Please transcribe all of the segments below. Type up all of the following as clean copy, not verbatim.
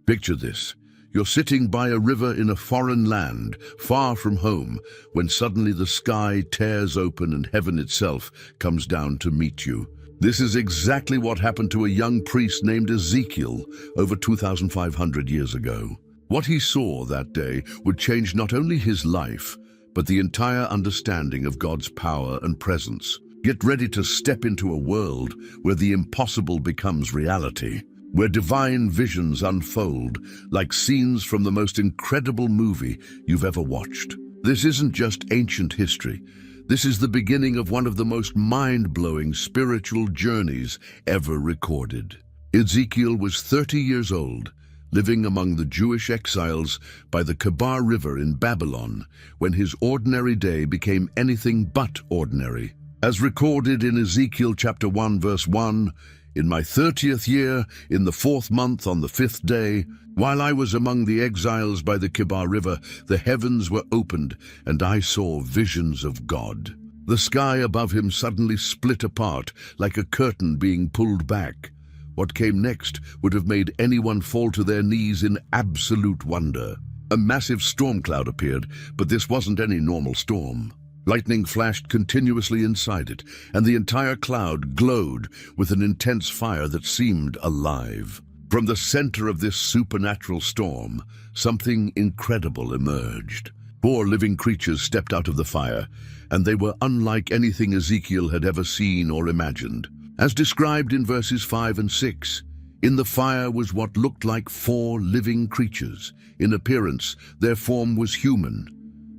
Picture this. You're sitting by a river in a foreign land, far from home, when suddenly the sky tears open and heaven itself comes down to meet you. This is exactly what happened to a young priest named Ezekiel over 2,500 years ago. What he saw that day would change not only his life, but the entire understanding of God's power and presence. Get ready to step into a world where the impossible becomes reality, where divine visions unfold like scenes from the most incredible movie you've ever watched. This isn't just ancient history. This is the beginning of one of the most mind-blowing spiritual journeys ever recorded. Ezekiel was 30 years old, living among the Jewish exiles by the Kebar River in Babylon, when his ordinary day became anything but ordinary. As recorded in Ezekiel chapter 1, verse 1, "In my 30th year, in the 4th month, on the 5th day, while I was among the exiles by the Kebar River, the heavens were opened, and I saw visions of God. The sky above him suddenly split apart, like a curtain being pulled back. What came next would have made anyone fall to their knees in absolute wonder. A massive storm cloud appeared, but this wasn't any normal storm. Lightning flashed continuously inside it, and the entire cloud glowed with an intense fire that seemed alive. From the center of this supernatural storm, something incredible emerged. 4 living creatures stepped out of the fire, and they were unlike anything Ezekiel had ever seen or imagined. As described in verses 5 and 6, in the fire was what looked like 4 living creatures. In appearance, their form was human,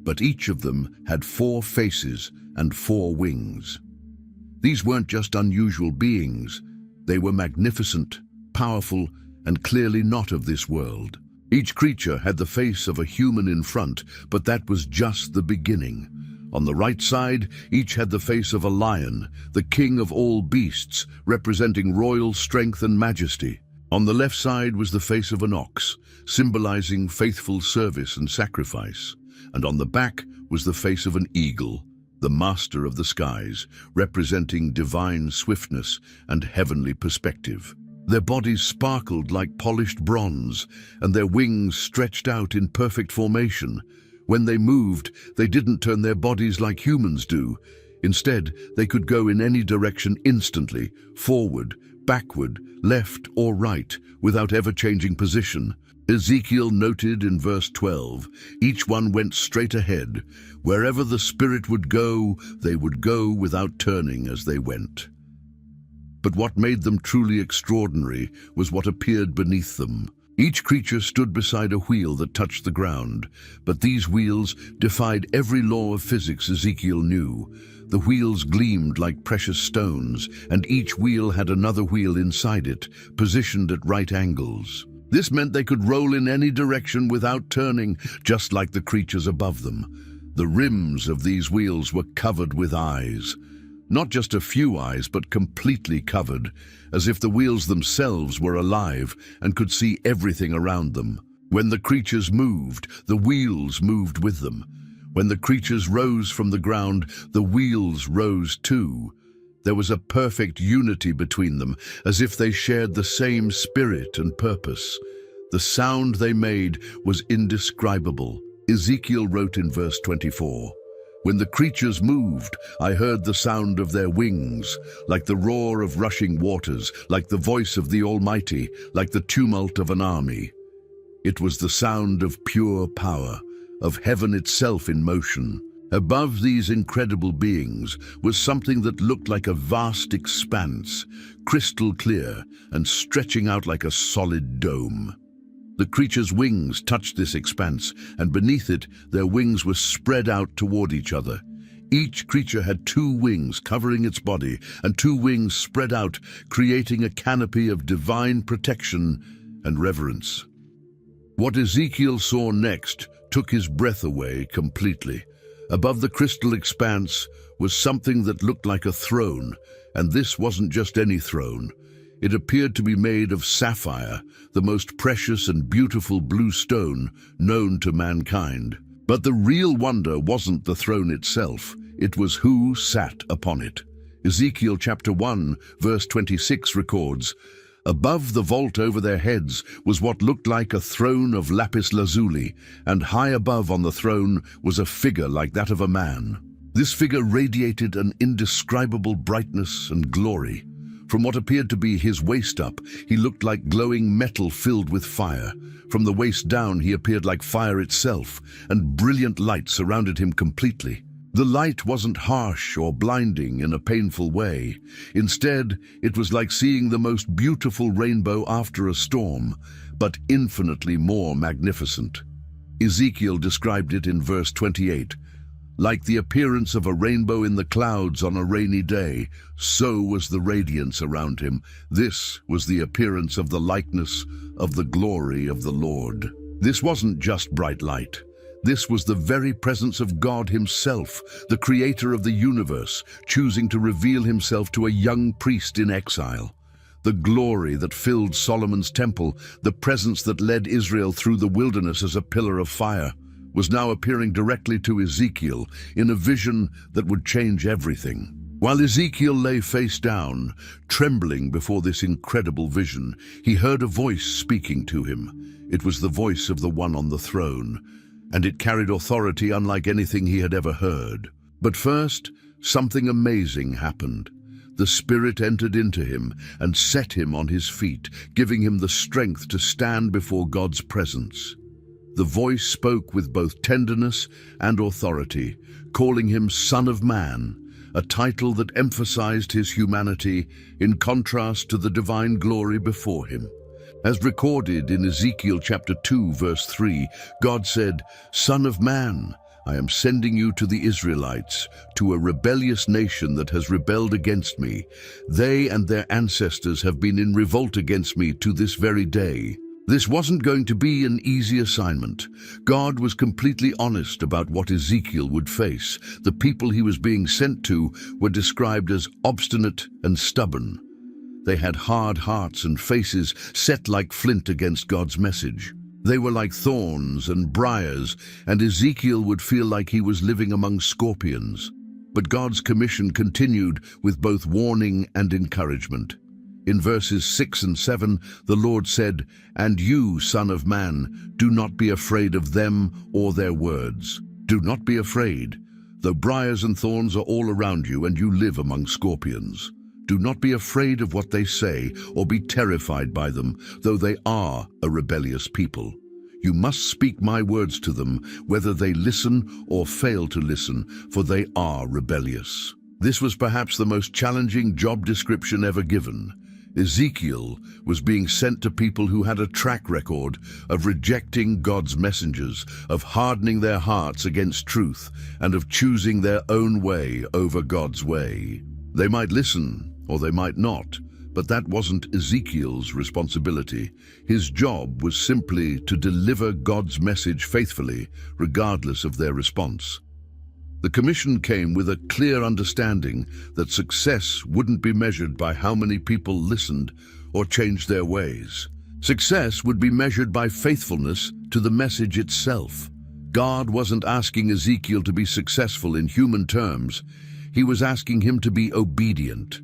but each of them had 4 faces and 4 wings. These weren't just unusual beings. They were magnificent, powerful, and clearly not of this world. Each creature had the face of a human in front, but that was just the beginning. On the right side, each had the face of a lion, the king of all beasts, representing royal strength and majesty. On the left side was the face of an ox, symbolizing faithful service and sacrifice. And on the back was the face of an eagle, the master of the skies, representing divine swiftness and heavenly perspective. Their bodies sparkled like polished bronze, and their wings stretched out in perfect formation. When they moved, they didn't turn their bodies like humans do. Instead, they could go in any direction instantly, forward, backward, left or right, without ever changing position. Ezekiel noted in verse 12, each one went straight ahead. Wherever the Spirit would go, they would go without turning as they went. But what made them truly extraordinary was what appeared beneath them. Each creature stood beside a wheel that touched the ground, but these wheels defied every law of physics Ezekiel knew. The wheels gleamed like precious stones, and each wheel had another wheel inside it, positioned at right angles. This meant they could roll in any direction without turning, just like the creatures above them. The rims of these wheels were covered with eyes. Not just a few eyes, but completely covered, as if the wheels themselves were alive and could see everything around them. When the creatures moved, the wheels moved with them. When the creatures rose from the ground, the wheels rose too. There was a perfect unity between them, as if they shared the same spirit and purpose. The sound they made was indescribable. Ezekiel wrote in verse 24, "When the creatures moved, I heard the sound of their wings, like the roar of rushing waters, like the voice of the Almighty, like the tumult of an army." It was the sound of pure power, of heaven itself in motion. Above these incredible beings was something that looked like a vast expanse, crystal clear and stretching out like a solid dome. The creature's wings touched this expanse, and beneath it, their wings were spread out toward each other. Each creature had 2 wings covering its body, and 2 wings spread out, creating a canopy of divine protection and reverence. What Ezekiel saw next took his breath away completely. Above the crystal expanse was something that looked like a throne, and this wasn't just any throne. It appeared to be made of sapphire, the most precious and beautiful blue stone known to mankind. But the real wonder wasn't the throne itself, it was who sat upon it. Ezekiel chapter 1, verse 26 records, Above the vault over their heads was what looked like a throne of lapis lazuli, and high above on the throne was a figure like that of a man. This figure radiated an indescribable brightness and glory. From what appeared to be his waist up, he looked like glowing metal filled with fire. From the waist down, he appeared like fire itself, and brilliant light surrounded him completely. The light wasn't harsh or blinding in a painful way. Instead, it was like seeing the most beautiful rainbow after a storm, but infinitely more magnificent. Ezekiel described it in verse 28. Like the appearance of a rainbow in the clouds on a rainy day, so was the radiance around him. This was the appearance of the likeness of the glory of the Lord. This wasn't just bright light. This was the very presence of God himself, the creator of the universe, choosing to reveal himself to a young priest in exile. The glory that filled Solomon's temple, the presence that led Israel through the wilderness as a pillar of fire, was now appearing directly to Ezekiel in a vision that would change everything. While Ezekiel lay face down, trembling before this incredible vision, he heard a voice speaking to him. It was the voice of the one on the throne, and it carried authority unlike anything he had ever heard. But first, something amazing happened. The Spirit entered into him and set him on his feet, giving him the strength to stand before God's presence. The voice spoke with both tenderness and authority, calling him Son of Man, a title that emphasized his humanity in contrast to the divine glory before him. As recorded in Ezekiel chapter 2, verse 3, God said, "Son of man, I am sending you to the Israelites, to a rebellious nation that has rebelled against me. They and their ancestors have been in revolt against me to this very day." This wasn't going to be an easy assignment. God was completely honest about what Ezekiel would face. The people he was being sent to were described as obstinate and stubborn. They had hard hearts and faces set like flint against God's message. They were like thorns and briars, and Ezekiel would feel like he was living among scorpions. But God's commission continued with both warning and encouragement. In verses 6 and 7, the Lord said, "And you, Son of Man, do not be afraid of them or their words. Do not be afraid, though briars and thorns are all around you and you live among scorpions. Do not be afraid of what they say or be terrified by them, though they are a rebellious people. You must speak my words to them, whether they listen or fail to listen, for they are rebellious." This was perhaps the most challenging job description ever given. Ezekiel was being sent to people who had a track record of rejecting God's messengers, of hardening their hearts against truth, and of choosing their own way over God's way. They might listen, or they might not, but that wasn't Ezekiel's responsibility. His job was simply to deliver God's message faithfully, regardless of their response. The commission came with a clear understanding that success wouldn't be measured by how many people listened or changed their ways. Success would be measured by faithfulness to the message itself. God wasn't asking Ezekiel to be successful in human terms. He was asking him to be obedient.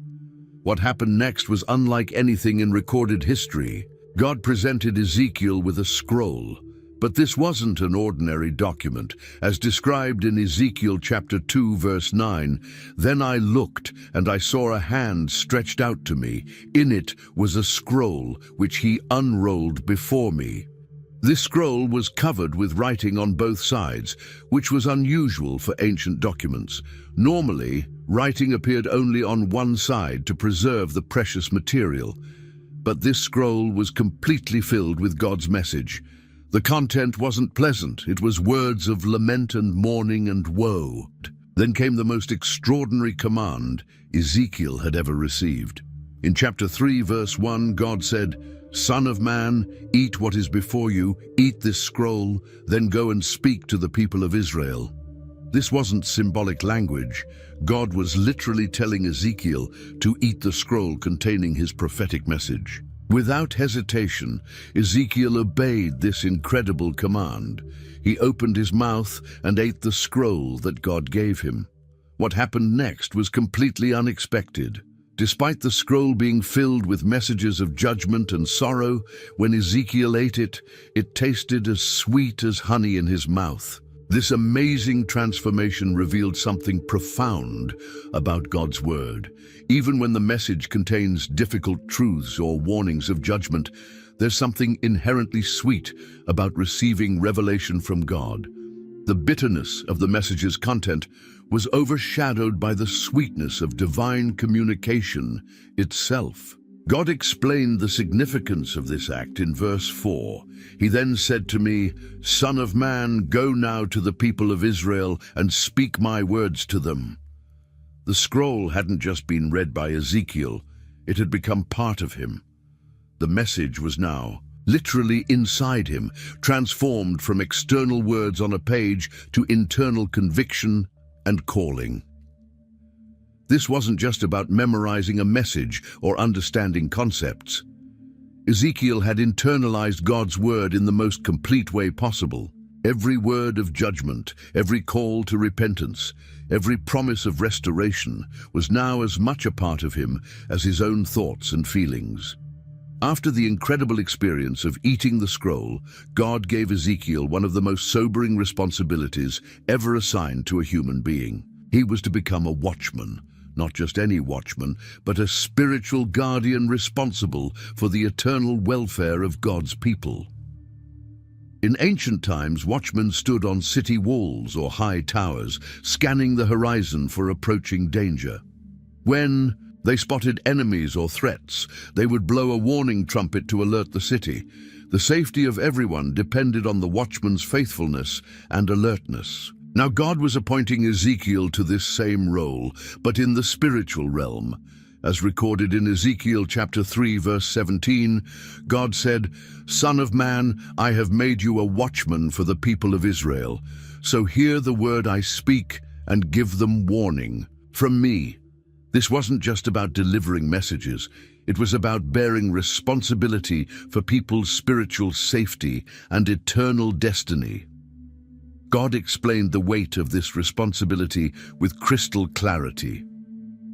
What happened next was unlike anything in recorded history. God presented Ezekiel with a scroll. But this wasn't an ordinary document. As described in Ezekiel chapter 2, verse 9, "Then I looked, and I saw a hand stretched out to me. In it was a scroll, which he unrolled before me." This scroll was covered with writing on both sides, which was unusual for ancient documents. Normally, writing appeared only on one side to preserve the precious material. But this scroll was completely filled with God's message. The content wasn't pleasant. It was words of lament and mourning and woe. Then came the most extraordinary command Ezekiel had ever received. In chapter 3, verse 1, God said, "Son of man, eat what is before you, eat this scroll, then go and speak to the people of Israel." This wasn't symbolic language. God was literally telling Ezekiel to eat the scroll containing his prophetic message. Without hesitation, Ezekiel obeyed this incredible command. He opened his mouth and ate the scroll that God gave him. What happened next was completely unexpected. Despite the scroll being filled with messages of judgment and sorrow, when Ezekiel ate it, it tasted as sweet as honey in his mouth. This amazing transformation revealed something profound about God's word. Even when the message contains difficult truths or warnings of judgment, there's something inherently sweet about receiving revelation from God. The bitterness of the message's content was overshadowed by the sweetness of divine communication itself. God explained the significance of this act in verse 4. He then said to me, "Son of man, go now to the people of Israel and speak my words to them." The scroll hadn't just been read by Ezekiel, it had become part of him. The message was now literally inside him, transformed from external words on a page to internal conviction and calling. This wasn't just about memorizing a message or understanding concepts. Ezekiel had internalized God's word in the most complete way possible. Every word of judgment, every call to repentance, every promise of restoration was now as much a part of him as his own thoughts and feelings. After the incredible experience of eating the scroll, God gave Ezekiel one of the most sobering responsibilities ever assigned to a human being. He was to become a watchman. Not just any watchman, but a spiritual guardian responsible for the eternal welfare of God's people. In ancient times, watchmen stood on city walls or high towers, scanning the horizon for approaching danger. When they spotted enemies or threats, they would blow a warning trumpet to alert the city. The safety of everyone depended on the watchman's faithfulness and alertness. Now God was appointing Ezekiel to this same role, but in the spiritual realm. As recorded in Ezekiel chapter 3, verse 17, God said, "Son of man, I have made you a watchman for the people of Israel. So hear the word I speak and give them warning from me." This wasn't just about delivering messages. It was about bearing responsibility for people's spiritual safety and eternal destiny. God explained the weight of this responsibility with crystal clarity.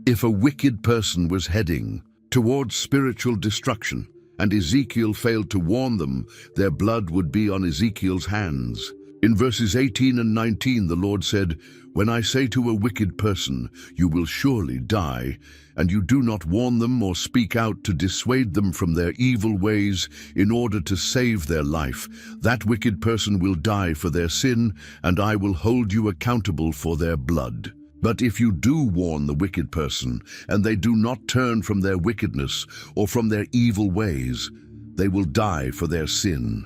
If a wicked person was heading towards spiritual destruction, and Ezekiel failed to warn them, their blood would be on Ezekiel's hands. In verses 18 and 19, the Lord said, "When I say to a wicked person, 'You will surely die,' and you do not warn them or speak out to dissuade them from their evil ways in order to save their life, that wicked person will die for their sin, and I will hold you accountable for their blood. But if you do warn the wicked person, and they do not turn from their wickedness or from their evil ways, they will die for their sin,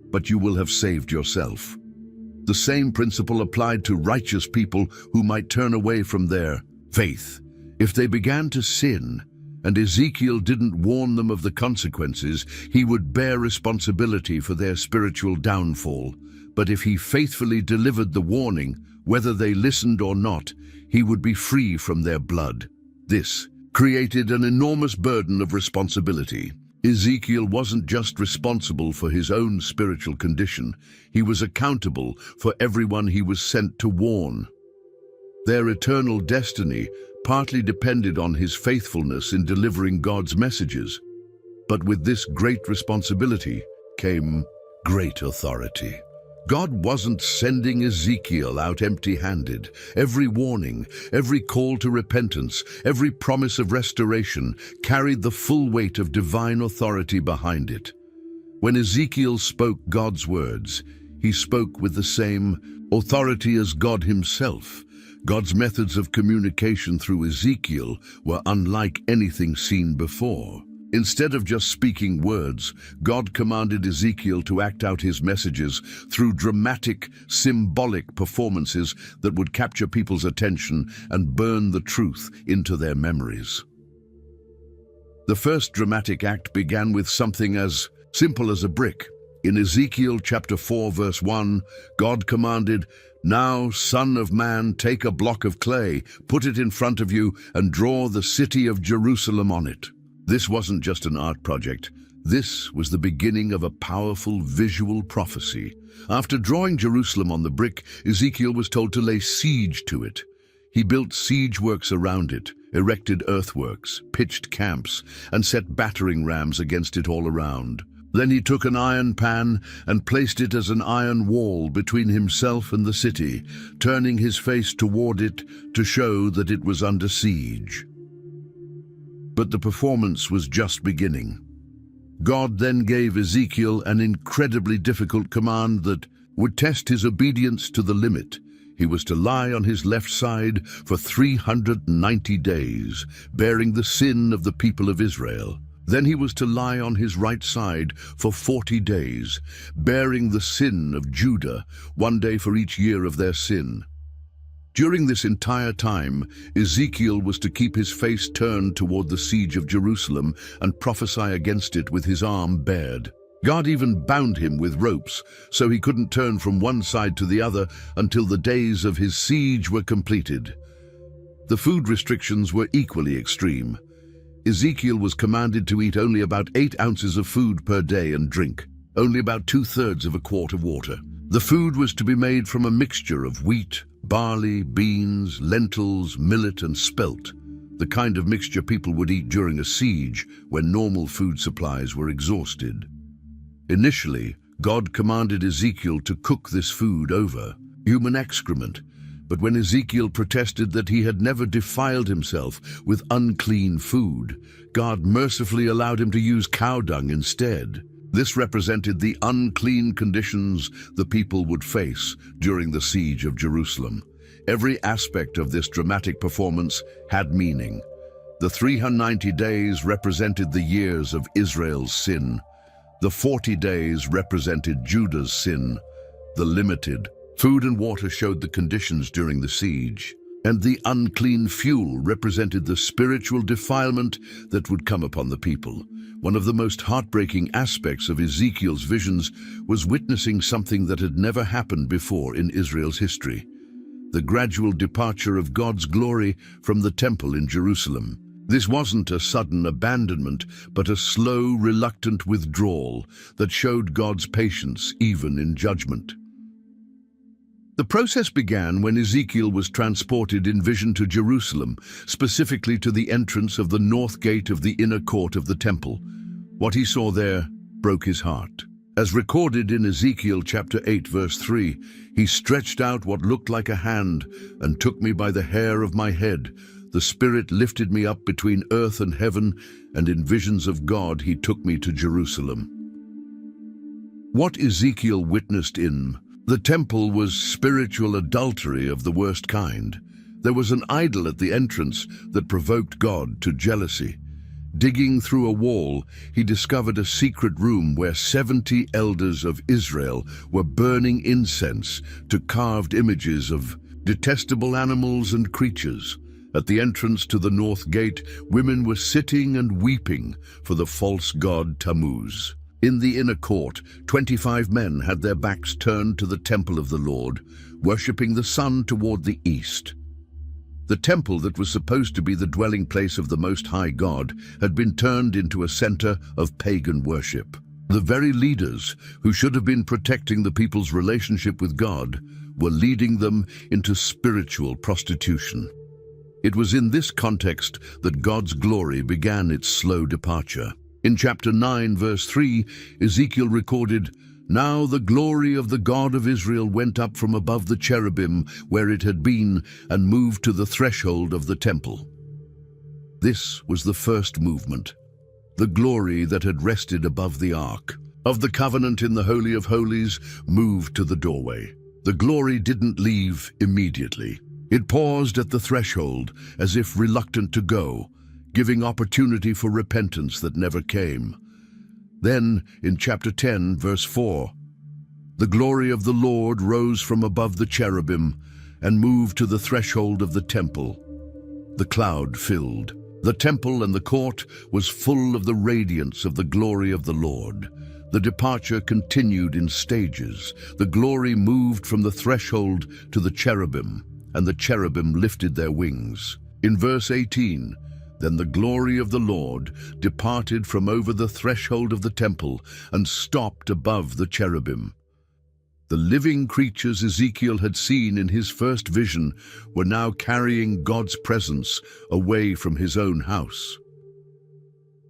but you will have saved yourself." The same principle applied to righteous people who might turn away from their faith. If they began to sin, and Ezekiel didn't warn them of the consequences, he would bear responsibility for their spiritual downfall. But if he faithfully delivered the warning, whether they listened or not, he would be free from their blood. This created an enormous burden of responsibility. Ezekiel wasn't just responsible for his own spiritual condition, he was accountable for everyone he was sent to warn. Their eternal destiny partly depended on his faithfulness in delivering God's messages. But with this great responsibility came great authority. God wasn't sending Ezekiel out empty-handed. Every warning, every call to repentance, every promise of restoration carried the full weight of divine authority behind it. When Ezekiel spoke God's words, he spoke with the same authority as God himself. God's methods of communication through Ezekiel were unlike anything seen before. Instead of just speaking words, God commanded Ezekiel to act out his messages through dramatic, symbolic performances that would capture people's attention and burn the truth into their memories. The first dramatic act began with something as simple as a brick. In Ezekiel chapter 4, verse 1, God commanded, "Now, son of man, take a block of clay, put it in front of you, and draw the city of Jerusalem on it." This wasn't just an art project. This was the beginning of a powerful visual prophecy. After drawing Jerusalem on the brick, Ezekiel was told to lay siege to it. He built siege works around it, erected earthworks, pitched camps, and set battering rams against it all around. Then he took an iron pan and placed it as an iron wall between himself and the city, turning his face toward it to show that it was under siege. But the performance was just beginning. God then gave Ezekiel an incredibly difficult command that would test his obedience to the limit. He was to lie on his left side for 390 days, bearing the sin of the people of Israel. Then he was to lie on his right side for 40 days, bearing the sin of Judah, 1 day for each year of their sin. During this entire time, Ezekiel was to keep his face turned toward the siege of Jerusalem and prophesy against it with his arm bared. God even bound him with ropes, so he couldn't turn from one side to the other until the days of his siege were completed. The food restrictions were equally extreme. Ezekiel was commanded to eat only about 8 ounces of food per day and drink, only about 2/3 of a quart of water. The food was to be made from a mixture of wheat, barley, beans, lentils, millet, and spelt, the kind of mixture people would eat during a siege when normal food supplies were exhausted. Initially, God commanded Ezekiel to cook this food over human excrement, but when Ezekiel protested that he had never defiled himself with unclean food, God mercifully allowed him to use cow dung instead. This represented the unclean conditions the people would face during the siege of Jerusalem. Every aspect of this dramatic performance had meaning. The 390 days represented the years of Israel's sin. The 40 days represented Judah's sin. The limited food and water showed the conditions during the siege, and the unclean fuel represented the spiritual defilement that would come upon the people. One of the most heartbreaking aspects of Ezekiel's visions was witnessing something that had never happened before in Israel's history: the gradual departure of God's glory from the temple in Jerusalem. This wasn't a sudden abandonment, but a slow, reluctant withdrawal that showed God's patience even in judgment. The process began when Ezekiel was transported in vision to Jerusalem, specifically to the entrance of the north gate of the inner court of the temple. What he saw there broke his heart. As recorded in Ezekiel chapter 8, verse 3, he stretched out what looked like a hand and took me by the hair of my head. The Spirit lifted me up between earth and heaven, and in visions of God he took me to Jerusalem. What Ezekiel witnessed in the temple was spiritual adultery of the worst kind. There was an idol at the entrance that provoked God to jealousy. Digging through a wall, he discovered a secret room where 70 elders of Israel were burning incense to carved images of detestable animals and creatures. At the entrance to the north gate, women were sitting and weeping for the false god Tammuz. In the inner court, 25 men had their backs turned to the temple of the Lord, worshipping the sun toward the east. The temple that was supposed to be the dwelling place of the Most High God had been turned into a center of pagan worship. The very leaders who should have been protecting the people's relationship with God were leading them into spiritual prostitution. It was in this context that God's glory began its slow departure. In chapter 9, verse 3, Ezekiel recorded, "Now the glory of the God of Israel went up from above the cherubim where it had been and moved to the threshold of the temple." This was the first movement. The glory that had rested above the ark of the covenant in the Holy of Holies moved to the doorway. The glory didn't leave immediately. It paused at the threshold as if reluctant to go, giving opportunity for repentance that never came. Then, in chapter 10, verse 4, the glory of the Lord rose from above the cherubim and moved to the threshold of the temple. The cloud filled. The temple and the court was full of the radiance of the glory of the Lord. The departure continued in stages. The glory moved from the threshold to the cherubim, and the cherubim lifted their wings. In verse 18, then the glory of the Lord departed from over the threshold of the temple and stopped above the cherubim. The living creatures Ezekiel had seen in his first vision were now carrying God's presence away from his own house.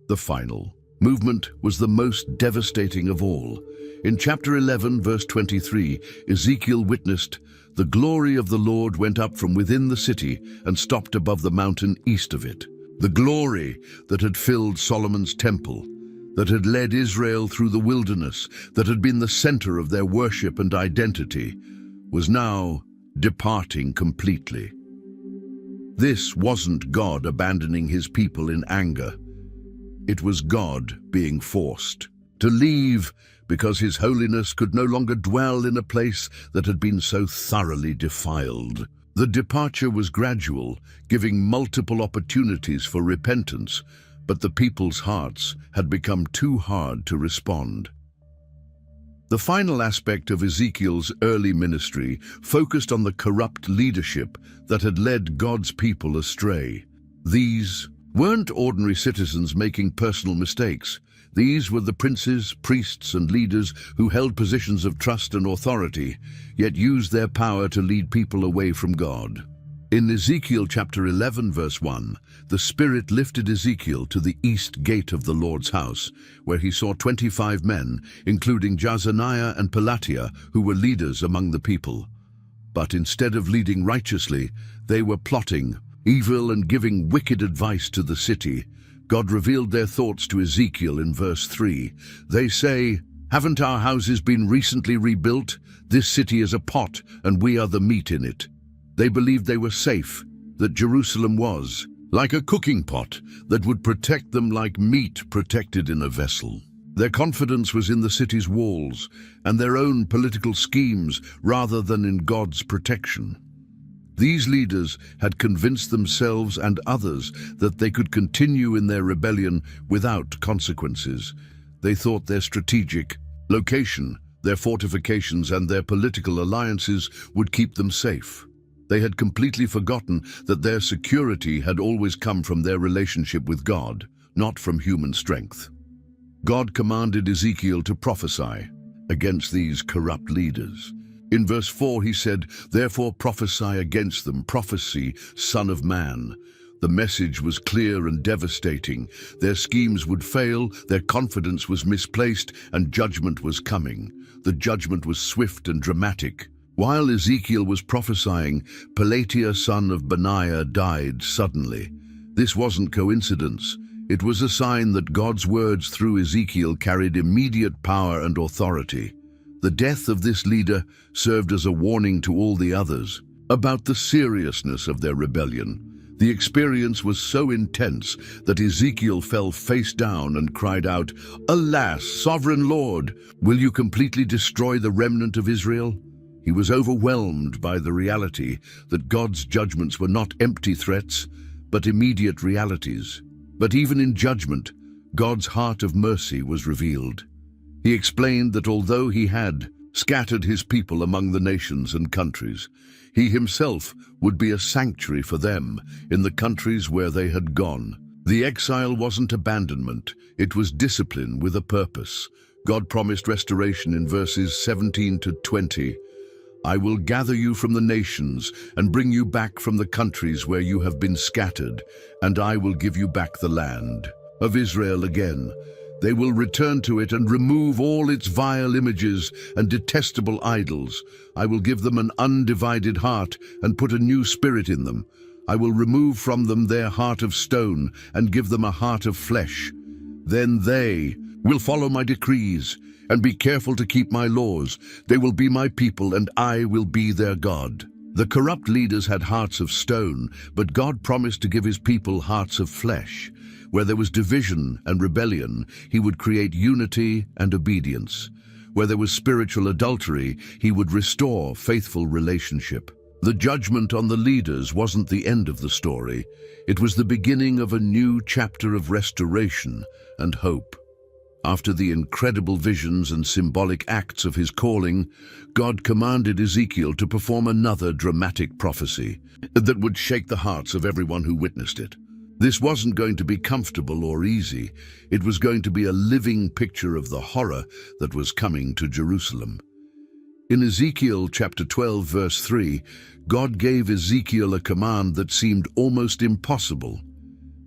The final movement was the most devastating of all. In chapter 11, verse 23, Ezekiel witnessed, "The glory of the Lord went up from within the city and stopped above the mountain east of it." The glory that had filled Solomon's temple, that had led Israel through the wilderness, that had been the center of their worship and identity, was now departing completely. This wasn't God abandoning his people in anger. It was God being forced to leave because his holiness could no longer dwell in a place that had been so thoroughly defiled. The departure was gradual, giving multiple opportunities for repentance, but the people's hearts had become too hard to respond. The final aspect of Ezekiel's early ministry focused on the corrupt leadership that had led God's people astray. These weren't ordinary citizens making personal mistakes. These were the princes, priests, and leaders who held positions of trust and authority, yet used their power to lead people away from God. In Ezekiel chapter 11, verse 1, the Spirit lifted Ezekiel to the east gate of the Lord's house, where he saw 25 men, including Jaazaniah and Pelatiah, who were leaders among the people. But instead of leading righteously, they were plotting evil and giving wicked advice to the city. God revealed their thoughts to Ezekiel in verse 3. They say, "Haven't our houses been recently rebuilt? This city is a pot, and we are the meat in it." They believed they were safe, that Jerusalem was like a cooking pot that would protect them like meat protected in a vessel. Their confidence was in the city's walls and their own political schemes rather than in God's protection. These leaders had convinced themselves and others that they could continue in their rebellion without consequences. They thought their strategic location, their fortifications, and their political alliances would keep them safe. They had completely forgotten that their security had always come from their relationship with God, not from human strength. God commanded Ezekiel to prophesy against these corrupt leaders. In verse 4 he said, "Therefore prophesy against them, prophecy, Son of Man." The message was clear and devastating. Their schemes would fail, their confidence was misplaced, and judgment was coming. The judgment was swift and dramatic. While Ezekiel was prophesying, Pelatiah, son of Benaiah, died suddenly. This wasn't coincidence. It was a sign that God's words through Ezekiel carried immediate power and authority. The death of this leader served as a warning to all the others about the seriousness of their rebellion. The experience was so intense that Ezekiel fell face down and cried out, "Alas, sovereign Lord, will you completely destroy the remnant of Israel?" He was overwhelmed by the reality that God's judgments were not empty threats, but immediate realities. But even in judgment, God's heart of mercy was revealed. He explained that although he had scattered his people among the nations and countries, he himself would be a sanctuary for them in the countries where they had gone. The exile wasn't abandonment, it was discipline with a purpose. God promised restoration in verses 17 to 20. "I will gather you from the nations and bring you back from the countries where you have been scattered, and I will give you back the land of Israel again. They will return to it and remove all its vile images and detestable idols. I will give them an undivided heart and put a new spirit in them. I will remove from them their heart of stone and give them a heart of flesh. Then they will follow my decrees and be careful to keep my laws. They will be my people, and I will be their God." The corrupt leaders had hearts of stone, but God promised to give his people hearts of flesh. Where there was division and rebellion, he would create unity and obedience. Where there was spiritual adultery, he would restore faithful relationship. The judgment on the leaders wasn't the end of the story. It was the beginning of a new chapter of restoration and hope. After the incredible visions and symbolic acts of his calling, God commanded Ezekiel to perform another dramatic prophecy that would shake the hearts of everyone who witnessed it. This wasn't going to be comfortable or easy. It was going to be a living picture of the horror that was coming to Jerusalem. In Ezekiel chapter 12, verse 3, God gave Ezekiel a command that seemed almost impossible.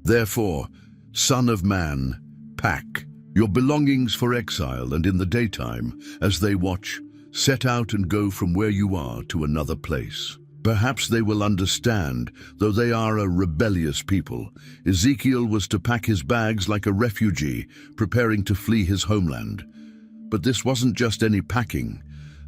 Therefore, Son of man, pack your belongings for exile, and in the daytime, as they watch, set out and go from where you are to another place. Perhaps they will understand, though they are a rebellious people. Ezekiel was to pack his bags like a refugee, preparing to flee his homeland. But this wasn't just any packing.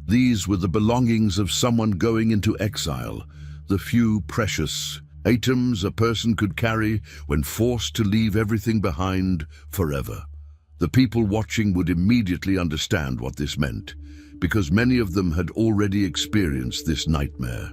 These were the belongings of someone going into exile, the few precious items a person could carry when forced to leave everything behind forever. The people watching would immediately understand what this meant, because many of them had already experienced this nightmare.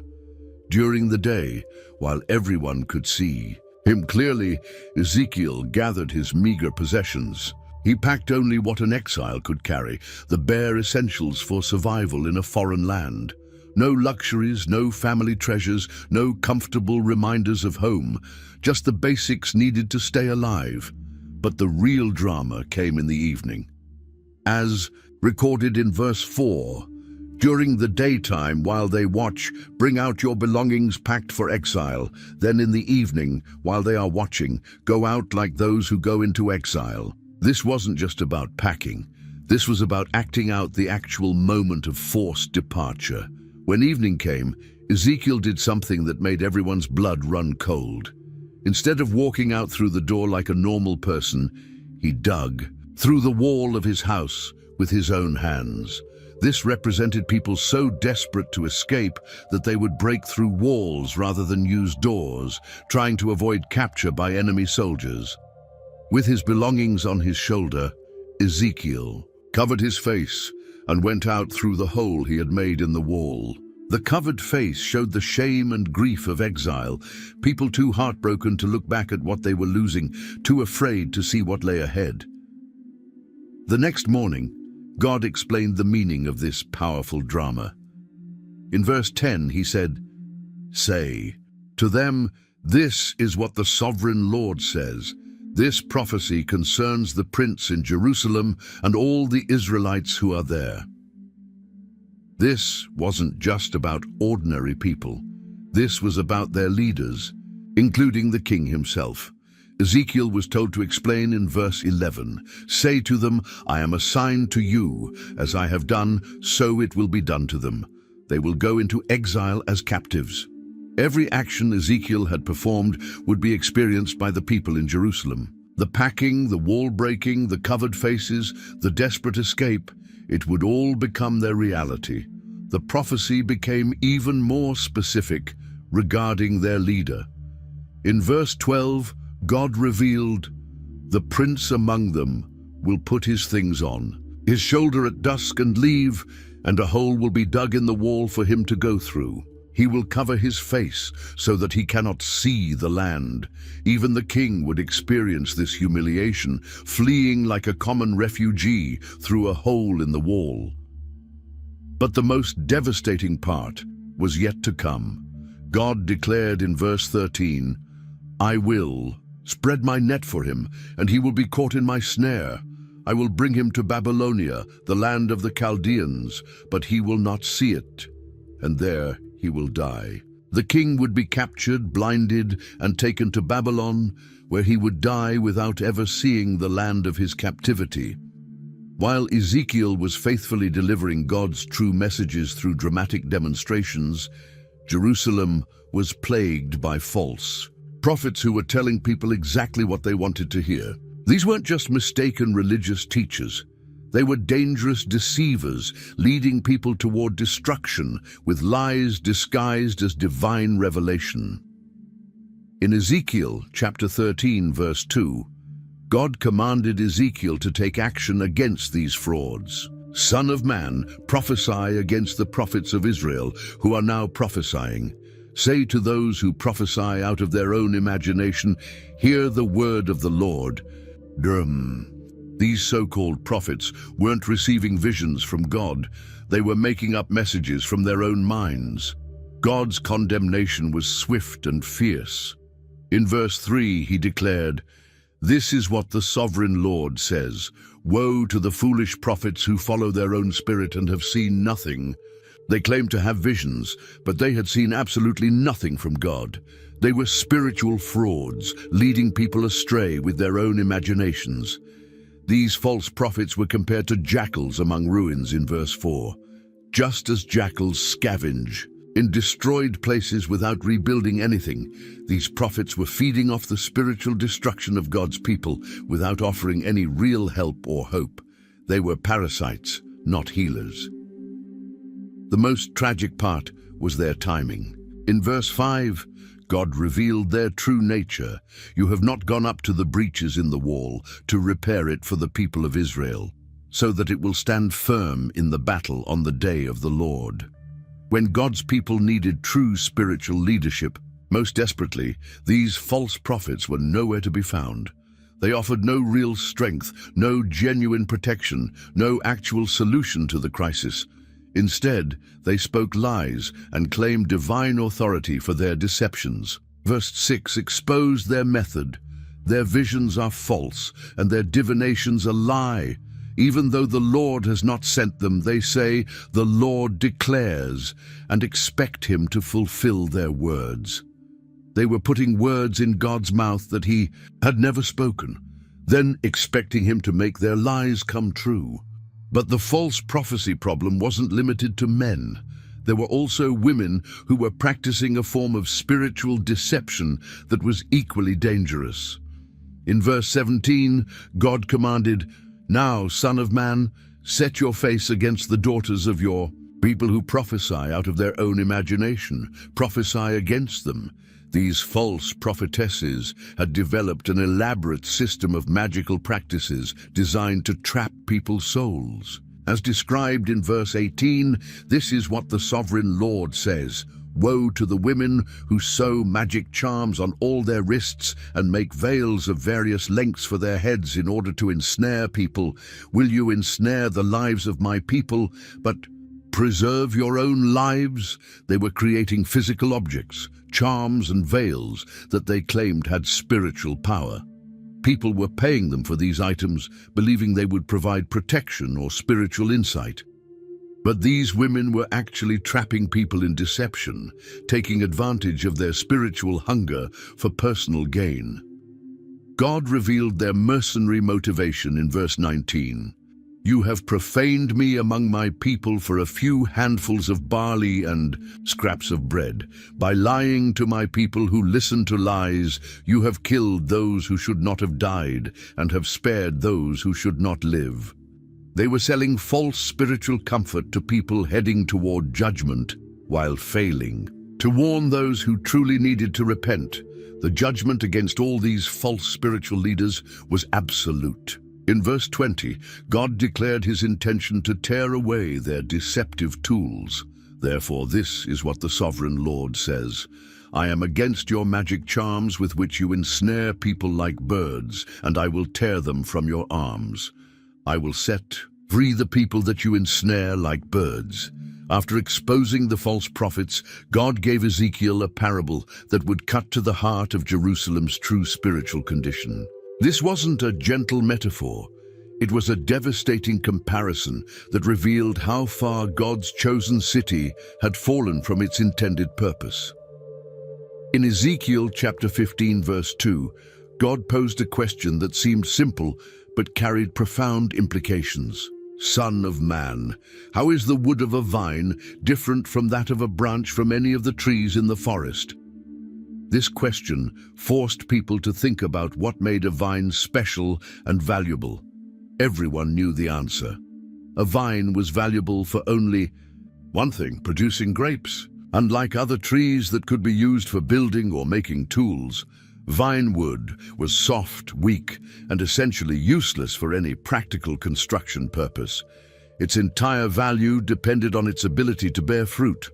During the day, while everyone could see him clearly, Ezekiel gathered his meager possessions. He packed only what an exile could carry, the bare essentials for survival in a foreign land. No luxuries, no family treasures, no comfortable reminders of home, just the basics needed to stay alive. But the real drama came in the evening. As recorded in verse 4, during the daytime, while they watch, bring out your belongings packed for exile. Then in the evening, while they are watching, go out like those who go into exile. This wasn't just about packing. This was about acting out the actual moment of forced departure. When evening came, Ezekiel did something that made everyone's blood run cold. Instead of walking out through the door like a normal person, he dug through the wall of his house with his own hands. This represented people so desperate to escape that they would break through walls rather than use doors, trying to avoid capture by enemy soldiers. With his belongings on his shoulder, Ezekiel covered his face and went out through the hole he had made in the wall. The covered face showed the shame and grief of exile, people too heartbroken to look back at what they were losing, too afraid to see what lay ahead. The next morning, God explained the meaning of this powerful drama. In verse 10, he said, "Say to them, this is what the sovereign Lord says. This prophecy concerns the prince in Jerusalem and all the Israelites who are there." This wasn't just about ordinary people. This was about their leaders, including the king himself. Ezekiel was told to explain in verse 11, "Say to them, I am assigned to you. As I have done, so it will be done to them. They will go into exile as captives." Every action Ezekiel had performed would be experienced by the people in Jerusalem. The packing, the wall breaking, the covered faces, the desperate escape, it would all become their reality. The prophecy became even more specific regarding their leader. In verse 12, God revealed, "The prince among them will put his things on his shoulder at dusk and leave, and a hole will be dug in the wall for him to go through. He will cover his face so that he cannot see the land." Even the king would experience this humiliation, fleeing like a common refugee through a hole in the wall. But the most devastating part was yet to come. God declared in verse 13, "I will spread my net for him, and he will be caught in my snare. I will bring him to Babylonia, the land of the Chaldeans, but he will not see it, and there he will die." The king would be captured, blinded, and taken to Babylon, where he would die without ever seeing the land of his captivity. While Ezekiel was faithfully delivering God's true messages through dramatic demonstrations, Jerusalem was plagued by false prophets who were telling people exactly what they wanted to hear. These weren't just mistaken religious teachers. They were dangerous deceivers, leading people toward destruction with lies disguised as divine revelation. In Ezekiel chapter 13, verse 2, God commanded Ezekiel to take action against these frauds. "Son of man, prophesy against the prophets of Israel who are now prophesying. Say to those who prophesy out of their own imagination, hear the word of the Lord." These so-called prophets weren't receiving visions from God. They were making up messages from their own minds. God's condemnation was swift and fierce. In verse 3, he declared, "This is what the sovereign Lord says. Woe to the foolish prophets who follow their own spirit and have seen nothing. They claimed to have visions, but they had seen absolutely nothing from God. They were spiritual frauds, leading people astray with their own imaginations. These false prophets were compared to jackals among ruins in verse 4. Just as jackals scavenge in destroyed places without rebuilding anything, these prophets were feeding off the spiritual destruction of God's people without offering any real help or hope. They were parasites, not healers. The most tragic part was their timing. In verse 5, God revealed their true nature. You have not gone up to the breaches in the wall to repair it for the people of Israel, so that it will stand firm in the battle on the day of the Lord. When God's people needed true spiritual leadership, most desperately, these false prophets were nowhere to be found. They offered no real strength, no genuine protection, no actual solution to the crisis. Instead, they spoke lies and claimed divine authority for their deceptions. Verse 6 exposed their method. Their visions are false, and their divinations a lie. Even though the Lord has not sent them, they say, the Lord declares, and expect him to fulfill their words. They were putting words in God's mouth that he had never spoken, then expecting him to make their lies come true. But the false prophecy problem wasn't limited to men. There were also women who were practicing a form of spiritual deception that was equally dangerous. In verse 17, God commanded, Now, Son of Man, set your face against the daughters of your people who prophesy out of their own imagination. Prophesy against them. These false prophetesses had developed an elaborate system of magical practices designed to trap people's souls. As described in verse 18, this is what the sovereign Lord says, Woe to the women who sew magic charms on all their wrists and make veils of various lengths for their heads in order to ensnare people. Will you ensnare the lives of my people, but preserve your own lives? They were creating physical objects, charms and veils that they claimed had spiritual power. People were paying them for these items, believing they would provide protection or spiritual insight. But these women were actually trapping people in deception, taking advantage of their spiritual hunger for personal gain. God revealed their mercenary motivation in verse 19. You have profaned me among my people for a few handfuls of barley and scraps of bread. By lying to my people who listen to lies, you have killed those who should not have died and have spared those who should not live. They were selling false spiritual comfort to people heading toward judgment while failing. To warn those who truly needed to repent, the judgment against all these false spiritual leaders was absolute. In verse 20, God declared his intention to tear away their deceptive tools. Therefore, this is what the sovereign Lord says. I am against your magic charms with which you ensnare people like birds, and I will tear them from your arms. I will set free the people that you ensnare like birds. After exposing the false prophets, God gave Ezekiel a parable that would cut to the heart of Jerusalem's true spiritual condition. This wasn't a gentle metaphor. It was a devastating comparison that revealed how far God's chosen city had fallen from its intended purpose. In Ezekiel chapter 15, verse 2, God posed a question that seemed simple but carried profound implications. Son of man, how is the wood of a vine different from that of a branch from any of the trees in the forest? This question forced people to think about what made a vine special and valuable. Everyone knew the answer. A vine was valuable for only one thing, producing grapes. Unlike other trees that could be used for building or making tools, vine wood was soft, weak, and essentially useless for any practical construction purpose. Its entire value depended on its ability to bear fruit.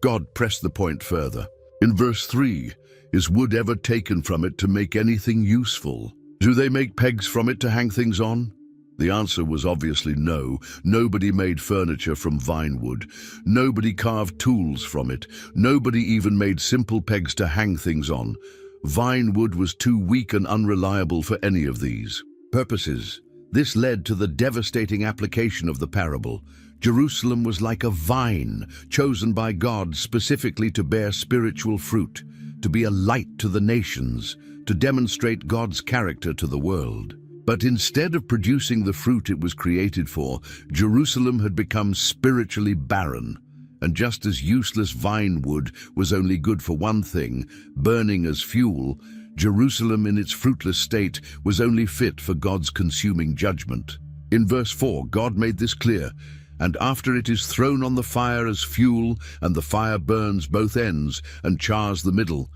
God pressed the point further. In verse 3, is wood ever taken from it to make anything useful? Do they make pegs from it to hang things on? The answer was obviously no. Nobody made furniture from vine wood. Nobody carved tools from it. Nobody even made simple pegs to hang things on. Vine wood was too weak and unreliable for any of these purposes. This led to the devastating application of the parable. Jerusalem was like a vine chosen by God specifically to bear spiritual fruit, to be a light to the nations, to demonstrate God's character to the world. But instead of producing the fruit it was created for, Jerusalem had become spiritually barren. And just as useless vine wood was only good for one thing, burning as fuel, Jerusalem in its fruitless state was only fit for God's consuming judgment. In verse 4, God made this clear, "And after it is thrown on the fire as fuel, and the fire burns both ends and chars the middle,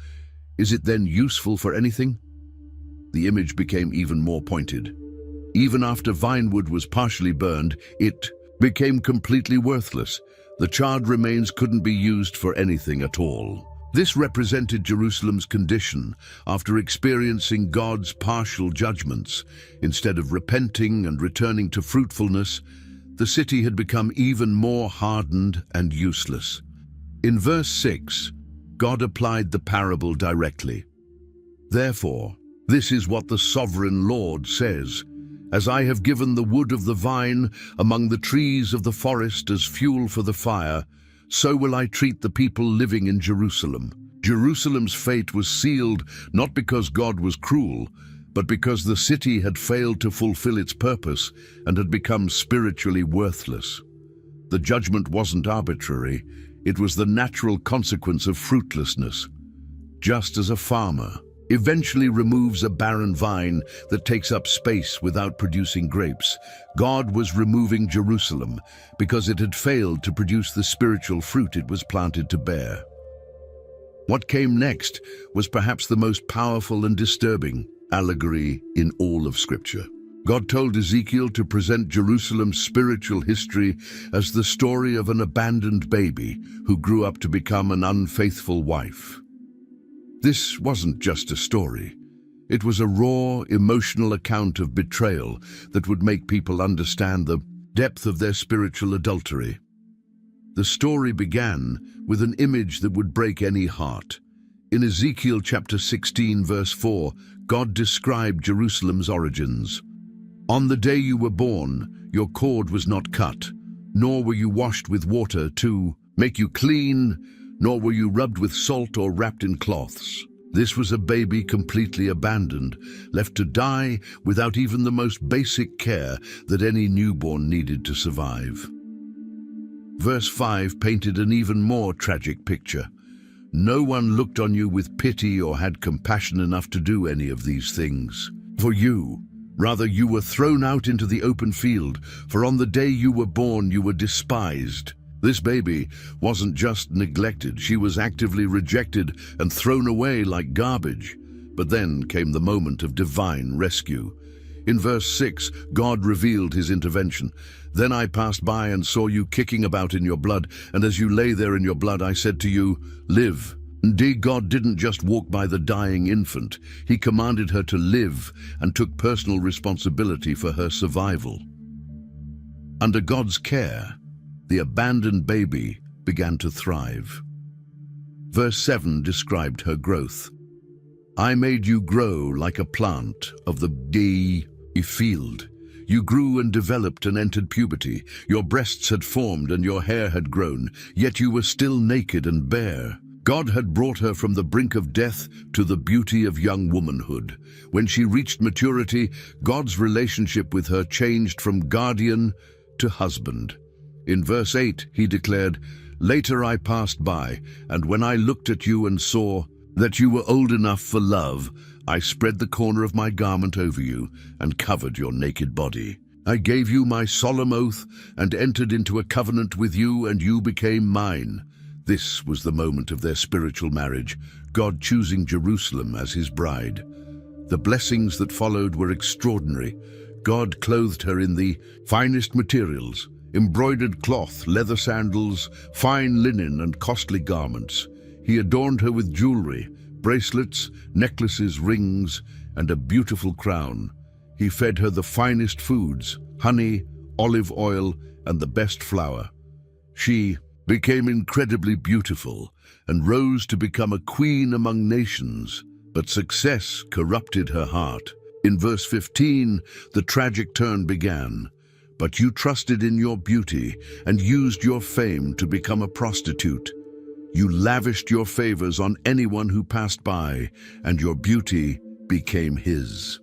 is it then useful for anything?" The image became even more pointed. Even after vinewood was partially burned, it became completely worthless. The charred remains couldn't be used for anything at all. This represented Jerusalem's condition after experiencing God's partial judgments. Instead of repenting and returning to fruitfulness, the city had become even more hardened and useless. In verse 6, God applied the parable directly. "Therefore, this is what the sovereign Lord says. As I have given the wood of the vine among the trees of the forest as fuel for the fire, so will I treat the people living in Jerusalem." Jerusalem's fate was sealed not because God was cruel, but because the city had failed to fulfill its purpose and had become spiritually worthless. The judgment wasn't arbitrary, it was the natural consequence of fruitlessness. Just as a farmer eventually removes a barren vine that takes up space without producing grapes, God was removing Jerusalem because it had failed to produce the spiritual fruit it was planted to bear. What came next was perhaps the most powerful and disturbing allegory in all of Scripture. God told Ezekiel to present Jerusalem's spiritual history as the story of an abandoned baby who grew up to become an unfaithful wife. This wasn't just a story. It was a raw, emotional account of betrayal that would make people understand the depth of their spiritual adultery. The story began with an image that would break any heart. In Ezekiel chapter 16, verse 4, God described Jerusalem's origins. "On the day you were born, your cord was not cut, nor were you washed with water to make you clean, nor were you rubbed with salt or wrapped in cloths. This was a baby completely abandoned, left to die without even the most basic care that any newborn needed to survive." Verse 5 painted an even more tragic picture. No one looked on you with pity or had compassion enough to do any of these things for you. Rather, you were thrown out into the open field, for on the day you were born, you were despised. This baby wasn't just neglected, she was actively rejected and thrown away like garbage. But then came the moment of divine rescue. In verse 6, God revealed his intervention. "Then I passed by and saw you kicking about in your blood, and as you lay there in your blood, I said to you, 'Live.'" Indeed, God didn't just walk by the dying infant. He commanded her to live and took personal responsibility for her survival. Under God's care, the abandoned baby began to thrive. Verse 7 described her growth. "I made you grow like a plant of the field. You grew and developed and entered puberty. Your breasts had formed and your hair had grown, yet you were still naked and bare." God had brought her from the brink of death to the beauty of young womanhood. When she reached maturity, God's relationship with her changed from guardian to husband. In verse 8, he declared, "Later I passed by, and when I looked at you and saw that you were old enough for love, I spread the corner of my garment over you and covered your naked body. I gave you my solemn oath and entered into a covenant with you, and you became mine." This was the moment of their spiritual marriage, God choosing Jerusalem as his bride. The blessings that followed were extraordinary. God clothed her in the finest materials, embroidered cloth, leather sandals, fine linen, and costly garments. He adorned her with jewelry, bracelets, necklaces, rings, and a beautiful crown. He fed her the finest foods, honey, olive oil, and the best flour. She became incredibly beautiful and rose to become a queen among nations, but success corrupted her heart. In verse 15, the tragic turn began. But you trusted in your beauty and used your fame to become a prostitute. You lavished your favors on anyone who passed by, and your beauty became his.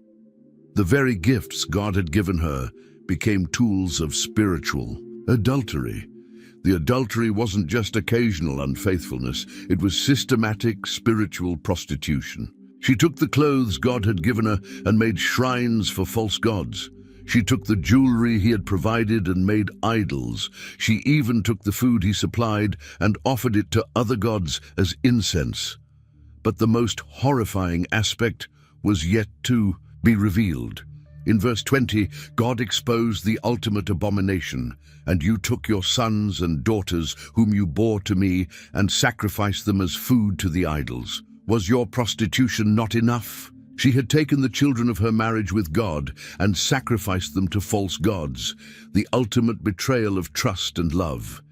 The very gifts God had given her became tools of spiritual adultery. The adultery wasn't just occasional unfaithfulness, it was systematic spiritual prostitution. She took the clothes God had given her and made shrines for false gods. She took the jewelry he had provided and made idols. She even took the food he supplied and offered it to other gods as incense. But the most horrifying aspect was yet to be revealed. In verse 20, God exposed the ultimate abomination. And you took your sons and daughters, whom you bore to me, and sacrificed them as food to the idols. Was your prostitution not enough? She had taken the children of her marriage with God and sacrificed them to false gods, the ultimate betrayal of trust and love.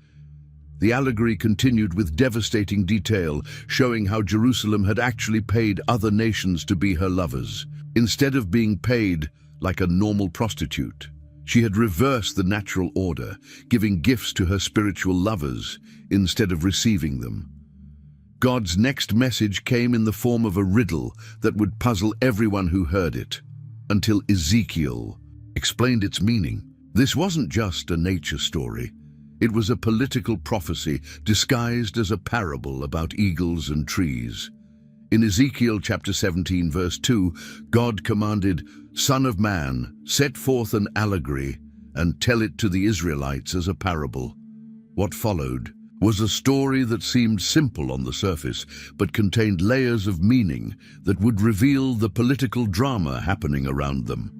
The allegory continued with devastating detail, showing how Jerusalem had actually paid other nations to be her lovers. Instead of being paid like a normal prostitute, she had reversed the natural order, giving gifts to her spiritual lovers instead of receiving them. God's next message came in the form of a riddle that would puzzle everyone who heard it, until Ezekiel explained its meaning. This wasn't just a nature story. It was a political prophecy disguised as a parable about eagles and trees. In Ezekiel chapter 17, verse 2, God commanded, "Son of man, set forth an allegory and tell it to the Israelites as a parable." What followed was a story that seemed simple on the surface, but contained layers of meaning that would reveal the political drama happening around them.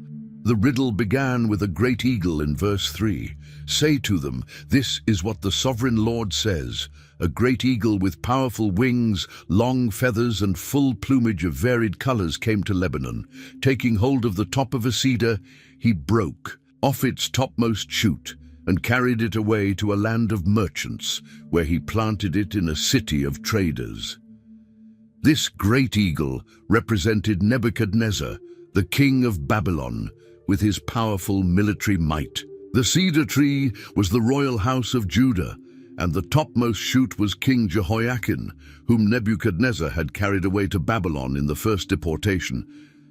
The riddle began with a great eagle in verse 3. "Say to them, this is what the sovereign Lord says. A great eagle with powerful wings, long feathers, and full plumage of varied colors came to Lebanon. Taking hold of the top of a cedar, he broke off its topmost shoot and carried it away to a land of merchants, where he planted it in a city of traders." This great eagle represented Nebuchadnezzar, the king of Babylon, with his powerful military might. The cedar tree was the royal house of Judah, and the topmost shoot was King Jehoiakim, whom Nebuchadnezzar had carried away to Babylon in the first deportation.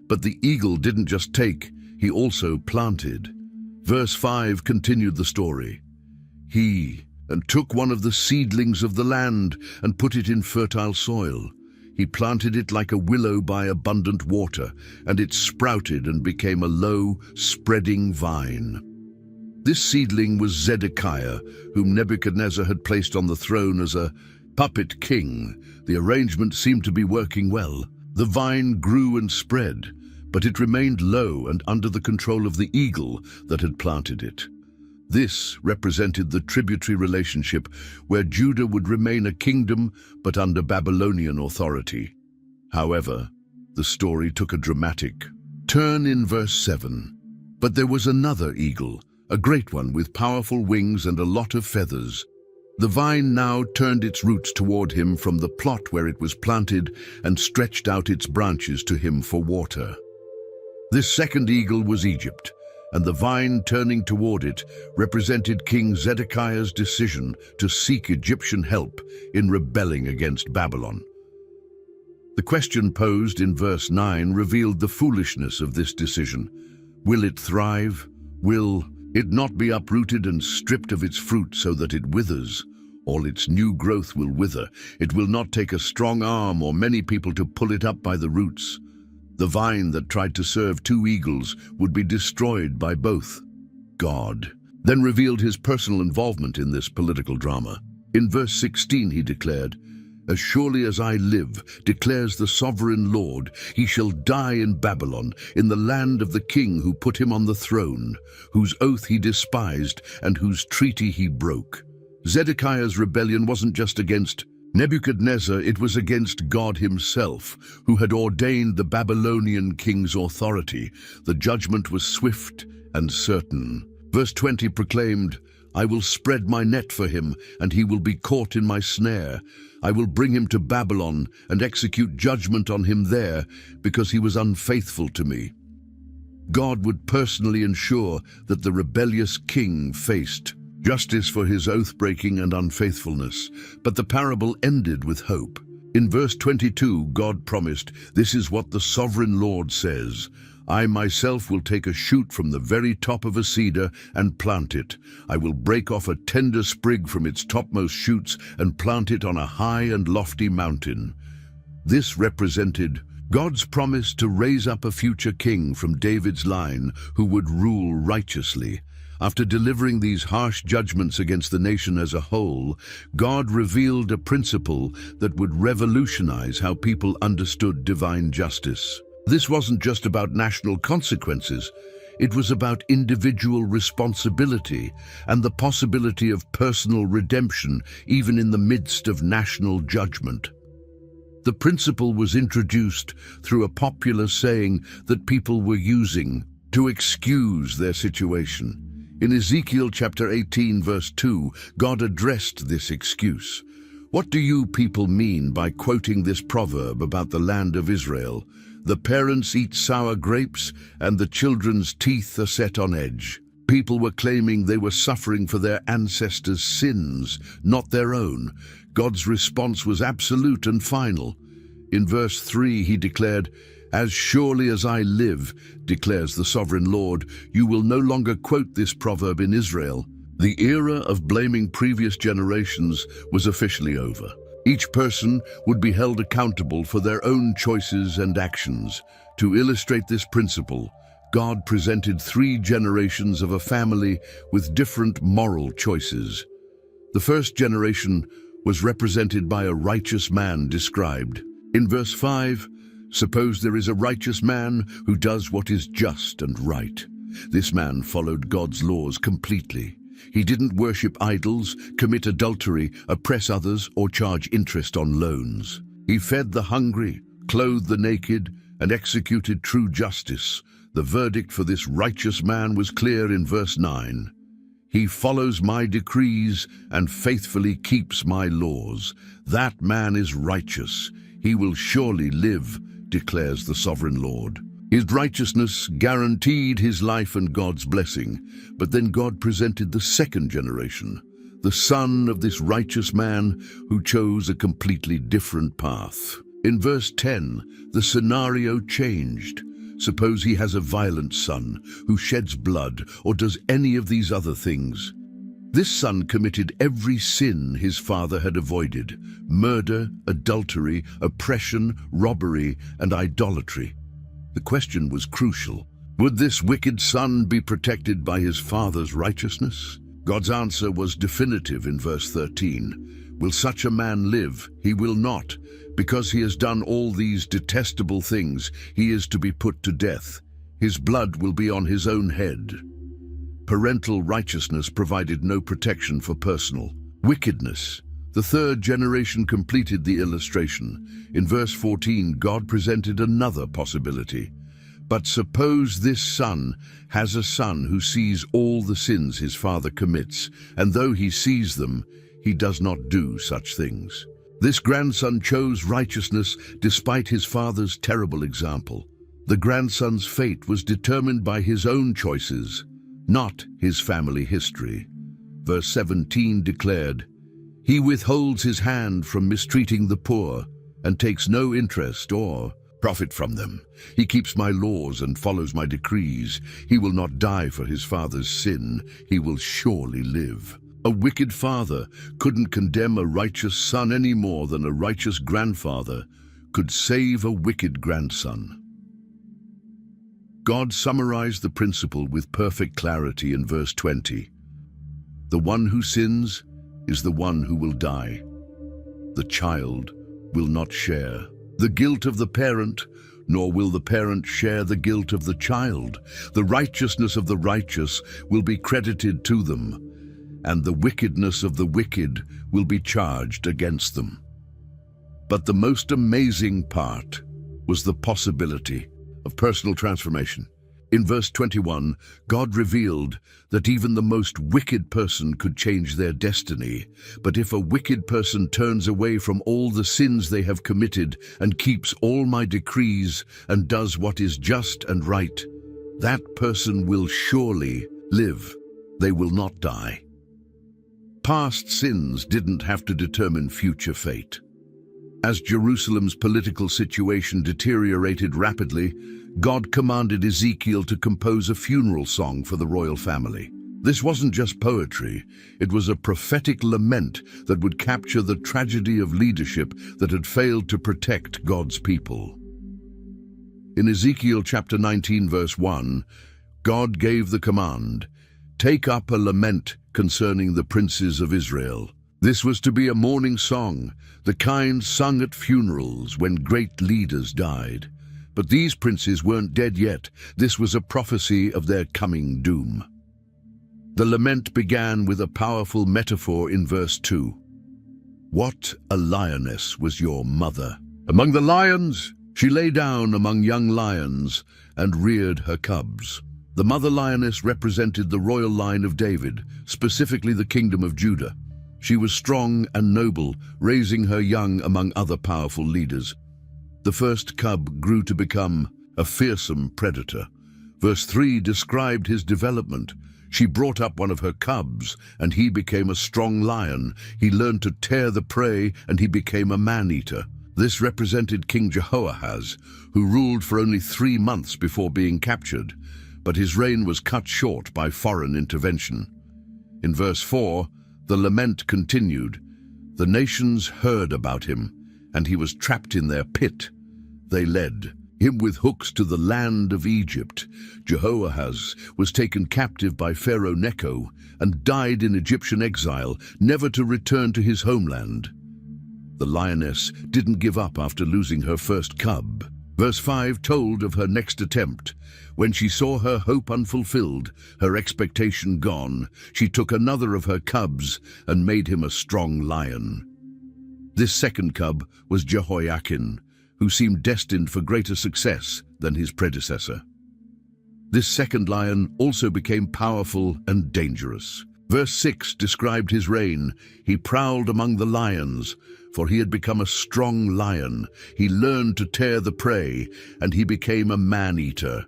But the eagle didn't just take, he also planted. Verse 5 continued the story. "He took one of the seedlings of the land and put it in fertile soil. He planted it like a willow by abundant water, and it sprouted and became a low, spreading vine." This seedling was Zedekiah, whom Nebuchadnezzar had placed on the throne as a puppet king. The arrangement seemed to be working well. The vine grew and spread, but it remained low and under the control of the eagle that had planted it. This represented the tributary relationship where Judah would remain a kingdom but under Babylonian authority. However, the story took a dramatic turn in verse 7. "But there was another eagle, a great one with powerful wings and a lot of feathers. The vine now turned its roots toward him from the plot where it was planted and stretched out its branches to him for water." This second eagle was Egypt, and the vine turning toward it represented King Zedekiah's decision to seek Egyptian help in rebelling against Babylon. The question posed in verse 9 revealed the foolishness of this decision. Will it thrive? Will it not be uprooted and stripped of its fruit so that it withers? All its new growth will wither. It will not take a strong arm or many people to pull it up by the roots. The vine that tried to serve two eagles would be destroyed by both. God then revealed his personal involvement in this political drama. In verse 16 he declared, "As surely as I live, declares the sovereign Lord, he shall die in Babylon, in the land of the king who put him on the throne, whose oath he despised and whose treaty he broke." Zedekiah's rebellion wasn't just against Nebuchadnezzar, it was against God himself, who had ordained the Babylonian king's authority. The judgment was swift and certain. Verse 20 proclaimed, "I will spread my net for him, and he will be caught in my snare. I will bring him to Babylon and execute judgment on him there, because he was unfaithful to me." God would personally ensure that the rebellious king faced justice for his oath-breaking and unfaithfulness. But the parable ended with hope. In verse 22, God promised, "This is what the sovereign Lord says. I myself will take a shoot from the very top of a cedar and plant it. I will break off a tender sprig from its topmost shoots and plant it on a high and lofty mountain." This represented God's promise to raise up a future king from David's line who would rule righteously. After delivering these harsh judgments against the nation as a whole, God revealed a principle that would revolutionize how people understood divine justice. This wasn't just about national consequences. It was about individual responsibility and the possibility of personal redemption, even in the midst of national judgment. The principle was introduced through a popular saying that people were using to excuse their situation. In Ezekiel chapter 18, verse 2, God addressed this excuse. "What do you people mean by quoting this proverb about the land of Israel? The parents eat sour grapes, and the children's teeth are set on edge." People were claiming they were suffering for their ancestors' sins, not their own. God's response was absolute and final. In verse 3, he declared, "As surely as I live, declares the sovereign Lord, you will no longer quote this proverb in Israel." The era of blaming previous generations was officially over. Each person would be held accountable for their own choices and actions. To illustrate this principle, God presented 3 generations of a family with different moral choices. The first generation was represented by a righteous man described. In verse 5, "Suppose there is a righteous man who does what is just and right." This man followed God's laws completely. He didn't worship idols, commit adultery, oppress others, or charge interest on loans. He fed the hungry, clothed the naked, and executed true justice. The verdict for this righteous man was clear in verse 9. "He follows my decrees and faithfully keeps my laws. That man is righteous. He will surely live, declares the sovereign Lord." His righteousness guaranteed his life and God's blessing. But then God presented the second generation, the son of this righteous man who chose a completely different path. In verse 10, the scenario changed. Suppose he has a violent son who sheds blood or does any of these other things. This son committed every sin his father had avoided: murder, adultery, oppression, robbery, and idolatry. The question was crucial. Would this wicked son be protected by his father's righteousness? God's answer was definitive in verse 13. "Will such a man live? He will not. Because he has done all these detestable things, he is to be put to death. His blood will be on his own head." Parental righteousness provided no protection for personal wickedness. The third generation completed the illustration. In verse 14, God presented another possibility. "But suppose this son has a son who sees all the sins his father commits, and though he sees them, he does not do such things." This grandson chose righteousness despite his father's terrible example. The grandson's fate was determined by his own choices, not his family history. Verse 17 declared, "He withholds his hand from mistreating the poor and takes no interest or profit from them. He keeps my laws and follows my decrees. He will not die for his father's sin. He will surely live." A wicked father couldn't condemn a righteous son any more than a righteous grandfather could save a wicked grandson. God summarized the principle with perfect clarity in verse 20. "The one who sins is the one who will die. The child will not share the guilt of the parent, nor will the parent share the guilt of the child. The righteousness of the righteous will be credited to them, and the wickedness of the wicked will be charged against them." But the most amazing part was the possibility of personal transformation. In verse 21, God revealed that even the most wicked person could change their destiny. But if a wicked person turns away from all the sins they have committed and keeps all my decrees and does what is just and right, That person will surely live. They will not die. Past sins didn't have to determine future fate. As Jerusalem's political situation deteriorated rapidly, God commanded Ezekiel to compose a funeral song for the royal family. This wasn't just poetry, it was a prophetic lament that would capture the tragedy of leadership that had failed to protect God's people. In Ezekiel chapter 19, verse 1, God gave the command, "Take up a lament concerning the princes of Israel." This was to be a mourning song, the kind sung at funerals when great leaders died. But these princes weren't dead yet. This was a prophecy of their coming doom. The lament began with a powerful metaphor in verse 2. "What a lioness was your mother! Among the lions, she lay down among young lions and reared her cubs." The mother lioness represented the royal line of David, specifically the kingdom of Judah. She was strong and noble, raising her young among other powerful leaders. The first cub grew to become a fearsome predator. Verse 3 described his development. She brought up one of her cubs, and he became a strong lion. He learned to tear the prey, and he became a man-eater. This represented King Jehoahaz, who ruled for only 3 months before being captured, but his reign was cut short by foreign intervention. In verse 4, the lament continued. The nations heard about him, and he was trapped in their pit. They led him with hooks to the land of Egypt. Jehoahaz was taken captive by Pharaoh Necho and died in Egyptian exile, never to return to his homeland. The lioness didn't give up after losing her first cub. Verse 5 told of her next attempt. When she saw her hope unfulfilled, her expectation gone, she took another of her cubs and made him a strong lion. This second cub was Jehoiakim, who seemed destined for greater success than his predecessor. This second lion also became powerful and dangerous. Verse 6 described his reign. He prowled among the lions, for he had become a strong lion. He learned to tear the prey, and he became a man-eater.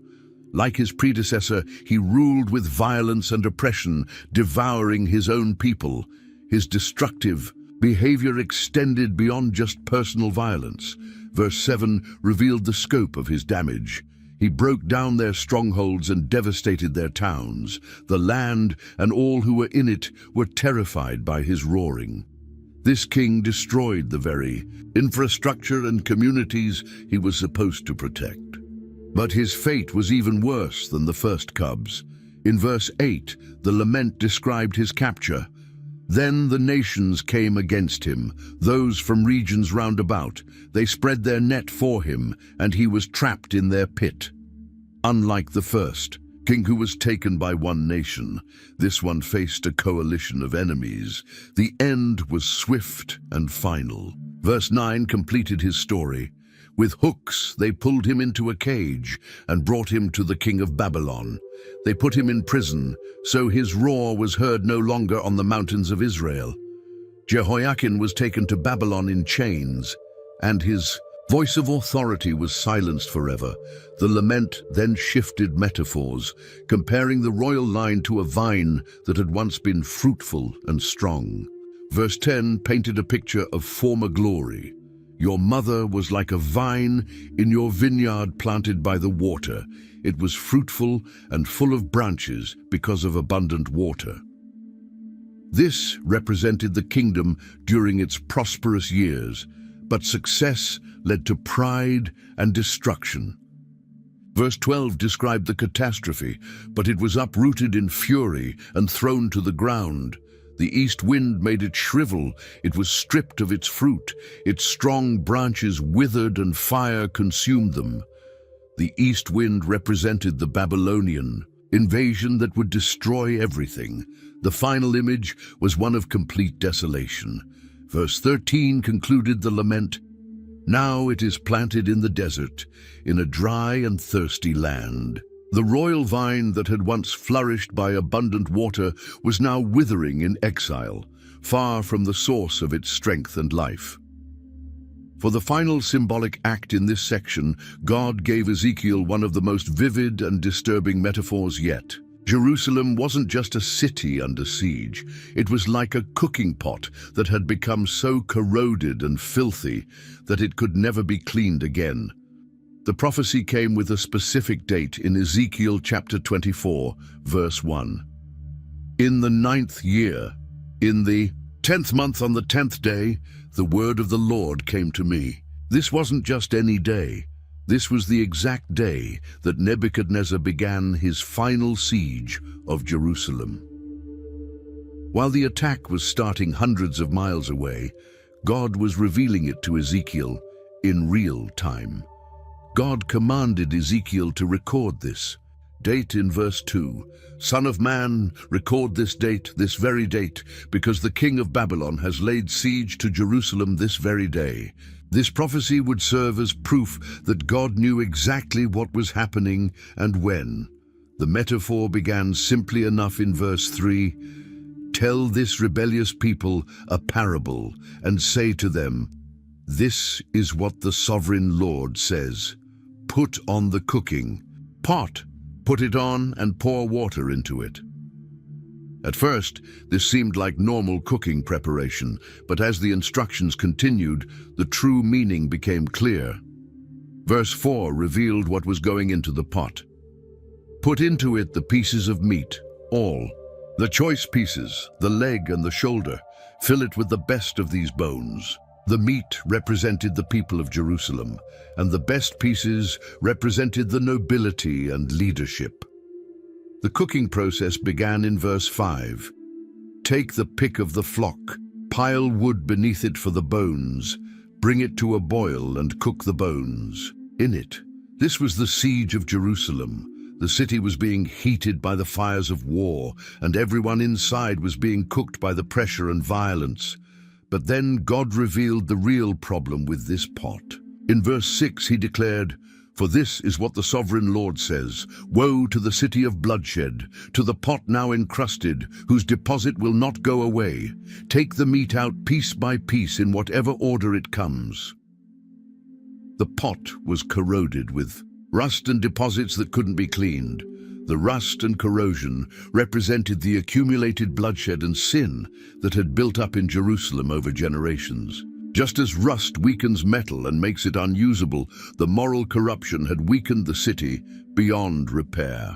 Like his predecessor, he ruled with violence and oppression, devouring his own people. His destructive behavior extended beyond just personal violence. Verse 7 revealed the scope of his damage. He broke down their strongholds and devastated their towns. The land and all who were in it were terrified by his roaring. This king destroyed the very infrastructure and communities he was supposed to protect. But his fate was even worse than the first cubs. In verse 8, the lament described his capture. Then the nations came against him, those from regions round about. They spread their net for him, and he was trapped in their pit. Unlike the first king who was taken by one nation, this one faced a coalition of enemies. The end was swift and final. Verse 9 completed his story. With hooks they pulled him into a cage and brought him to the king of Babylon. They put him in prison, so his roar was heard no longer on the mountains of Israel. Jehoiakim was taken to Babylon in chains, and his voice of authority was silenced forever. The lament then shifted metaphors, comparing the royal line to a vine that had once been fruitful and strong. Verse 10 painted a picture of former glory. Your mother was like a vine in your vineyard planted by the water. It was fruitful and full of branches because of abundant water. This represented the kingdom during its prosperous years, but success led to pride and destruction. Verse 12 described the catastrophe, but it was uprooted in fury and thrown to the ground. The east wind made it shrivel. It was stripped of its fruit. Its strong branches withered and fire consumed them. The east wind represented the Babylonian invasion that would destroy everything. The final image was one of complete desolation. Verse 13 concluded the lament. Now it is planted in the desert, in a dry and thirsty land. The royal vine that had once flourished by abundant water was now withering in exile, far from the source of its strength and life. For the final symbolic act in this section, God gave Ezekiel one of the most vivid and disturbing metaphors yet. Jerusalem wasn't just a city under siege. It was like a cooking pot that had become so corroded and filthy that it could never be cleaned again. The prophecy came with a specific date in Ezekiel chapter 24, verse 1. In the 9th year, in the 10th month on the 10th day, the word of the Lord came to me. This wasn't just any day. This was the exact day that Nebuchadnezzar began his final siege of Jerusalem. While the attack was starting hundreds of miles away, God was revealing it to Ezekiel in real time. God commanded Ezekiel to record this. Date in verse 2. Son of man, record this date, this very date, because the king of Babylon has laid siege to Jerusalem this very day. This prophecy would serve as proof that God knew exactly what was happening and when. The metaphor began simply enough in verse 3. Tell this rebellious people a parable and say to them, this is what the sovereign Lord says. Put on the cooking pot, put it on and pour water into it. At first, this seemed like normal cooking preparation, but as the instructions continued, the true meaning became clear. Verse 4 revealed what was going into the pot. Put into it the pieces of meat, all, the choice pieces, the leg and the shoulder. Fill it with the best of these bones. The meat represented the people of Jerusalem, and the best pieces represented the nobility and leadership. The cooking process began in verse 5. Take the pick of the flock, pile wood beneath it for the bones, bring it to a boil and cook the bones. In it, this was the siege of Jerusalem. The city was being heated by the fires of war, and everyone inside was being cooked by the pressure and violence. But then God revealed the real problem with this pot. In verse 6 he declared, for this is what the sovereign Lord says, woe to the city of bloodshed, to the pot now encrusted, whose deposit will not go away. Take the meat out piece by piece in whatever order it comes. The pot was corroded with rust and deposits that couldn't be cleaned. The rust and corrosion represented the accumulated bloodshed and sin that had built up in Jerusalem over generations. Just as rust weakens metal and makes it unusable, the moral corruption had weakened the city beyond repair.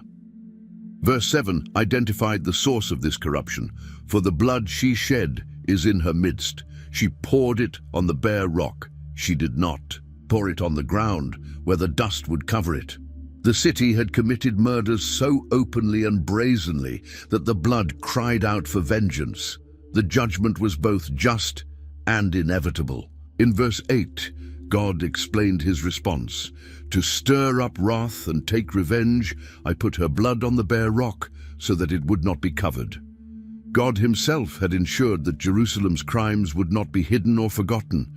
Verse 7 identified the source of this corruption. For the blood she shed is in her midst. She poured it on the bare rock. She did not pour it on the ground, where the dust would cover it. The city had committed murders so openly and brazenly that the blood cried out for vengeance. The judgment was both just and inevitable. In verse 8, God explained his response. To stir up wrath and take revenge, I put her blood on the bare rock so that it would not be covered. God himself had ensured that Jerusalem's crimes would not be hidden or forgotten.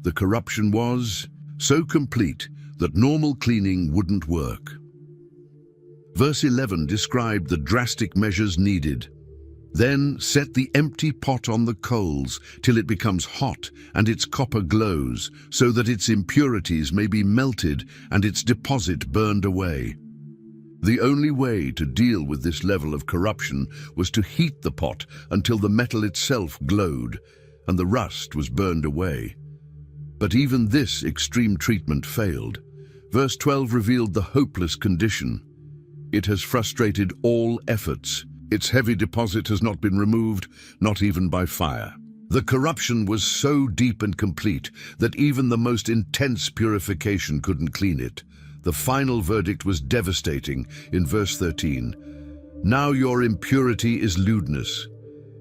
The corruption was so complete that normal cleaning wouldn't work. Verse 11 described the drastic measures needed. Then set the empty pot on the coals till it becomes hot and its copper glows, so that its impurities may be melted and its deposit burned away. The only way to deal with this level of corruption was to heat the pot until the metal itself glowed and the rust was burned away. But even this extreme treatment failed. Verse 12 revealed the hopeless condition. It has frustrated all efforts. Its heavy deposit has not been removed, not even by fire. The corruption was so deep and complete that even the most intense purification couldn't clean it. The final verdict was devastating in verse 13. Now your impurity is lewdness,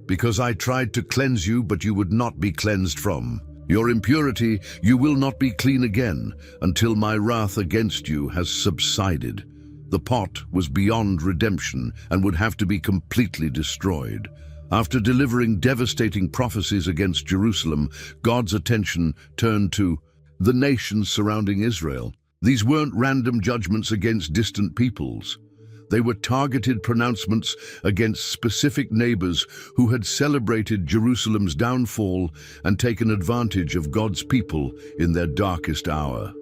because I tried to cleanse you, but you would not be cleansed from. Your impurity you will not be clean again until my wrath against you has subsided. The pot was beyond redemption and would have to be completely destroyed. After delivering devastating prophecies against Jerusalem, God's attention turned to the nations surrounding Israel. These weren't random judgments against distant peoples. They were targeted pronouncements against specific neighbors who had celebrated Jerusalem's downfall and taken advantage of God's people in their darkest hour.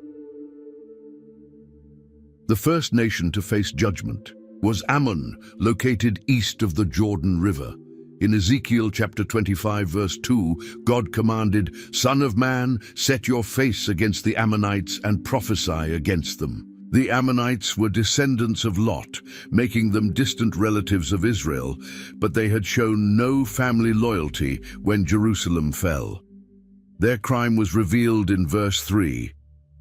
The first nation to face judgment was Ammon, located east of the Jordan River. In Ezekiel chapter 25, verse 2, God commanded, "Son of man, set your face against the Ammonites and prophesy against them." The Ammonites were descendants of Lot, making them distant relatives of Israel, but they had shown no family loyalty when Jerusalem fell. Their crime was revealed in verse 3.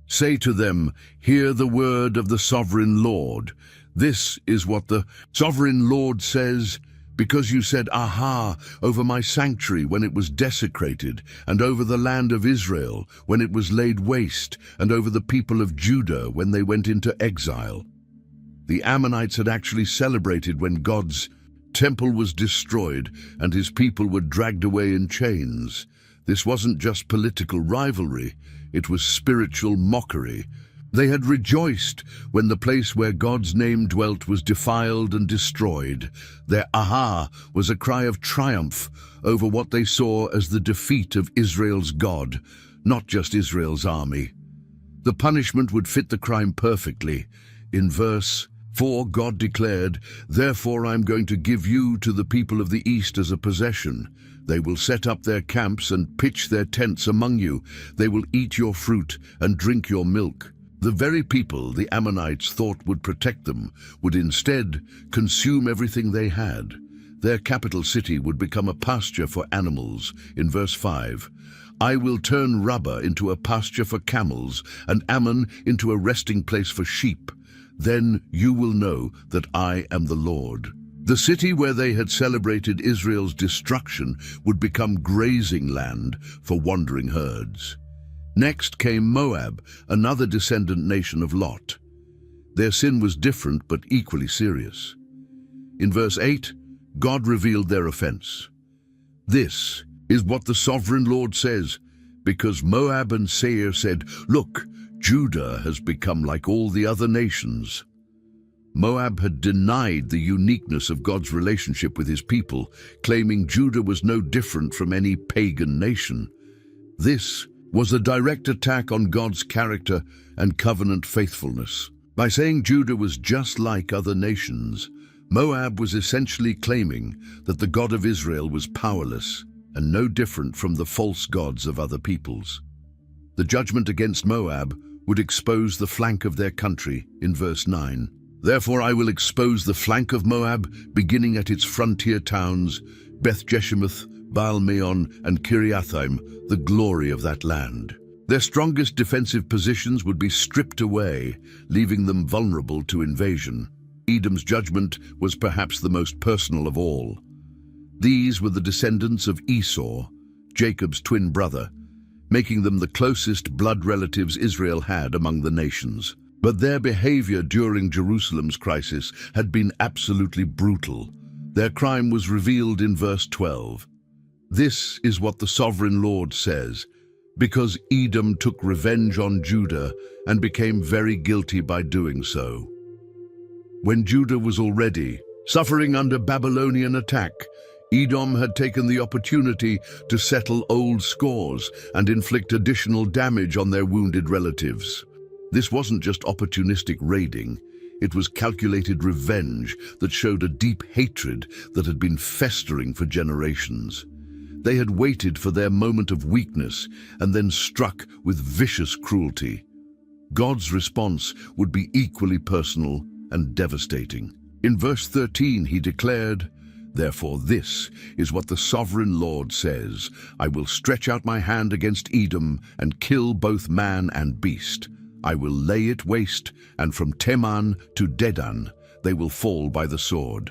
"Say to them, hear the word of the sovereign Lord. This is what the sovereign Lord says. Because you said, 'Aha,' over my sanctuary when it was desecrated, and over the land of Israel when it was laid waste, and over the people of Judah when they went into exile." The Ammonites had actually celebrated when God's temple was destroyed and his people were dragged away in chains. This wasn't just political rivalry, it was spiritual mockery. They had rejoiced when the place where God's name dwelt was defiled and destroyed. Their aha was a cry of triumph over what they saw as the defeat of Israel's God, not just Israel's army. The punishment would fit the crime perfectly. In verse 4, God declared, "Therefore I am going to give you to the people of the east as a possession. They will set up their camps and pitch their tents among you. They will eat your fruit and drink your milk." The very people the Ammonites thought would protect them would instead consume everything they had. Their capital city would become a pasture for animals. In verse 5, "I will turn Rabbah into a pasture for camels, and Ammon into a resting place for sheep. Then you will know that I am the Lord." The city where they had celebrated Israel's destruction would become grazing land for wandering herds. Next came Moab, another descendant nation of Lot. Their sin was different but equally serious. In verse 8, God revealed their offense. "This is what the sovereign Lord says, because Moab and Seir said, 'Look, Judah has become like all the other nations.'" Moab had denied the uniqueness of God's relationship with his people, claiming Judah was no different from any pagan nation. This was a direct attack on God's character and covenant faithfulness. By saying Judah was just like other nations, Moab was essentially claiming that the God of Israel was powerless and no different from the false gods of other peoples. The judgment against Moab would expose the flank of their country in verse 9. "Therefore I will expose the flank of Moab, beginning at its frontier towns, Beth-Jeshimoth, Baal-Meon, and Kiriathaim, the glory of that land." Their strongest defensive positions would be stripped away, leaving them vulnerable to invasion. Edom's judgment was perhaps the most personal of all. These were the descendants of Esau, Jacob's twin brother, making them the closest blood relatives Israel had among the nations. But their behavior during Jerusalem's crisis had been absolutely brutal. Their crime was revealed in verse 12. "This is what the sovereign Lord says, because Edom took revenge on Judah and became very guilty by doing so." When Judah was already suffering under Babylonian attack, Edom had taken the opportunity to settle old scores and inflict additional damage on their wounded relatives. This wasn't just opportunistic raiding, it was calculated revenge that showed a deep hatred that had been festering for generations. They had waited for their moment of weakness and then struck with vicious cruelty. God's response would be equally personal and devastating. In verse 13 he declared, "Therefore this is what the sovereign Lord says, I will stretch out my hand against Edom and kill both man and beast. I will lay it waste, and from Teman to Dedan they will fall by the sword."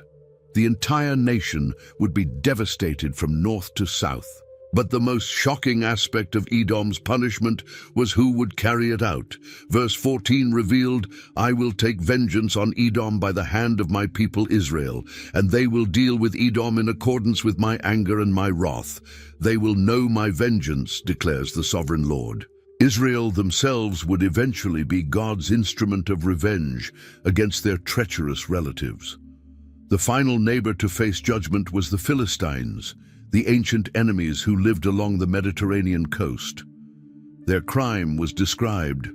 The entire nation would be devastated from north to south. But the most shocking aspect of Edom's punishment was who would carry it out. Verse 14 revealed, "I will take vengeance on Edom by the hand of my people Israel, and they will deal with Edom in accordance with my anger and my wrath. They will know my vengeance, declares the sovereign Lord." Israel themselves would eventually be God's instrument of revenge against their treacherous relatives. The final neighbor to face judgment was the Philistines, the ancient enemies who lived along the Mediterranean coast. Their crime was described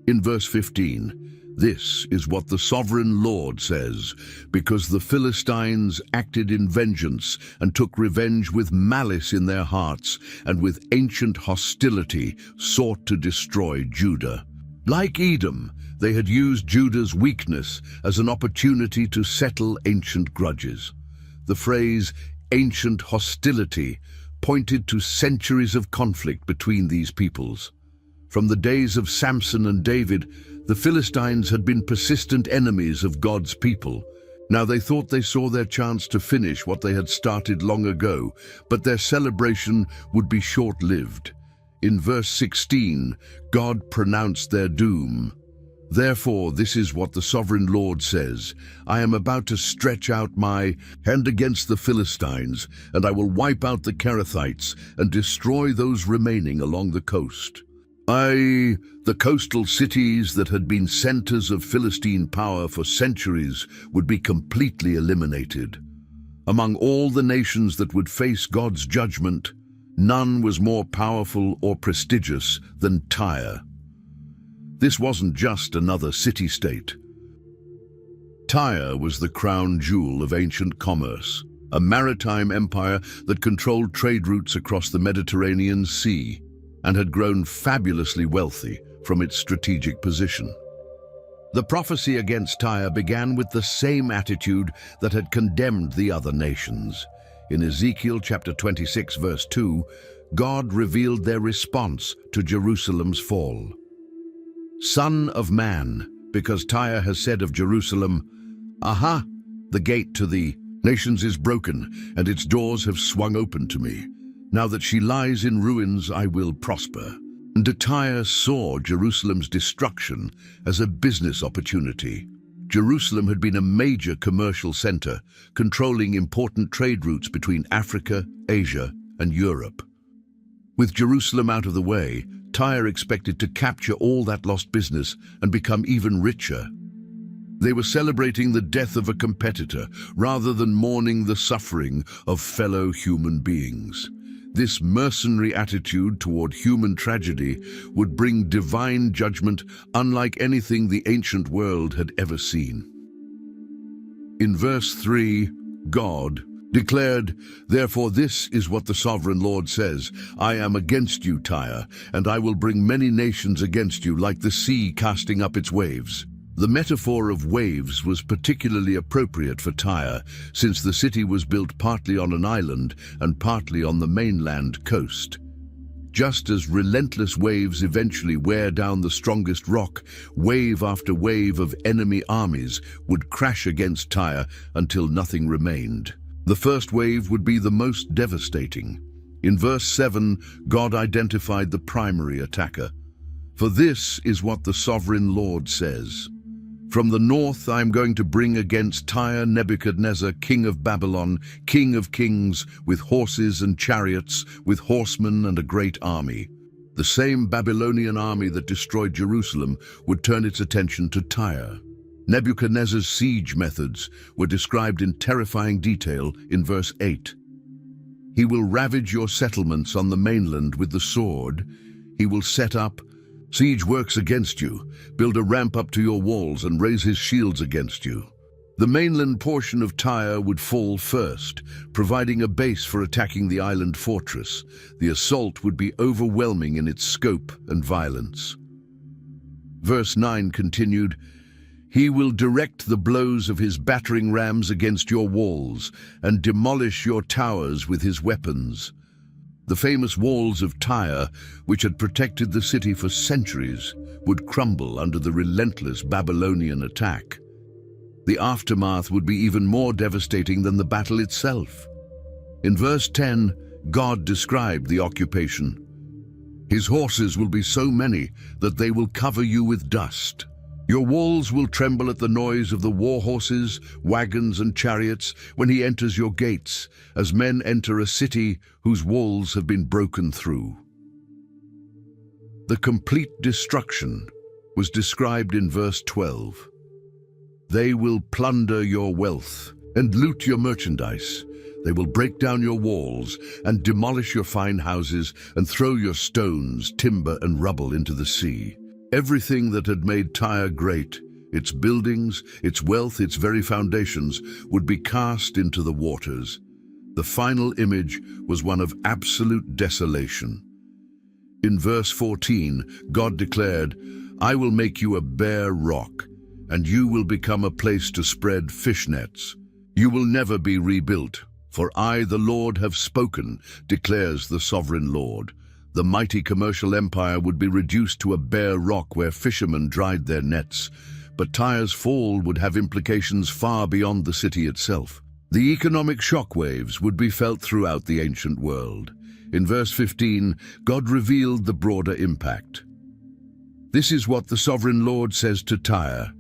in verse 15. This is what the sovereign Lord says, because the Philistines acted in vengeance and took revenge with malice in their hearts, and with ancient hostility sought to destroy Judah. Like Edom, they had used Judah's weakness as an opportunity to settle ancient grudges. The phrase ancient hostility pointed to centuries of conflict between these peoples. From the days of Samson and David, the Philistines had been persistent enemies of God's people. Now they thought they saw their chance to finish what they had started long ago, but their celebration would be short-lived. In verse 16, God pronounced their doom. Therefore, this is what the sovereign Lord says, I am about to stretch out my hand against the Philistines, and I will wipe out the Kerethites and destroy those remaining along the coast. The coastal cities that had been centers of Philistine power for centuries would be completely eliminated. Among all the nations that would face God's judgment, none was more powerful or prestigious than Tyre. This wasn't just another city-state. Tyre was the crown jewel of ancient commerce, a maritime empire that controlled trade routes across the Mediterranean Sea, and had grown fabulously wealthy from its strategic position. The prophecy against Tyre began with the same attitude that had condemned the other nations. In Ezekiel chapter 26, verse 2, God revealed their response to Jerusalem's fall. Son of man, because Tyre has said of Jerusalem, Aha, the gate to the nations is broken, and its doors have swung open to me. Now that she lies in ruins, I will prosper. And Tyre saw Jerusalem's destruction as a business opportunity. Jerusalem had been a major commercial center, controlling important trade routes between Africa, Asia, and Europe. With Jerusalem out of the way, Tyre expected to capture all that lost business and become even richer. They were celebrating the death of a competitor rather than mourning the suffering of fellow human beings. This mercenary attitude toward human tragedy would bring divine judgment unlike anything the ancient world had ever seen. In verse 3, God declared, Therefore this is what the sovereign Lord says, I am against you, Tyre, and I will bring many nations against you, like the sea casting up its waves. The metaphor of waves was particularly appropriate for Tyre, since the city was built partly on an island and partly on the mainland coast. Just as relentless waves eventually wear down the strongest rock, wave after wave of enemy armies would crash against Tyre until nothing remained. The first wave would be the most devastating. In verse 7, God identified the primary attacker. For this is what the sovereign Lord says. From the north I am going to bring against Tyre Nebuchadnezzar, king of Babylon, king of kings, with horses and chariots, with horsemen and a great army. The same Babylonian army that destroyed Jerusalem would turn its attention to Tyre. Nebuchadnezzar's siege methods were described in terrifying detail in verse 8. He will ravage your settlements on the mainland with the sword. He will set up siege works against you, build a ramp up to your walls and raise his shields against you. The mainland portion of Tyre would fall first, providing a base for attacking the island fortress. The assault would be overwhelming in its scope and violence. Verse 9 continued, He will direct the blows of his battering rams against your walls and demolish your towers with his weapons. The famous walls of Tyre, which had protected the city for centuries, would crumble under the relentless Babylonian attack. The aftermath would be even more devastating than the battle itself. In verse 10, God described the occupation. His horses will be so many that they will cover you with dust. Your walls will tremble at the noise of the war horses, wagons, and chariots when he enters your gates, as men enter a city whose walls have been broken through. The complete destruction was described in verse 12. They will plunder your wealth and loot your merchandise. They will break down your walls and demolish your fine houses and throw your stones, timber, and rubble into the sea. Everything that had made Tyre great, its buildings, its wealth, its very foundations, would be cast into the waters. The final image was one of absolute desolation. In verse 14, God declared, I will make you a bare rock, and you will become a place to spread fish nets. You will never be rebuilt, for I, the Lord, have spoken, declares the sovereign Lord. The mighty commercial empire would be reduced to a bare rock where fishermen dried their nets. But Tyre's fall would have implications far beyond the city itself. The economic shockwaves would be felt throughout the ancient world. In verse 15, God revealed the broader impact. This is what the sovereign Lord says to Tyre.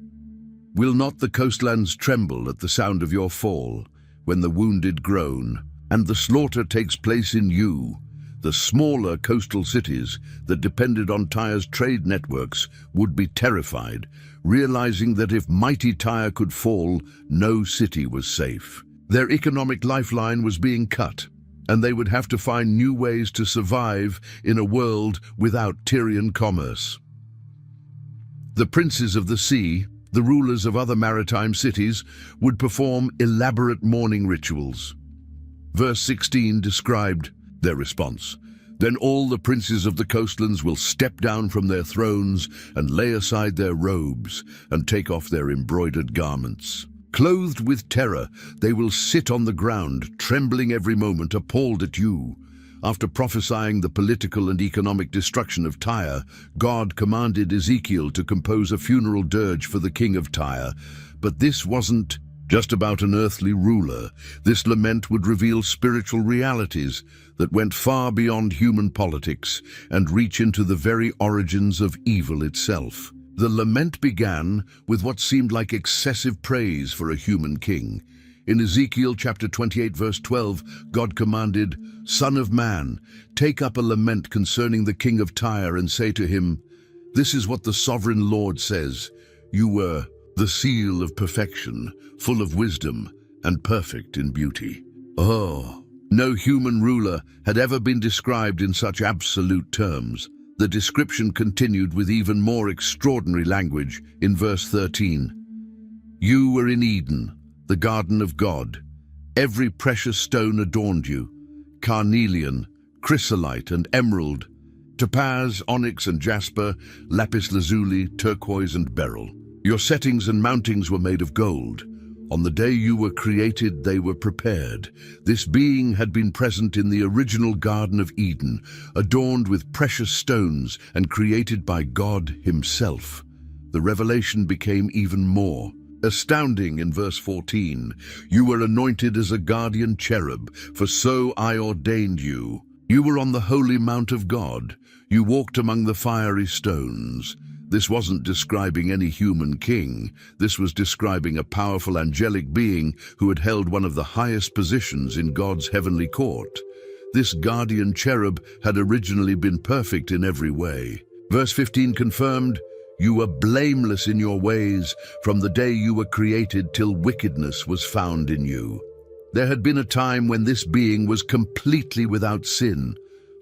Will not the coastlands tremble at the sound of your fall, when the wounded groan, and the slaughter takes place in you? The smaller coastal cities that depended on Tyre's trade networks would be terrified, realizing that if mighty Tyre could fall, no city was safe. Their economic lifeline was being cut, and they would have to find new ways to survive in a world without Tyrian commerce. The princes of the sea, the rulers of other maritime cities, would perform elaborate mourning rituals. Verse 16 described their response. Then all the princes of the coastlands will step down from their thrones and lay aside their robes and take off their embroidered garments. Clothed with terror, they will sit on the ground, trembling every moment, appalled at you. After prophesying the political and economic destruction of Tyre, God commanded Ezekiel to compose a funeral dirge for the king of Tyre. But this wasn't just about an earthly ruler. This lament would reveal spiritual realities that went far beyond human politics and reach into the very origins of evil itself. The lament began with what seemed like excessive praise for a human king. In Ezekiel chapter 28 verse 12, God commanded, Son of man, take up a lament concerning the king of Tyre and say to him, This is what the sovereign Lord says, You were the seal of perfection, full of wisdom and perfect in beauty. Oh, no human ruler had ever been described in such absolute terms. The description continued with even more extraordinary language in verse 13. You were in Eden, the garden of God. Every precious stone adorned you, carnelian, chrysolite and emerald, topaz, onyx and jasper, lapis lazuli, turquoise and beryl. Your settings and mountings were made of gold. On the day you were created, they were prepared. This being had been present in the original Garden of Eden, adorned with precious stones and created by God himself. The revelation became even more astounding in verse 14. You were anointed as a guardian cherub, for so I ordained you. You were on the holy mount of God. You walked among the fiery stones. This wasn't describing any human king. This was describing a powerful angelic being who had held one of the highest positions in God's heavenly court. This guardian cherub had originally been perfect in every way. Verse 15 confirmed, You were blameless in your ways from the day you were created till wickedness was found in you. There had been a time when this being was completely without sin,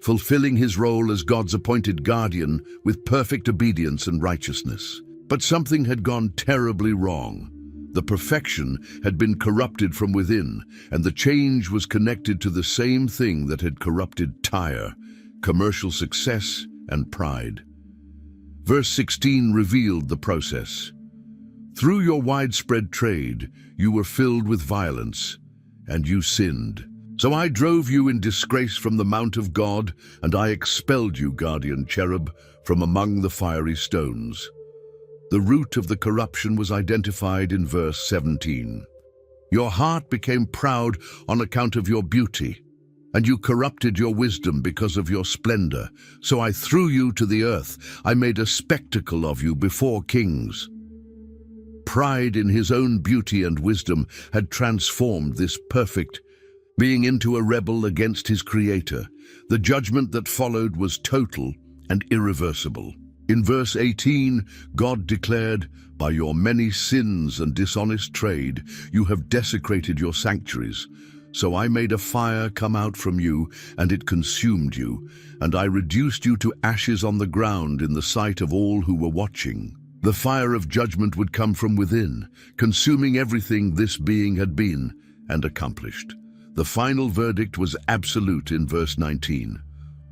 fulfilling his role as God's appointed guardian with perfect obedience and righteousness. But something had gone terribly wrong. The perfection had been corrupted from within, and the change was connected to the same thing that had corrupted Tyre, commercial success and pride. Verse 16 revealed the process. Through your widespread trade, you were filled with violence, and you sinned. So I drove you in disgrace from the mount of God, and I expelled you, guardian cherub, from among the fiery stones. The root of the corruption was identified in verse 17. Your heart became proud on account of your beauty, and you corrupted your wisdom because of your splendor. So I threw you to the earth. I made a spectacle of you before kings. Pride in his own beauty and wisdom had transformed this perfect being into a rebel against his creator. The judgment that followed was total and irreversible. In verse 18, God declared, "By your many sins and dishonest trade, you have desecrated your sanctuaries. So I made a fire come out from you, and it consumed you, and I reduced you to ashes on the ground in the sight of all who were watching." The fire of judgment would come from within, consuming everything this being had been and accomplished. The final verdict was absolute in verse 19.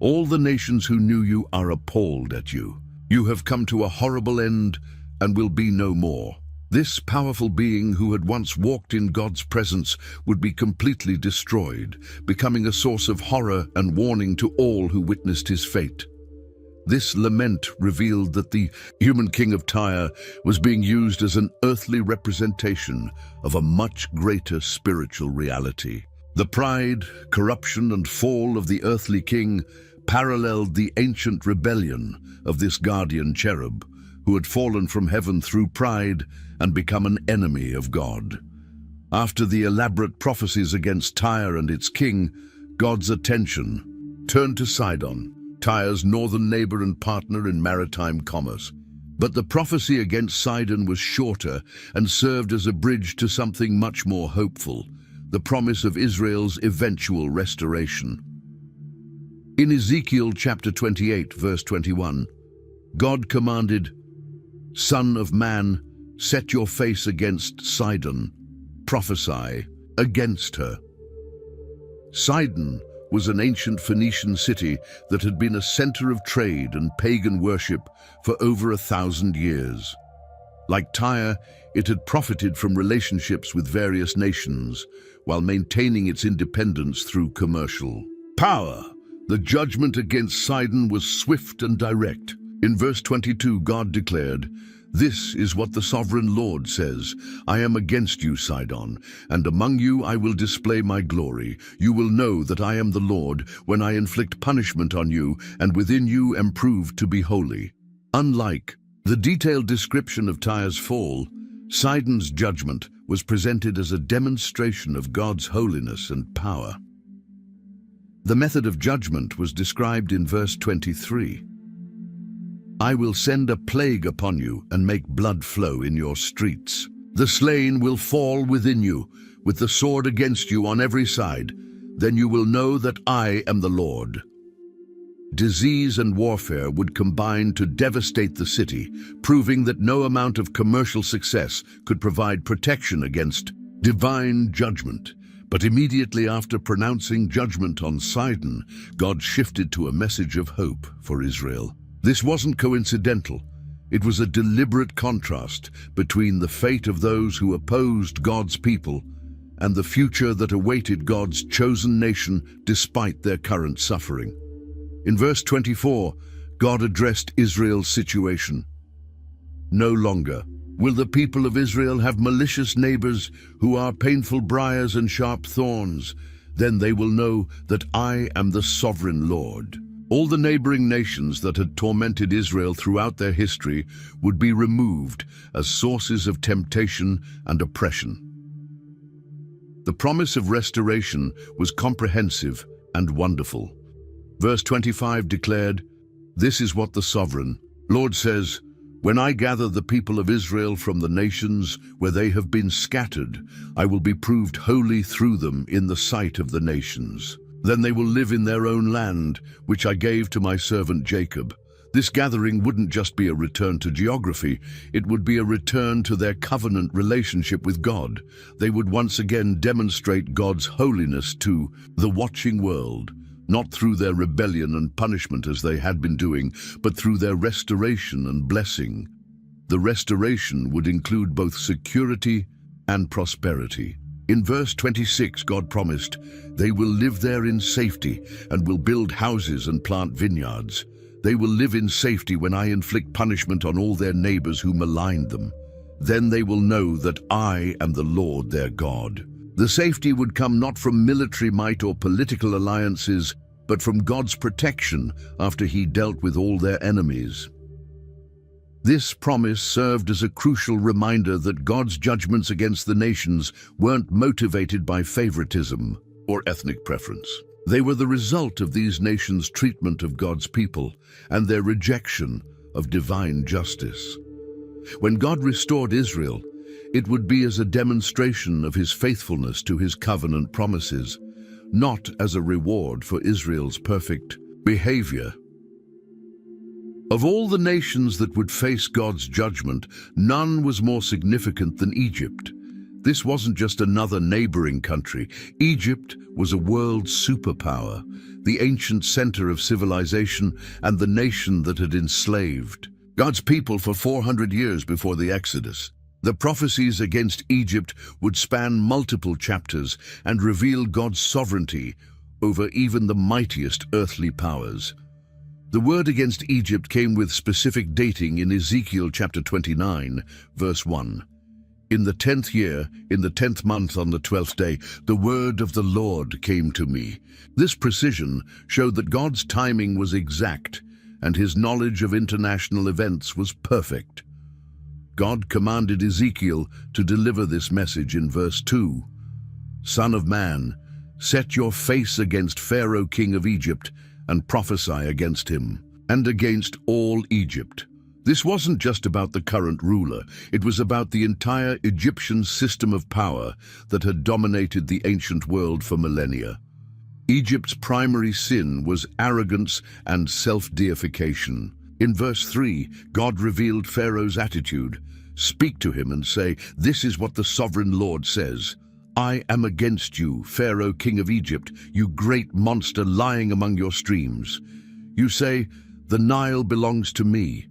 "All the nations who knew you are appalled at you. You have come to a horrible end and will be no more." This powerful being who had once walked in God's presence would be completely destroyed, becoming a source of horror and warning to all who witnessed his fate. This lament revealed that the human king of Tyre was being used as an earthly representation of a much greater spiritual reality. The pride, corruption, and fall of the earthly king paralleled the ancient rebellion of this guardian cherub, who had fallen from heaven through pride and become an enemy of God. After the elaborate prophecies against Tyre and its king, God's attention turned to Sidon, Tyre's northern neighbor and partner in maritime commerce. But the prophecy against Sidon was shorter and served as a bridge to something much more hopeful, the promise of Israel's eventual restoration. In Ezekiel chapter 28, verse 21, God commanded, "Son of man, set your face against Sidon, prophesy against her." Sidon was an ancient Phoenician city that had been a center of trade and pagan worship for over 1,000 years. Like Tyre, it had profited from relationships with various nations while maintaining its independence through commercial power. The judgment against Sidon was swift and direct. In verse 22, God declared, "This is what the sovereign Lord says, I am against you, Sidon, and among you I will display my glory. You will know that I am the Lord when I inflict punishment on you, and within you am proved to be holy." Unlike the detailed description of Tyre's fall, Sidon's judgment was presented as a demonstration of God's holiness and power. The method of judgment was described in verse 23. "I will send a plague upon you and make blood flow in your streets. The slain will fall within you, with the sword against you on every side. Then you will know that I am the Lord." Disease and warfare would combine to devastate the city, proving that no amount of commercial success could provide protection against divine judgment. But immediately after pronouncing judgment on Sidon, God shifted to a message of hope for Israel. This wasn't coincidental. It was a deliberate contrast between the fate of those who opposed God's people and the future that awaited God's chosen nation despite their current suffering. In verse 24, God addressed Israel's situation. "No longer will the people of Israel have malicious neighbors who are painful briars and sharp thorns. Then they will know that I am the sovereign Lord." All the neighboring nations that had tormented Israel throughout their history would be removed as sources of temptation and oppression. The promise of restoration was comprehensive and wonderful. Verse 25 declared, "This is what the sovereign Lord says, when I gather the people of Israel from the nations where they have been scattered, I will be proved holy through them in the sight of the nations. Then they will live in their own land, which I gave to my servant Jacob." This gathering wouldn't just be a return to geography, it would be a return to their covenant relationship with God. They would once again demonstrate God's holiness to the watching world, not through their rebellion and punishment as they had been doing, but through their restoration and blessing. The restoration would include both security and prosperity. In verse 26, God promised, "They will live there in safety and will build houses and plant vineyards. They will live in safety when I inflict punishment on all their neighbors who maligned them. Then they will know that I am the Lord their God." The safety would come not from military might or political alliances, but from God's protection after he dealt with all their enemies. This promise served as a crucial reminder that God's judgments against the nations weren't motivated by favoritism or ethnic preference. They were the result of these nations' treatment of God's people and their rejection of divine justice. When God restored Israel, it would be as a demonstration of his faithfulness to his covenant promises, not as a reward for Israel's perfect behavior. Of all the nations that would face God's judgment, none was more significant than Egypt. This wasn't just another neighboring country. Egypt was a world superpower, the ancient center of civilization and the nation that had enslaved God's people for 400 years before the Exodus. The prophecies against Egypt would span multiple chapters and reveal God's sovereignty over even the mightiest earthly powers. The word against Egypt came with specific dating in Ezekiel chapter 29, verse 1. In the 10th year, in the 10th month on the 12th day, the word of the Lord came to me. This precision showed that God's timing was exact and his knowledge of international events was perfect. God commanded Ezekiel to deliver this message in verse 2. Son of man, set your face against Pharaoh king of Egypt and prophesy against him and against all Egypt. This wasn't just about the current ruler, it was about the entire Egyptian system of power that had dominated the ancient world for millennia. Egypt's primary sin was arrogance and self-deification. In verse 3, God revealed Pharaoh's attitude. Speak to him and say, "This is what the sovereign Lord says. I am against you, Pharaoh king of Egypt, you great monster lying among your streams. You say, the Nile belongs to me.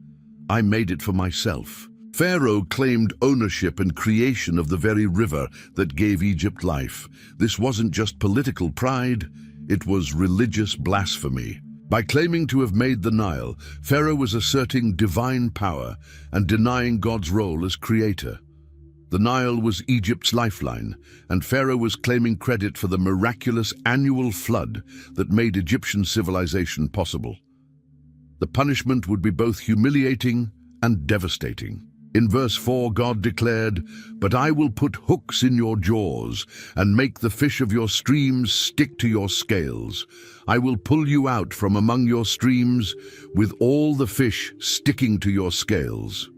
I made it for myself." Pharaoh claimed ownership and creation of the very river that gave Egypt life. This wasn't just political pride, it was religious blasphemy. By claiming to have made the Nile, Pharaoh was asserting divine power and denying God's role as creator. The Nile was Egypt's lifeline, and Pharaoh was claiming credit for the miraculous annual flood that made Egyptian civilization possible. The punishment would be both humiliating and devastating. In verse 4, God declared, "But I will put hooks in your jaws and make the fish of your streams stick to your scales. I will pull you out from among your streams with all the fish sticking to your scales."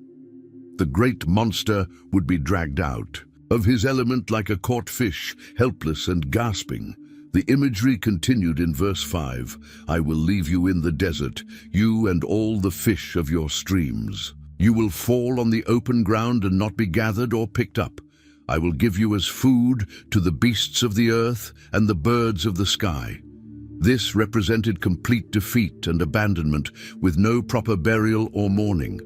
The great monster would be dragged out of his element like a caught fish, helpless and gasping. The imagery continued in verse 5, "I will leave you in the desert, you and all the fish of your streams. You will fall on the open ground and not be gathered or picked up. I will give you as food to the beasts of the earth and the birds of the sky." This represented complete defeat and abandonment with no proper burial or mourning.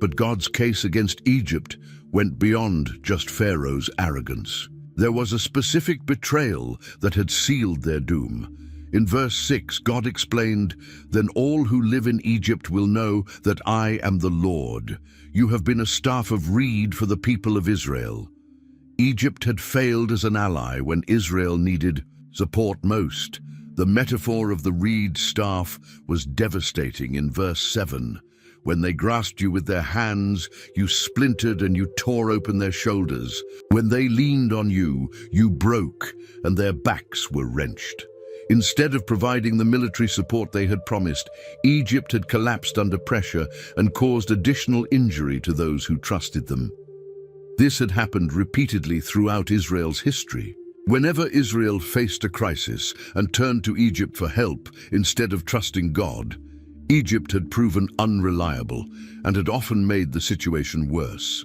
But God's case against Egypt went beyond just Pharaoh's arrogance. There was a specific betrayal that had sealed their doom. In verse 6, God explained, "Then all who live in Egypt will know that I am the Lord. You have been a staff of reed for the people of Israel." Egypt had failed as an ally when Israel needed support most. The metaphor of the reed staff was devastating in verse 7. "When they grasped you with their hands, you splintered and you tore open their shoulders. When they leaned on you, you broke and their backs were wrenched." Instead of providing the military support they had promised, Egypt had collapsed under pressure and caused additional injury to those who trusted them. This had happened repeatedly throughout Israel's history. Whenever Israel faced a crisis and turned to Egypt for help instead of trusting God, Egypt had proven unreliable and had often made the situation worse.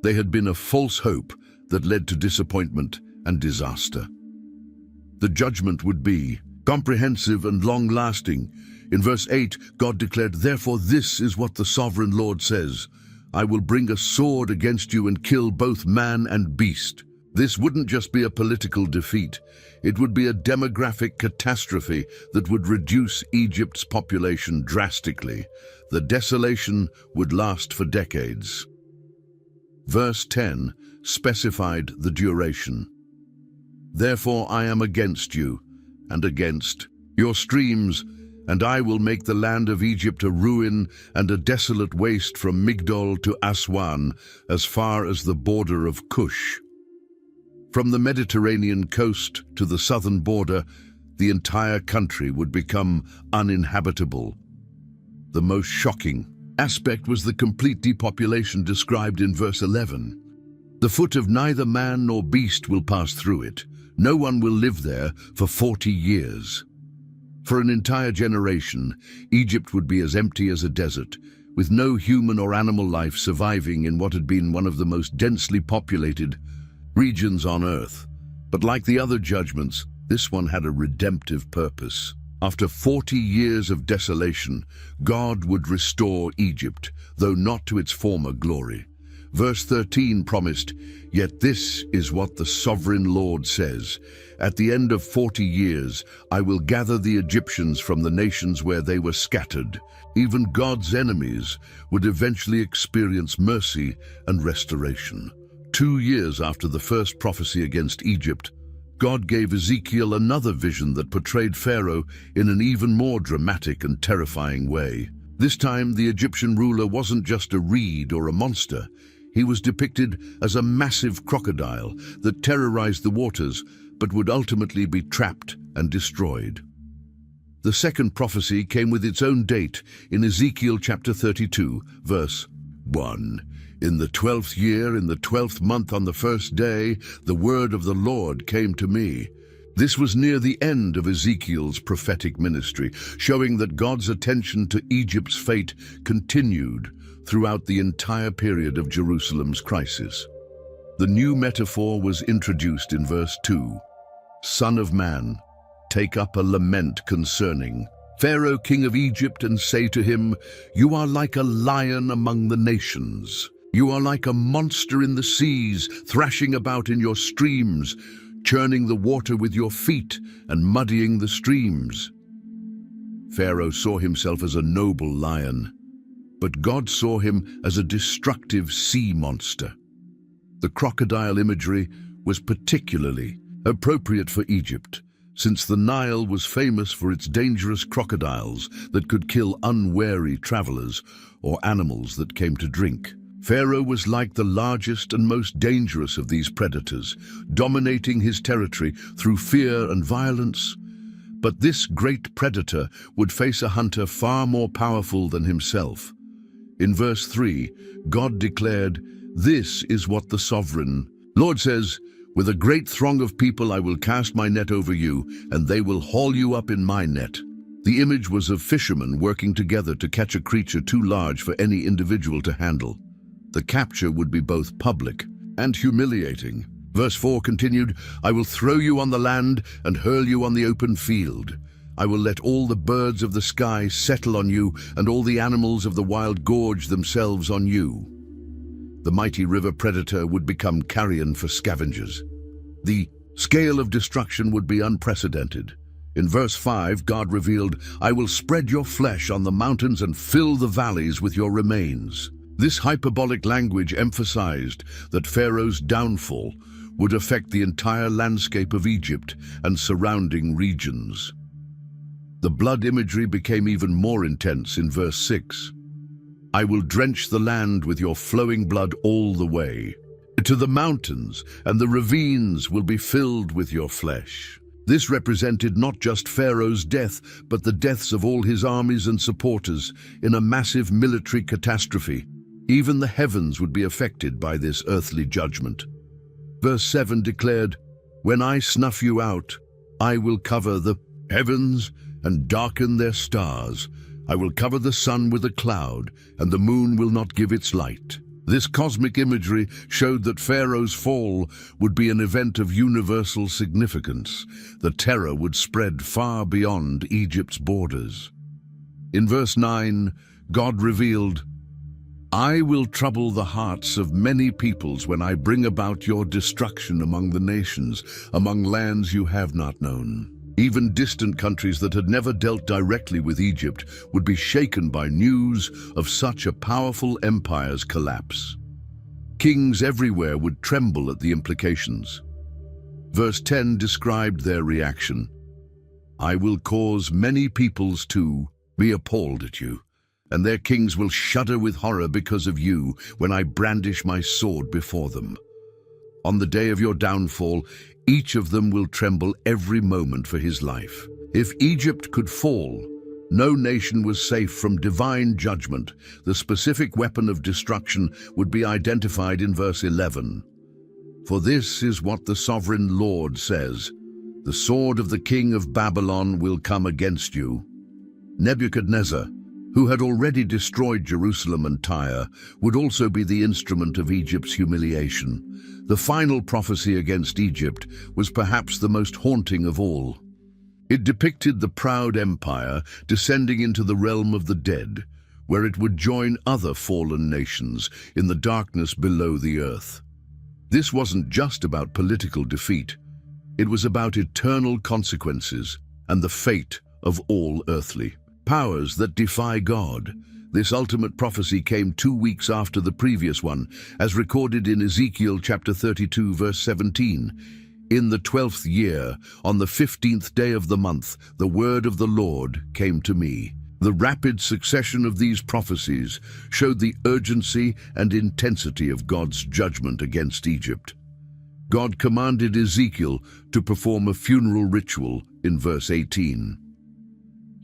They had been a false hope that led to disappointment and disaster. The judgment would be comprehensive and long-lasting. In verse 8, God declared, "Therefore this is what the sovereign Lord says. I will bring a sword against you and kill both man and beast." This wouldn't just be a political defeat. It would be a demographic catastrophe that would reduce Egypt's population drastically. The desolation would last for decades. Verse 10 specified the duration. "Therefore I am against you, and against your streams, and I will make the land of Egypt a ruin and a desolate waste from Migdol to Aswan, as far as the border of Cush." From the Mediterranean coast to the southern border, the entire country would become uninhabitable. The most shocking aspect was the complete depopulation described in verse 11. The foot of neither man nor beast will pass through it. No one will live there for 40 years. For an entire generation, Egypt would be as empty as a desert, with no human or animal life surviving in what had been one of the most densely populated regions on earth. But like the other judgments, this one had a redemptive purpose. After 40 years of desolation, God would restore Egypt, though not to its former glory. Verse 13 promised, "Yet this is what the sovereign Lord says. At the end of 40 years, I will gather the Egyptians from the nations where they were scattered." Even God's enemies would eventually experience mercy and restoration. 2 years after the first prophecy against Egypt, God gave Ezekiel another vision that portrayed Pharaoh in an even more dramatic and terrifying way. This time, the Egyptian ruler wasn't just a reed or a monster. He was depicted as a massive crocodile that terrorized the waters, but would ultimately be trapped and destroyed. The second prophecy came with its own date in Ezekiel chapter 32, verse 1. "In the 12th year, in the 12th month, on the first day, the word of the Lord came to me." This was near the end of Ezekiel's prophetic ministry, showing that God's attention to Egypt's fate continued throughout the entire period of Jerusalem's crisis. The new metaphor was introduced in verse 2. "Son of man, take up a lament concerning Pharaoh, king of Egypt, and say to him, you are like a lion among the nations. You are like a monster in the seas, thrashing about in your streams, churning the water with your feet and muddying the streams." Pharaoh saw himself as a noble lion, but God saw him as a destructive sea monster. The crocodile imagery was particularly appropriate for Egypt, since the Nile was famous for its dangerous crocodiles that could kill unwary travelers or animals that came to drink. Pharaoh was like the largest and most dangerous of these predators, dominating his territory through fear and violence. But this great predator would face a hunter far more powerful than himself. In verse 3, God declared, "This is what the sovereign Lord says, with a great throng of people I will cast my net over you, and they will haul you up in my net." The image was of fishermen working together to catch a creature too large for any individual to handle. The capture would be both public and humiliating. Verse 4 continued, "I will throw you on the land and hurl you on the open field. I will let all the birds of the sky settle on you, and all the animals of the wild gorge themselves on you." The mighty river predator would become carrion for scavengers. The scale of destruction would be unprecedented. In verse 5, God revealed, "I will spread your flesh on the mountains and fill the valleys with your remains." This hyperbolic language emphasized that Pharaoh's downfall would affect the entire landscape of Egypt and surrounding regions. The blood imagery became even more intense in verse 6. "I will drench the land with your flowing blood all the way to the mountains, and the ravines will be filled with your flesh." This represented not just Pharaoh's death, but the deaths of all his armies and supporters in a massive military catastrophe. Even the heavens would be affected by this earthly judgment. Verse 7 declared, "When I snuff you out, I will cover the heavens and darken their stars. I will cover the sun with a cloud, and the moon will not give its light." This cosmic imagery showed that Pharaoh's fall would be an event of universal significance. The terror would spread far beyond Egypt's borders. In verse 9, God revealed, "I will trouble the hearts of many peoples when I bring about your destruction among the nations, among lands you have not known." Even distant countries that had never dealt directly with Egypt would be shaken by news of such a powerful empire's collapse. Kings everywhere would tremble at the implications. Verse 10 described their reaction. "I will cause many peoples to be appalled at you, and their kings will shudder with horror because of you when I brandish my sword before them." On the day of your downfall, Each of them will tremble every moment for his life. If Egypt could fall, no nation was safe from divine judgment. The specific weapon of destruction would be identified in verse 11. For this is what the sovereign Lord says, the sword of the king of Babylon will come against you. Nebuchadnezzar, who had already destroyed Jerusalem and Tyre, would also be the instrument of Egypt's humiliation. The final prophecy against Egypt was perhaps the most haunting of all. It depicted the proud empire descending into the realm of the dead, where it would join other fallen nations in the darkness below the earth. This wasn't just about political defeat. It was about eternal consequences and the fate of all earthly powers that defy God. This ultimate prophecy came 2 weeks after the previous one, as recorded in Ezekiel chapter 32, verse 17. In the 12th year, on the 15th day of the month, the word of the Lord came to me. The rapid succession of these prophecies showed the urgency and intensity of God's judgment against Egypt. God commanded Ezekiel to perform a funeral ritual in verse 18.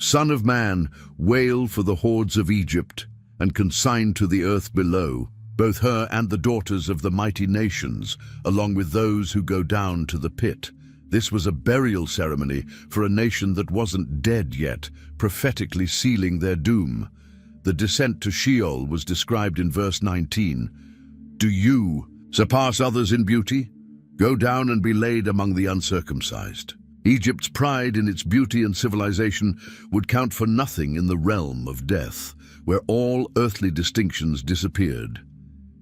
Son of man, wail for the hordes of Egypt, and consign to the earth below, both her and the daughters of the mighty nations, along with those who go down to the pit. This was a burial ceremony for a nation that wasn't dead yet, prophetically sealing their doom. The descent to Sheol was described in verse 19. Do you surpass others in beauty? Go down and be laid among the uncircumcised. Egypt's pride in its beauty and civilization would count for nothing in the realm of death, where all earthly distinctions disappeared.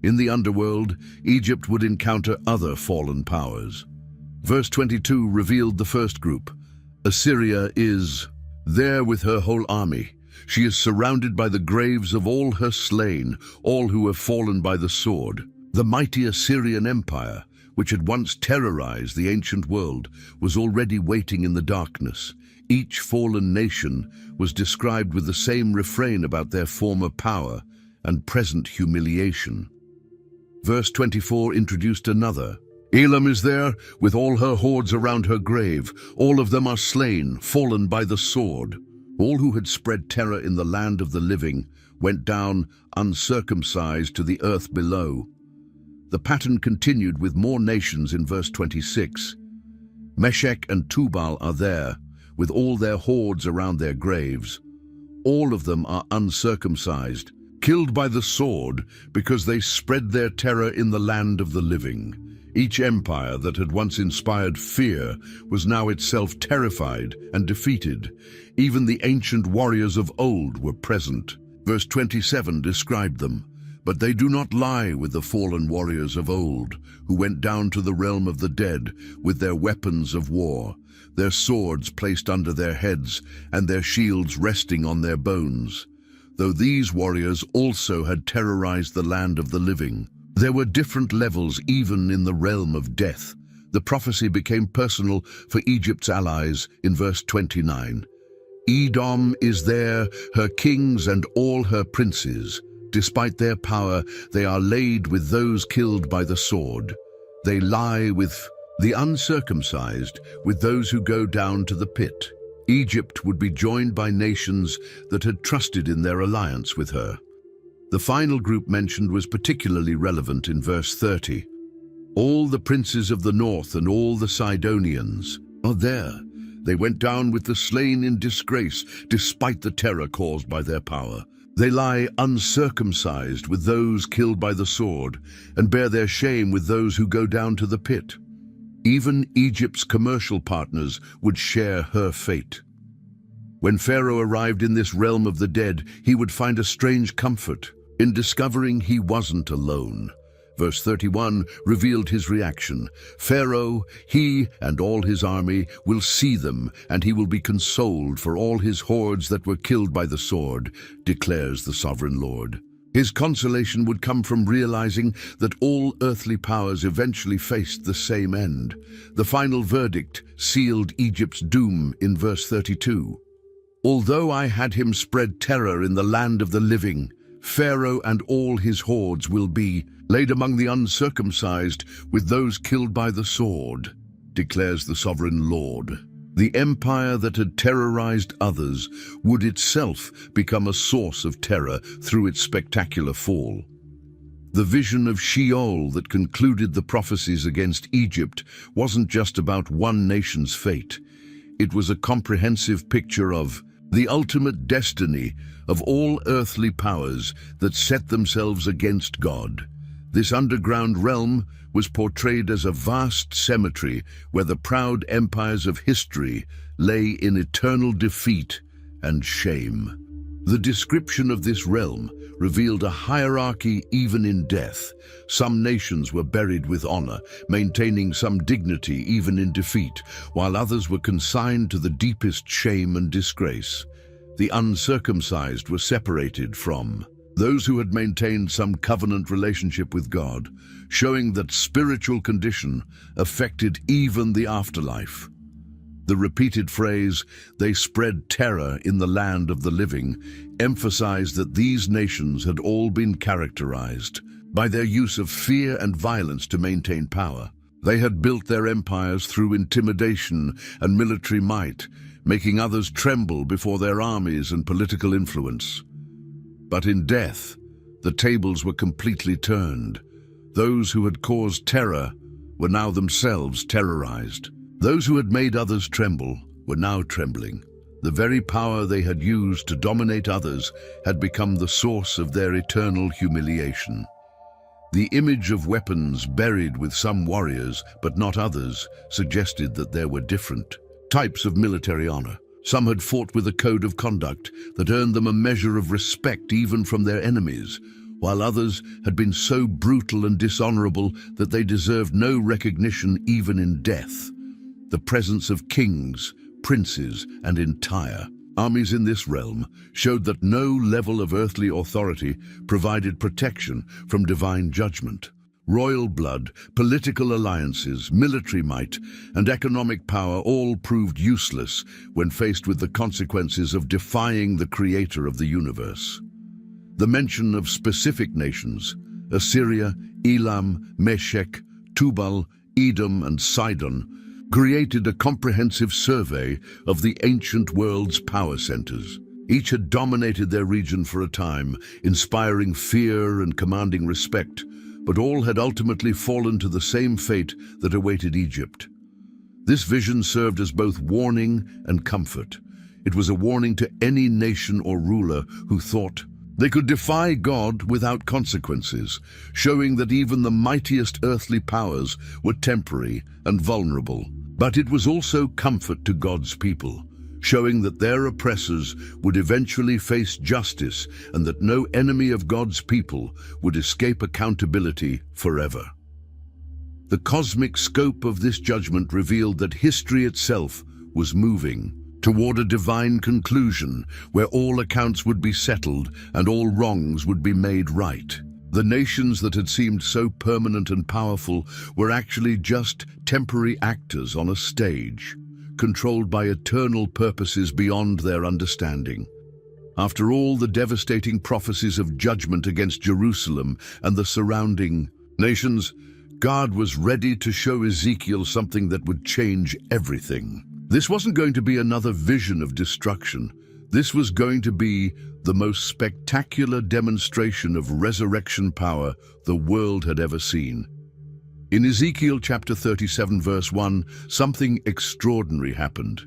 In the underworld, Egypt would encounter other fallen powers. Verse 22 revealed the first group. Assyria is there with her whole army. She is surrounded by the graves of all her slain, all who have fallen by the sword. The mighty Assyrian Empire, which had once terrorized the ancient world, was already waiting in the darkness. Each fallen nation was described with the same refrain about their former power and present humiliation. Verse 24 introduced another. Elam is there, with all her hordes around her grave. All of them are slain, fallen by the sword. All who had spread terror in the land of the living went down uncircumcised to the earth below. The pattern continued with more nations in verse 26. Meshech and Tubal are there, with all their hordes around their graves. All of them are uncircumcised, killed by the sword because they spread their terror in the land of the living. Each empire that had once inspired fear was now itself terrified and defeated. Even the ancient warriors of old were present. Verse 27 described them. But they do not lie with the fallen warriors of old, who went down to the realm of the dead with their weapons of war, their swords placed under their heads and their shields resting on their bones. Though these warriors also had terrorized the land of the living, there were different levels even in the realm of death. The prophecy became personal for Egypt's allies in verse 29. Edom is there, her kings and all her princes. Despite their power, they are laid with those killed by the sword. They lie with the uncircumcised, with those who go down to the pit. Egypt would be joined by nations that had trusted in their alliance with her. The final group mentioned was particularly relevant in verse 30. All the princes of the north and all the Sidonians are there. They went down with the slain in disgrace, despite the terror caused by their power. They lie uncircumcised with those killed by the sword, and bear their shame with those who go down to the pit. Even Egypt's commercial partners would share her fate. When Pharaoh arrived in this realm of the dead, he would find a strange comfort in discovering he wasn't alone. Verse 31 revealed his reaction. Pharaoh, he and all his army, will see them, and he will be consoled for all his hordes that were killed by the sword, declares the sovereign Lord. His consolation would come from realizing that all earthly powers eventually faced the same end. The final verdict sealed Egypt's doom in verse 32. Although I had him spread terror in the land of the living, Pharaoh and all his hordes will be laid among the uncircumcised with those killed by the sword. declares the sovereign Lord. The empire that had terrorized others would itself become a source of terror through its spectacular fall. The vision of Sheol that concluded the prophecies against Egypt wasn't just about one nation's fate. It was a comprehensive picture of the ultimate destiny of all earthly powers that set themselves against God. This underground realm was portrayed as a vast cemetery where the proud empires of history lay in eternal defeat and shame. The description of this realm revealed a hierarchy even in death. Some nations were buried with honor, maintaining some dignity even in defeat, while others were consigned to the deepest shame and disgrace. The uncircumcised were separated from those who had maintained some covenant relationship with God, showing that spiritual condition affected even the afterlife. The repeated phrase, "they spread terror in the land of the living," emphasized that these nations had all been characterized by their use of fear and violence to maintain power. They had built their empires through intimidation and military might, making others tremble before their armies and political influence. But in death, the tables were completely turned. Those who had caused terror were now themselves terrorized. Those who had made others tremble were now trembling. The very power they had used to dominate others had become the source of their eternal humiliation. The image of weapons buried with some warriors, but not others, suggested that there were different types of military honor. Some had fought with a code of conduct that earned them a measure of respect even from their enemies, while others had been so brutal and dishonorable that they deserved no recognition even in death. The presence of kings, princes, and entire armies in this realm showed that no level of earthly authority provided protection from divine judgment. Royal blood, political alliances, military might, and economic power all proved useless when faced with the consequences of defying the creator of the universe. The mention of specific nations, Assyria, Elam, Meshech, Tubal, Edom, and Sidon, created a comprehensive survey of the ancient world's power centers. Each had dominated their region for a time, inspiring fear and commanding respect, but all had ultimately fallen to the same fate that awaited Egypt. This vision served as both warning and comfort. It was a warning to any nation or ruler who thought they could defy God without consequences, showing that even the mightiest earthly powers were temporary and vulnerable. But it was also comfort to God's people, showing that their oppressors would eventually face justice and that no enemy of God's people would escape accountability forever. The cosmic scope of this judgment revealed that history itself was moving toward a divine conclusion where all accounts would be settled and all wrongs would be made right. The nations that had seemed so permanent and powerful were actually just temporary actors on a stage, controlled by eternal purposes beyond their understanding. After all the devastating prophecies of judgment against Jerusalem and the surrounding nations, God was ready to show Ezekiel something that would change everything. This wasn't going to be another vision of destruction. This was going to be the most spectacular demonstration of resurrection power the world had ever seen. In Ezekiel chapter 37 verse 1, something extraordinary happened.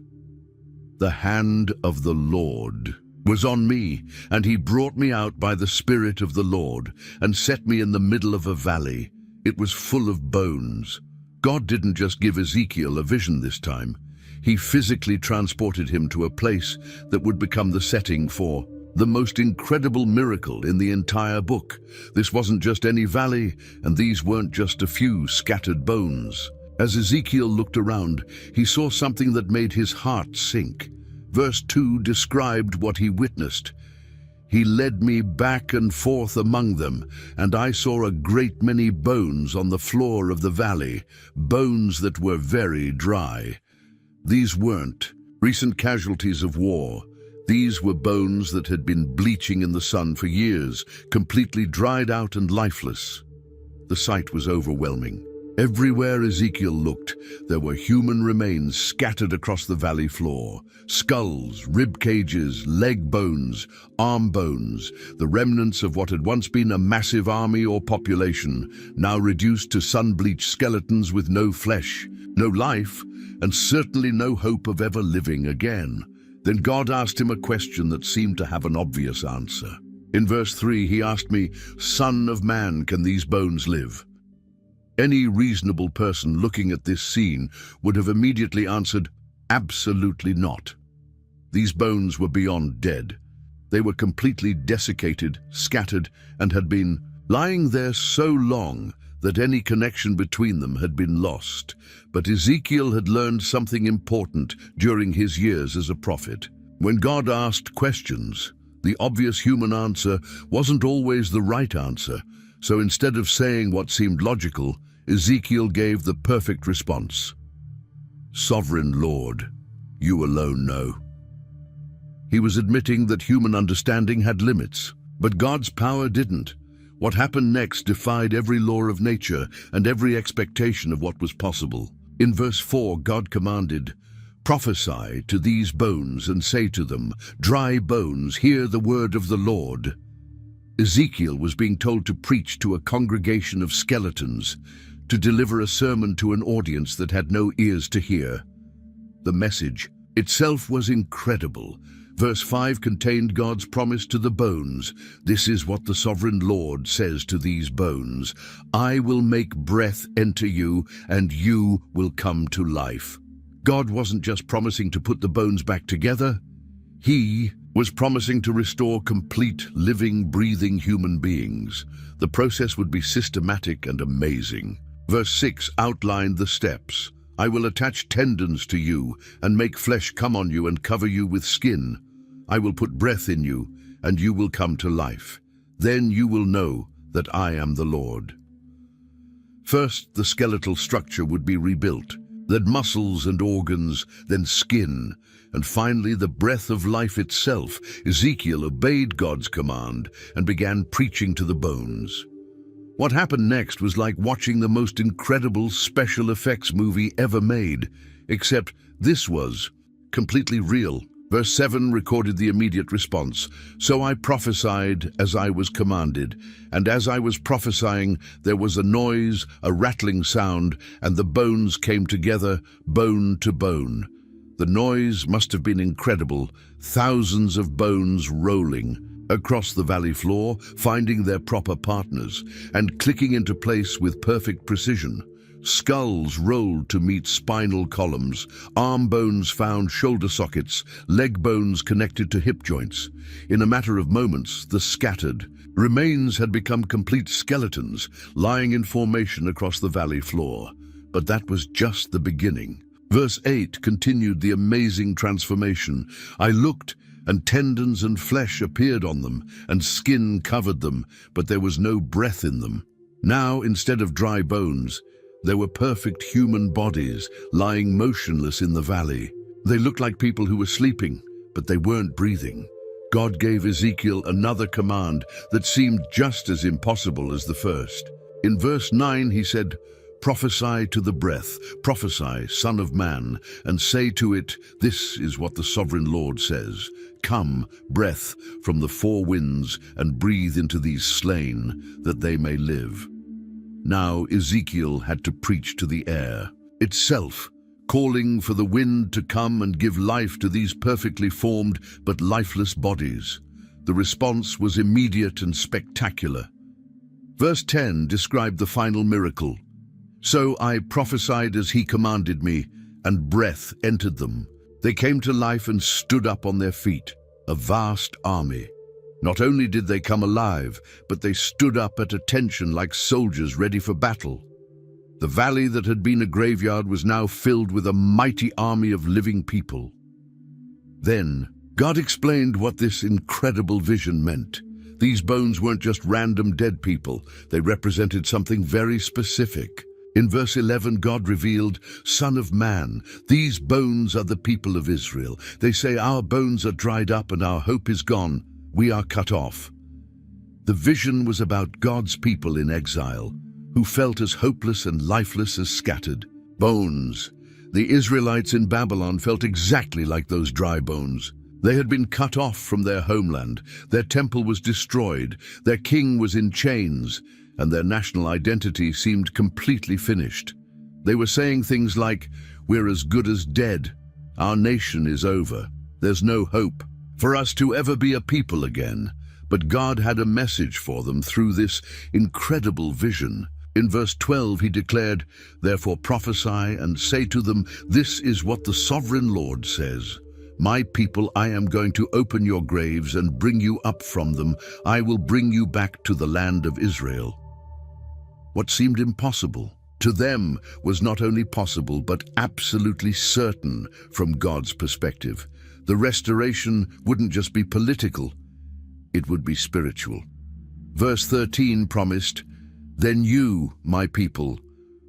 The hand of the Lord was on me, and he brought me out by the Spirit of the Lord and set me in the middle of a valley. It was full of bones. God didn't just give Ezekiel a vision this time. He physically transported him to a place that would become the setting for the most incredible miracle in the entire book. This wasn't just any valley, and these weren't just a few scattered bones. As Ezekiel looked around, he saw something that made his heart sink. Verse 2 described what he witnessed. He led me back and forth among them, and I saw a great many bones on the floor of the valley, bones that were very dry. These weren't recent casualties of war. These were bones that had been bleaching in the sun for years, completely dried out and lifeless. The sight was overwhelming. Everywhere Ezekiel looked, there were human remains scattered across the valley floor. Skulls, rib cages, leg bones, arm bones, the remnants of what had once been a massive army or population, now reduced to sun-bleached skeletons with no flesh, no life, and certainly no hope of ever living again. Then God asked him a question that seemed to have an obvious answer. In verse 3, he asked me, "Son of man, can these bones live?" Any reasonable person looking at this scene would have immediately answered, absolutely not. These bones were beyond dead. They were completely desiccated, scattered, and had been lying there so long that any connection between them had been lost. But Ezekiel had learned something important during his years as a prophet. When God asked questions, the obvious human answer wasn't always the right answer. So instead of saying what seemed logical, Ezekiel gave the perfect response. "Sovereign Lord, you alone know." He was admitting that human understanding had limits, but God's power didn't. What happened next defied every law of nature and every expectation of what was possible. In verse 4, God commanded, "Prophesy to these bones and say to them, 'Dry bones, hear the word of the Lord.'" Ezekiel was being told to preach to a congregation of skeletons, to deliver a sermon to an audience that had no ears to hear. The message itself was incredible. Verse 5 contained God's promise to the bones. "This is what the sovereign Lord says to these bones. I will make breath enter you, and you will come to life." God wasn't just promising to put the bones back together. He was promising to restore complete, living, breathing human beings. The process would be systematic and amazing. Verse 6 outlined the steps. "I will attach tendons to you and make flesh come on you and cover you with skin. I will put breath in you and you will come to life. Then you will know that I am the Lord." First, the skeletal structure would be rebuilt, then muscles and organs, then skin, and finally the breath of life itself. Ezekiel obeyed God's command and began preaching to the bones. What happened next was like watching the most incredible special effects movie ever made, except this was completely real. Verse 7 recorded the immediate response. "So I prophesied as I was commanded, and as I was prophesying there was a noise, a rattling sound, and the bones came together, bone to bone." The noise must have been incredible, thousands of bones rolling across the valley floor, finding their proper partners, and clicking into place with perfect precision. Skulls rolled to meet spinal columns, arm bones found shoulder sockets, leg bones connected to hip joints. In a matter of moments, the scattered remains had become complete skeletons, lying in formation across the valley floor. But that was just the beginning. Verse 8 continued the amazing transformation. "I looked, and tendons and flesh appeared on them, and skin covered them, but there was no breath in them." Now, instead of dry bones, there were perfect human bodies lying motionless in the valley. They looked like people who were sleeping, but they weren't breathing. God gave Ezekiel another command that seemed just as impossible as the first. In verse 9 he said, "Prophesy to the breath, prophesy, Son of Man, and say to it, 'This is what the sovereign Lord says. Come, breath, from the four winds, and breathe into these slain, that they may live.'" Now Ezekiel had to preach to the air itself, calling for the wind to come and give life to these perfectly formed but lifeless bodies. The response was immediate and spectacular. Verse 10 described the final miracle. "So I prophesied as he commanded me, and breath entered them. They came to life and stood up on their feet, a vast army. Not only did they come alive, but they stood up at attention like soldiers ready for battle. The valley that had been a graveyard was now filled with a mighty army of living people." Then God explained what this incredible vision meant. These bones weren't just random dead people. They represented something very specific. In verse 11, God revealed, "Son of man, these bones are the people of Israel. They say, 'Our bones are dried up and our hope is gone. We are cut off.'" The vision was about God's people in exile, who felt as hopeless and lifeless as scattered bones. The Israelites in Babylon felt exactly like those dry bones. They had been cut off from their homeland, their temple was destroyed, their king was in chains, and their national identity seemed completely finished. They were saying things like, "We're as good as dead. Our nation is over. There's no hope for us to ever be a people again." But God had a message for them through this incredible vision. In verse 12 he declared, "Therefore prophesy and say to them, this is what the sovereign Lord says. My people, I am going to open your graves and bring you up from them. I will bring you back to the land of Israel." What seemed impossible to them was not only possible, but absolutely certain from God's perspective. The restoration wouldn't just be political, it would be spiritual. Verse 13 promised, "Then you, my people,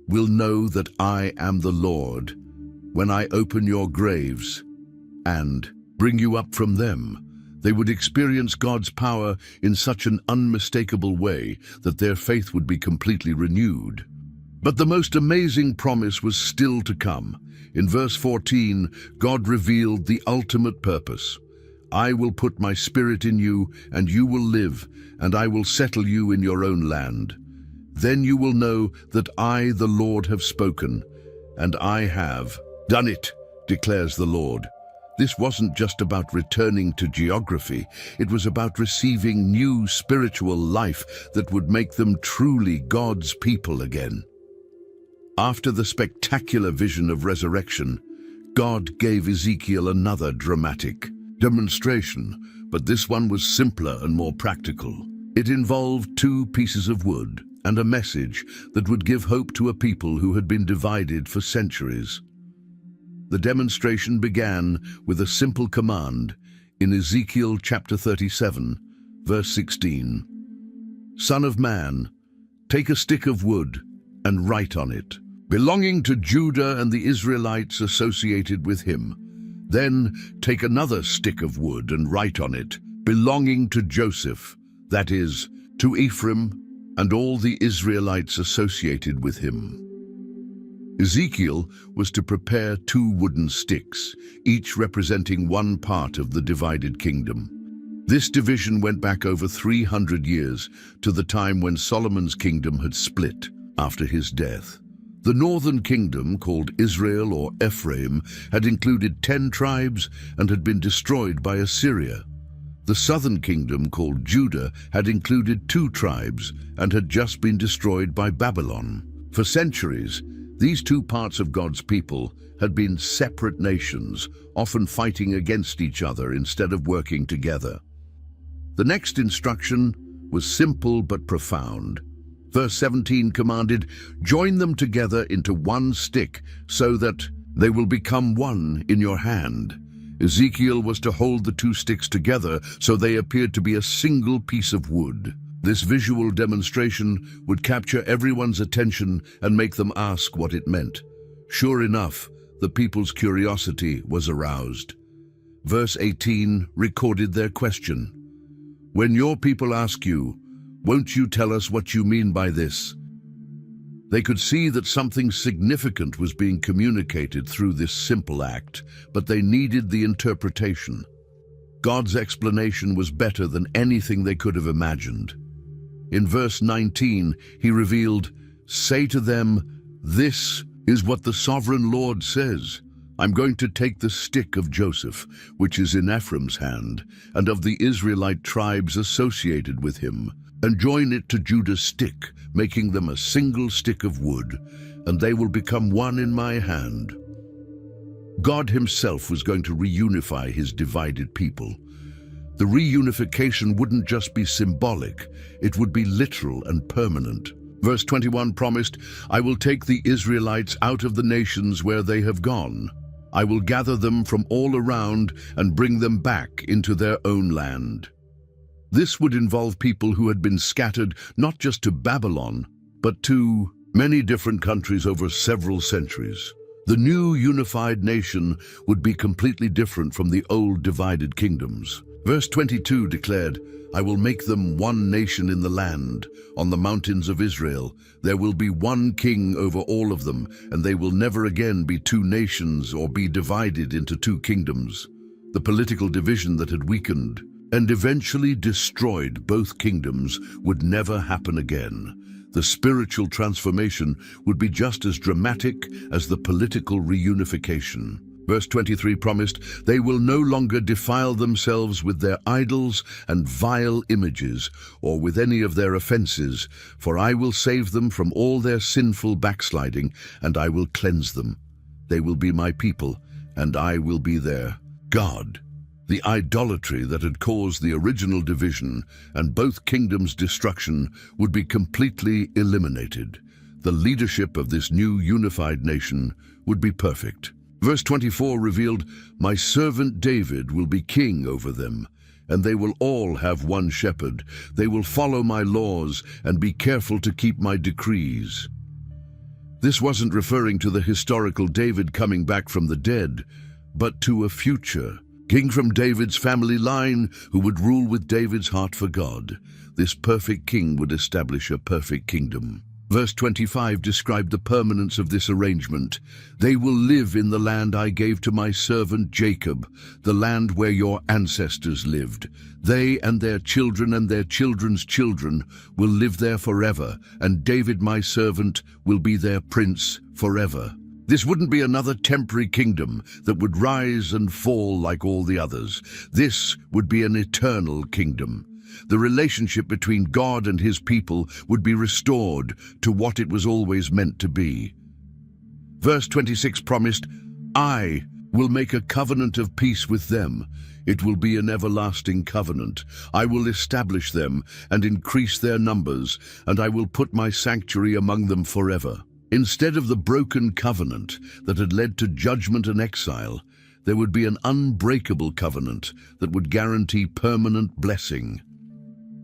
will know that I am the Lord, when I open your graves and bring you up from them." They would experience God's power in such an unmistakable way that their faith would be completely renewed. But the most amazing promise was still to come. In verse 14, God revealed the ultimate purpose. "I will put my spirit in you, and you will live, and I will settle you in your own land. Then you will know that I, the Lord, have spoken, and I have done it, declares the Lord." This wasn't just about returning to geography. It was about receiving new spiritual life that would make them truly God's people again. After the spectacular vision of resurrection, God gave Ezekiel another dramatic demonstration, but this one was simpler and more practical. It involved 2 pieces of wood and a message that would give hope to a people who had been divided for centuries. The demonstration began with a simple command in Ezekiel chapter 37, verse 16. "Son of man, take a stick of wood and write on it, belonging to Judah and the Israelites associated with him. Then take another stick of wood and write on it, belonging to Joseph, that is, to Ephraim and all the Israelites associated with him." Ezekiel was to prepare 2 wooden sticks, each representing one part of the divided kingdom. This division went back over 300 years to the time when Solomon's kingdom had split after his death. The northern kingdom, called Israel or Ephraim, had included 10 tribes and had been destroyed by Assyria. The southern kingdom, called Judah, had included 2 tribes and had just been destroyed by Babylon. For centuries, these 2 parts of God's people had been separate nations, often fighting against each other instead of working together. The next instruction was simple but profound. Verse 17 commanded, "Join them together into one stick, so that they will become one in your hand." Ezekiel was to hold the 2 sticks together so they appeared to be a single piece of wood. This visual demonstration would capture everyone's attention and make them ask what it meant. Sure enough, the people's curiosity was aroused. Verse 18 recorded their question. "When your people ask you, won't you tell us what you mean by this?" They could see that something significant was being communicated through this simple act, but they needed the interpretation. God's explanation was better than anything they could have imagined. In verse 19, he revealed, "Say to them, this is what the sovereign Lord says. I'm going to take the stick of Joseph, which is in Ephraim's hand, and of the Israelite tribes associated with him, and join it to Judah's stick, making them a single stick of wood, and they will become one in my hand." God himself was going to reunify his divided people. The reunification wouldn't just be symbolic, it would be literal and permanent. Verse 21 promised, "I will take the Israelites out of the nations where they have gone. I will gather them from all around and bring them back into their own land." This would involve people who had been scattered not just to Babylon, but to many different countries over several centuries. The new unified nation would be completely different from the old divided kingdoms. Verse 22 declared, I will make them one nation in the land, on the mountains of Israel. There will be one king over all of them, and they will never again be two nations or be divided into two kingdoms. The political division that had weakened and eventually destroyed both kingdoms would never happen again. The spiritual transformation would be just as dramatic as the political reunification. Verse 23 promised, they will no longer defile themselves with their idols and vile images, or with any of their offenses, for I will save them from all their sinful backsliding, and I will cleanse them. They will be my people, and I will be their God. The idolatry that had caused the original division and both kingdoms' destruction would be completely eliminated. The leadership of this new unified nation would be perfect. Verse 24 revealed, my servant David will be king over them, and they will all have one shepherd. They will follow my laws and be careful to keep my decrees. This wasn't referring to the historical David coming back from the dead, but to a future king from David's family line who would rule with David's heart for God. This perfect king would establish a perfect kingdom. Verse 25 described the permanence of this arrangement. They will live in the land I gave to my servant Jacob, the land where your ancestors lived. They and their children and their children's children will live there forever, and David my servant will be their prince forever. This wouldn't be another temporary kingdom that would rise and fall like all the others. This would be an eternal kingdom. The relationship between God and his people would be restored to what it was always meant to be. Verse 26 promised, I will make a covenant of peace with them. It will be an everlasting covenant. I will establish them and increase their numbers, and I will put my sanctuary among them forever. Instead of the broken covenant that had led to judgment and exile, there would be an unbreakable covenant that would guarantee permanent blessing.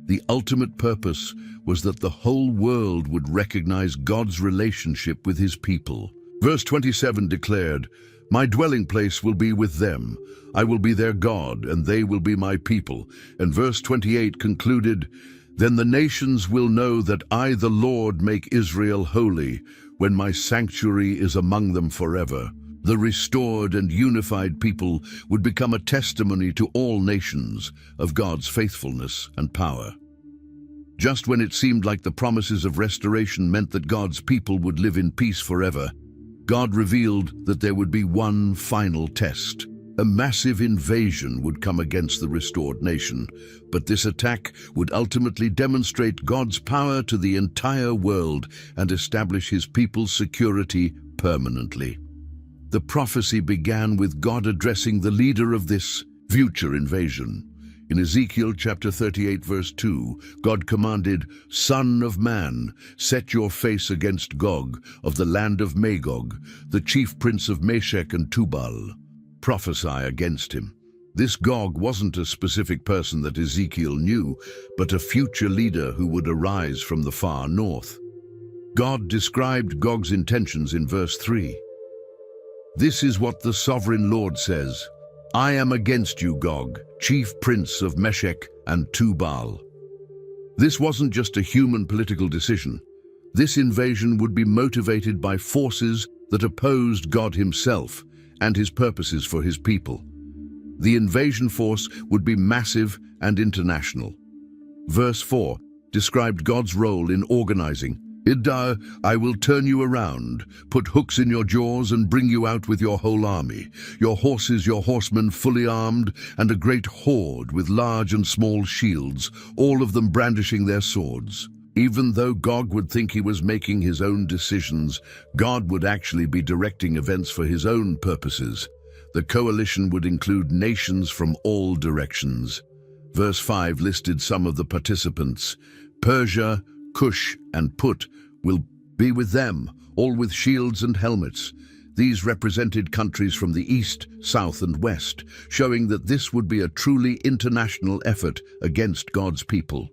The ultimate purpose was that the whole world would recognize God's relationship with his people. Verse 27 declared, my dwelling place will be with them. I will be their God, and they will be my people. And verse 28 concluded, then the nations will know that I, the Lord, make Israel holy, when my sanctuary is among them forever. The restored and unified people would become a testimony to all nations of God's faithfulness and power. Just when it seemed like the promises of restoration meant that God's people would live in peace forever, God revealed that there would be one final test. A massive invasion would come against the restored nation, but this attack would ultimately demonstrate God's power to the entire world and establish his people's security permanently. The prophecy began with God addressing the leader of this future invasion. In Ezekiel chapter 38 verse 2, God commanded, Son of man, set your face against Gog of the land of Magog, the chief prince of Meshech and Tubal. Prophesy against him. This Gog wasn't a specific person that Ezekiel knew, but a future leader who would arise from the far north. God described Gog's intentions in verse 3. This is what the sovereign Lord says, I am against you, Gog, chief prince of Meshech and Tubal. This wasn't just a human political decision. This invasion would be motivated by forces that opposed God himself and his purposes for his people. The invasion force would be massive and international. Verse 4 described God's role in organizing. Iddah, I will turn you around, put hooks in your jaws and bring you out with your whole army, your horses, your horsemen fully armed, and a great horde with large and small shields, all of them brandishing their swords. Even though Gog would think he was making his own decisions, God would actually be directing events for his own purposes. The coalition would include nations from all directions. Verse 5 listed some of the participants. Persia, Cush, and Put will be with them, all with shields and helmets. These represented countries from the east, south, and west, showing that this would be a truly international effort against God's people.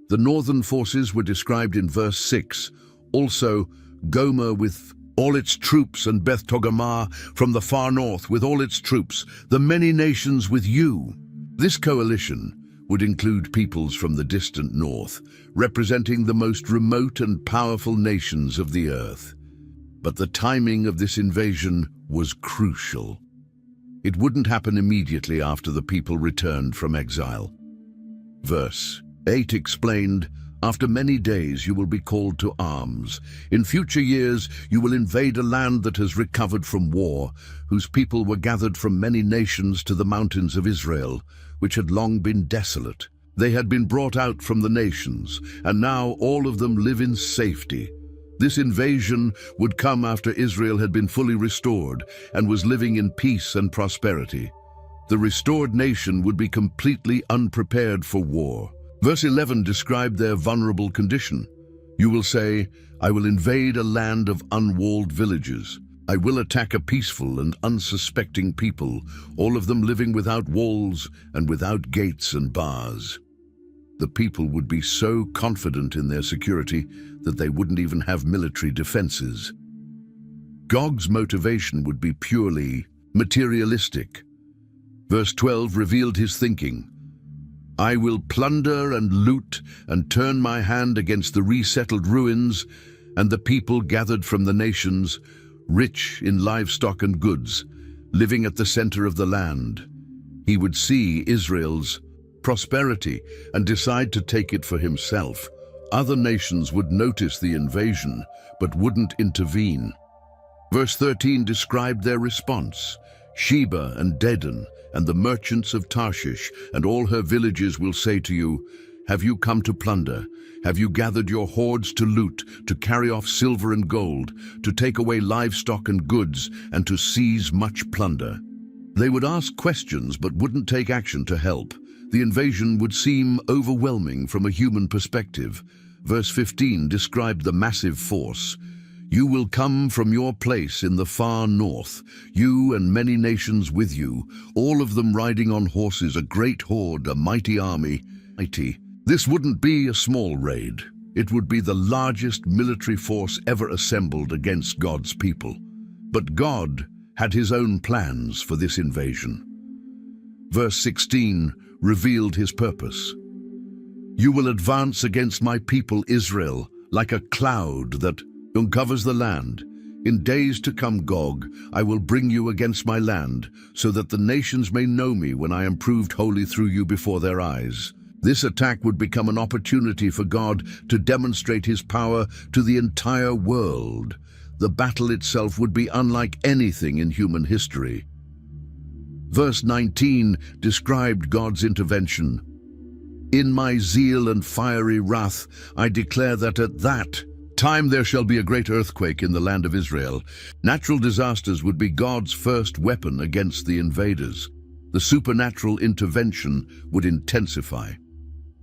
The northern forces were described in verse 6. Also, Gomer with all its troops, and Beth Togarmah from the far north with all its troops, the many nations with you. This coalition would include peoples from the distant north, representing the most remote and powerful nations of the earth. But the timing of this invasion was crucial. It wouldn't happen immediately after the people returned from exile. Verse 8 explained, "After many days you will be called to arms. In future years you will invade a land that has recovered from war, whose people were gathered from many nations to the mountains of Israel, which had long been desolate. They had been brought out from the nations, and now all of them live in safety." This invasion would come after Israel had been fully restored and was living in peace and prosperity. The restored nation would be completely unprepared for war. Verse 11 described their vulnerable condition. "You will say, I will invade a land of unwalled villages. I will attack a peaceful and unsuspecting people, all of them living without walls and without gates and bars." The people would be so confident in their security that they wouldn't even have military defenses. Gog's motivation would be purely materialistic. Verse 12 revealed his thinking. "I will plunder and loot and turn my hand against the resettled ruins and the people gathered from the nations, rich in livestock and goods, living at the center of the land." He would see Israel's prosperity and decide to take it for himself. Other nations would notice the invasion, but wouldn't intervene. Verse 13 described their response. "Sheba and Dedan and the merchants of Tarshish and all her villages will say to you, 'Have you come to plunder? Have you gathered your hordes to loot, to carry off silver and gold, to take away livestock and goods, and to seize much plunder?'" They would ask questions but wouldn't take action to help. The invasion would seem overwhelming from a human perspective. Verse 15 described the massive force. "You will come from your place in the far north, you and many nations with you, all of them riding on horses, a great horde, a mighty army." This wouldn't be a small raid. It would be the largest military force ever assembled against God's people. But God had his own plans for this invasion. Verse 16 revealed his purpose. "You will advance against my people Israel like a cloud that uncovers the land. In days to come, Gog, I will bring you against my land, so that the nations may know me when I am proved holy through you before their eyes." This attack would become an opportunity for God to demonstrate his power to the entire world. The battle itself would be unlike anything in human history. Verse 19 described God's intervention. "In my zeal and fiery wrath, I declare that at that time there shall be a great earthquake in the land of Israel." Natural disasters would be God's first weapon against the invaders. The supernatural intervention would intensify.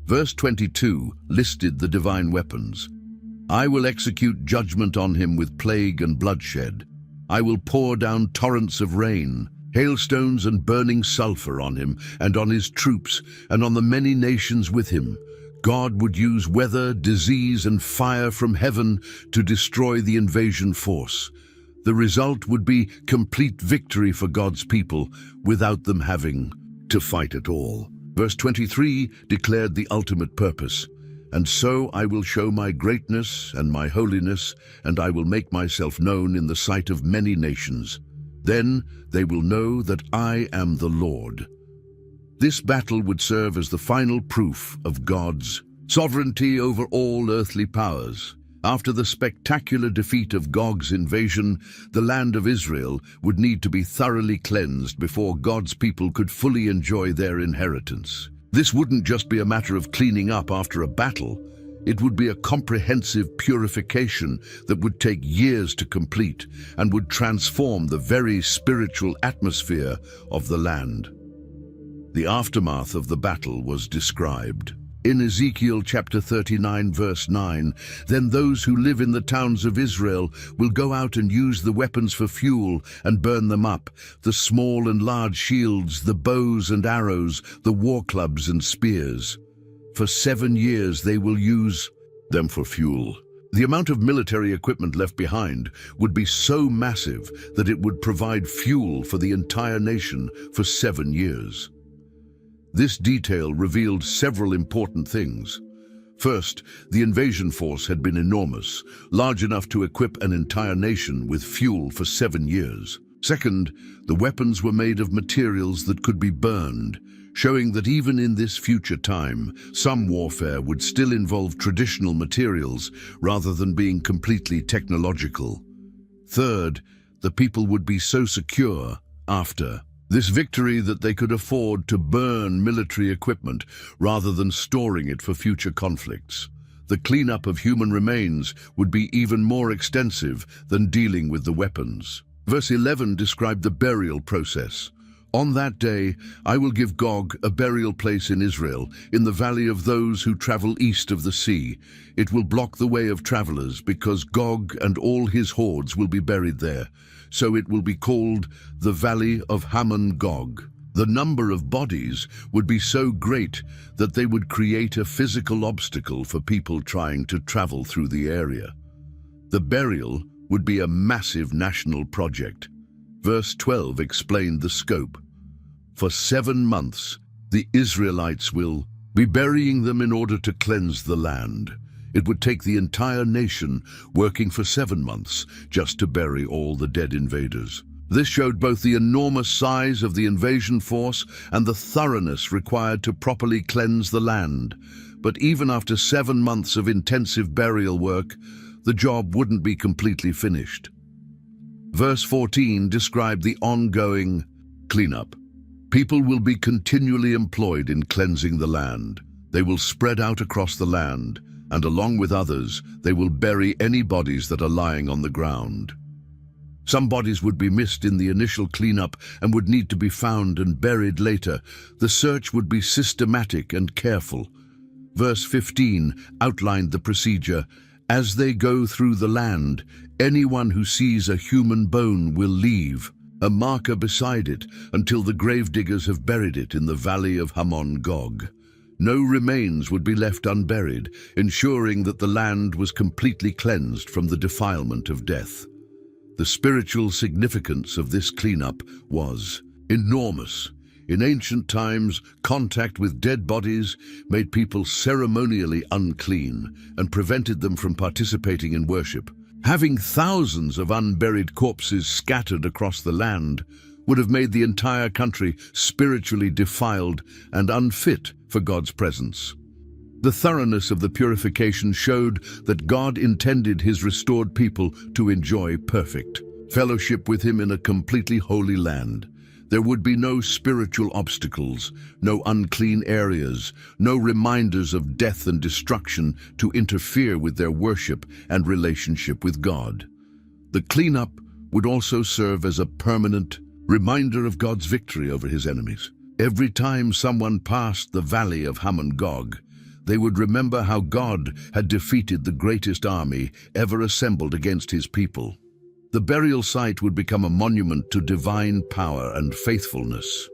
Verse 22 listed the divine weapons. "I will execute judgment on him with plague and bloodshed. I will pour down torrents of rain, hailstones and burning sulfur on him and on his troops and on the many nations with him." God would use weather, disease, and fire from heaven to destroy the invasion force. The result would be complete victory for God's people without them having to fight at all. Verse 23 declared the ultimate purpose. "And so I will show my greatness and my holiness, and I will make myself known in the sight of many nations. Then they will know that I am the Lord." This battle would serve as the final proof of God's sovereignty over all earthly powers. After the spectacular defeat of Gog's invasion, the land of Israel would need to be thoroughly cleansed before God's people could fully enjoy their inheritance. This wouldn't just be a matter of cleaning up after a battle. It would be a comprehensive purification that would take years to complete and would transform the very spiritual atmosphere of the land. The aftermath of the battle was described. In Ezekiel chapter 39 verse 9, "Then those who live in the towns of Israel will go out and use the weapons for fuel and burn them up, the small and large shields, the bows and arrows, the war clubs and spears. For 7 years they will use them for fuel." The amount of military equipment left behind would be so massive that it would provide fuel for the entire nation for 7 years. This detail revealed several important things. First, the invasion force had been enormous, large enough to equip an entire nation with fuel for 7 years. Second, the weapons were made of materials that could be burned, showing that even in this future time, some warfare would still involve traditional materials rather than being completely technological. Third, the people would be so secure after this victory that they could afford to burn military equipment rather than storing it for future conflicts. The cleanup of human remains would be even more extensive than dealing with the weapons. Verse 11 described the burial process. On that day, I will give Gog a burial place in Israel, in the valley of those who travel east of the sea. It will block the way of travelers, because Gog and all his hordes will be buried there. So it will be called the Valley of Hamon Gog. The number of bodies would be so great that they would create a physical obstacle for people trying to travel through the area. The burial would be a massive national project. Verse 12 explained the scope. For 7 months, the Israelites will be burying them in order to cleanse the land. It would take the entire nation working for 7 months just to bury all the dead invaders. This showed both the enormous size of the invasion force and the thoroughness required to properly cleanse the land. But even after 7 months of intensive burial work, the job wouldn't be completely finished. Verse 14 described the ongoing cleanup. People will be continually employed in cleansing the land. They will spread out across the land, and along with others, they will bury any bodies that are lying on the ground. Some bodies would be missed in the initial cleanup and would need to be found and buried later. The search would be systematic and careful. Verse 15 outlined the procedure. As they go through the land, anyone who sees a human bone will leave a marker beside it until the gravediggers have buried it in the valley of Hamon Gog. No remains would be left unburied, ensuring that the land was completely cleansed from the defilement of death. The spiritual significance of this cleanup was enormous. In ancient times, contact with dead bodies made people ceremonially unclean and prevented them from participating in worship. Having thousands of unburied corpses scattered across the land would have made the entire country spiritually defiled and unfit for God's presence. The thoroughness of the purification showed that God intended his restored people to enjoy perfect fellowship with him in a completely holy land. There would be no spiritual obstacles, no unclean areas, no reminders of death and destruction to interfere with their worship and relationship with God. The cleanup would also serve as a permanent reminder of God's victory over his enemies. Every time someone passed the valley of Hamon Gog, they would remember how God had defeated the greatest army ever assembled against his people. The burial site would become a monument to divine power and faithfulness.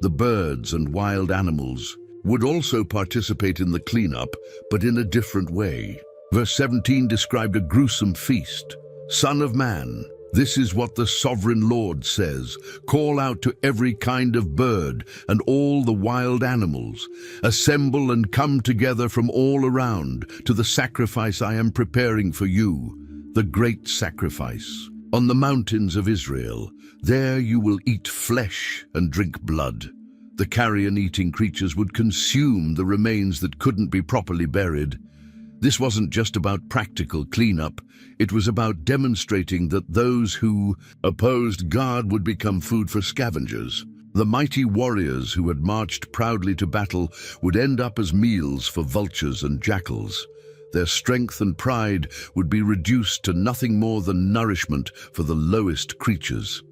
The birds and wild animals would also participate in the cleanup, but in a different way. Verse 17 described a gruesome feast. Son of man, this is what the sovereign Lord says. Call out to every kind of bird and all the wild animals. Assemble and come together from all around to the sacrifice I am preparing for you, the great sacrifice. On the mountains of Israel, there you will eat flesh and drink blood. The carrion-eating creatures would consume the remains that couldn't be properly buried. This wasn't just about practical cleanup, it was about demonstrating that those who opposed God would become food for scavengers. The mighty warriors who had marched proudly to battle would end up as meals for vultures and jackals. Their strength and pride would be reduced to nothing more than nourishment for the lowest creatures.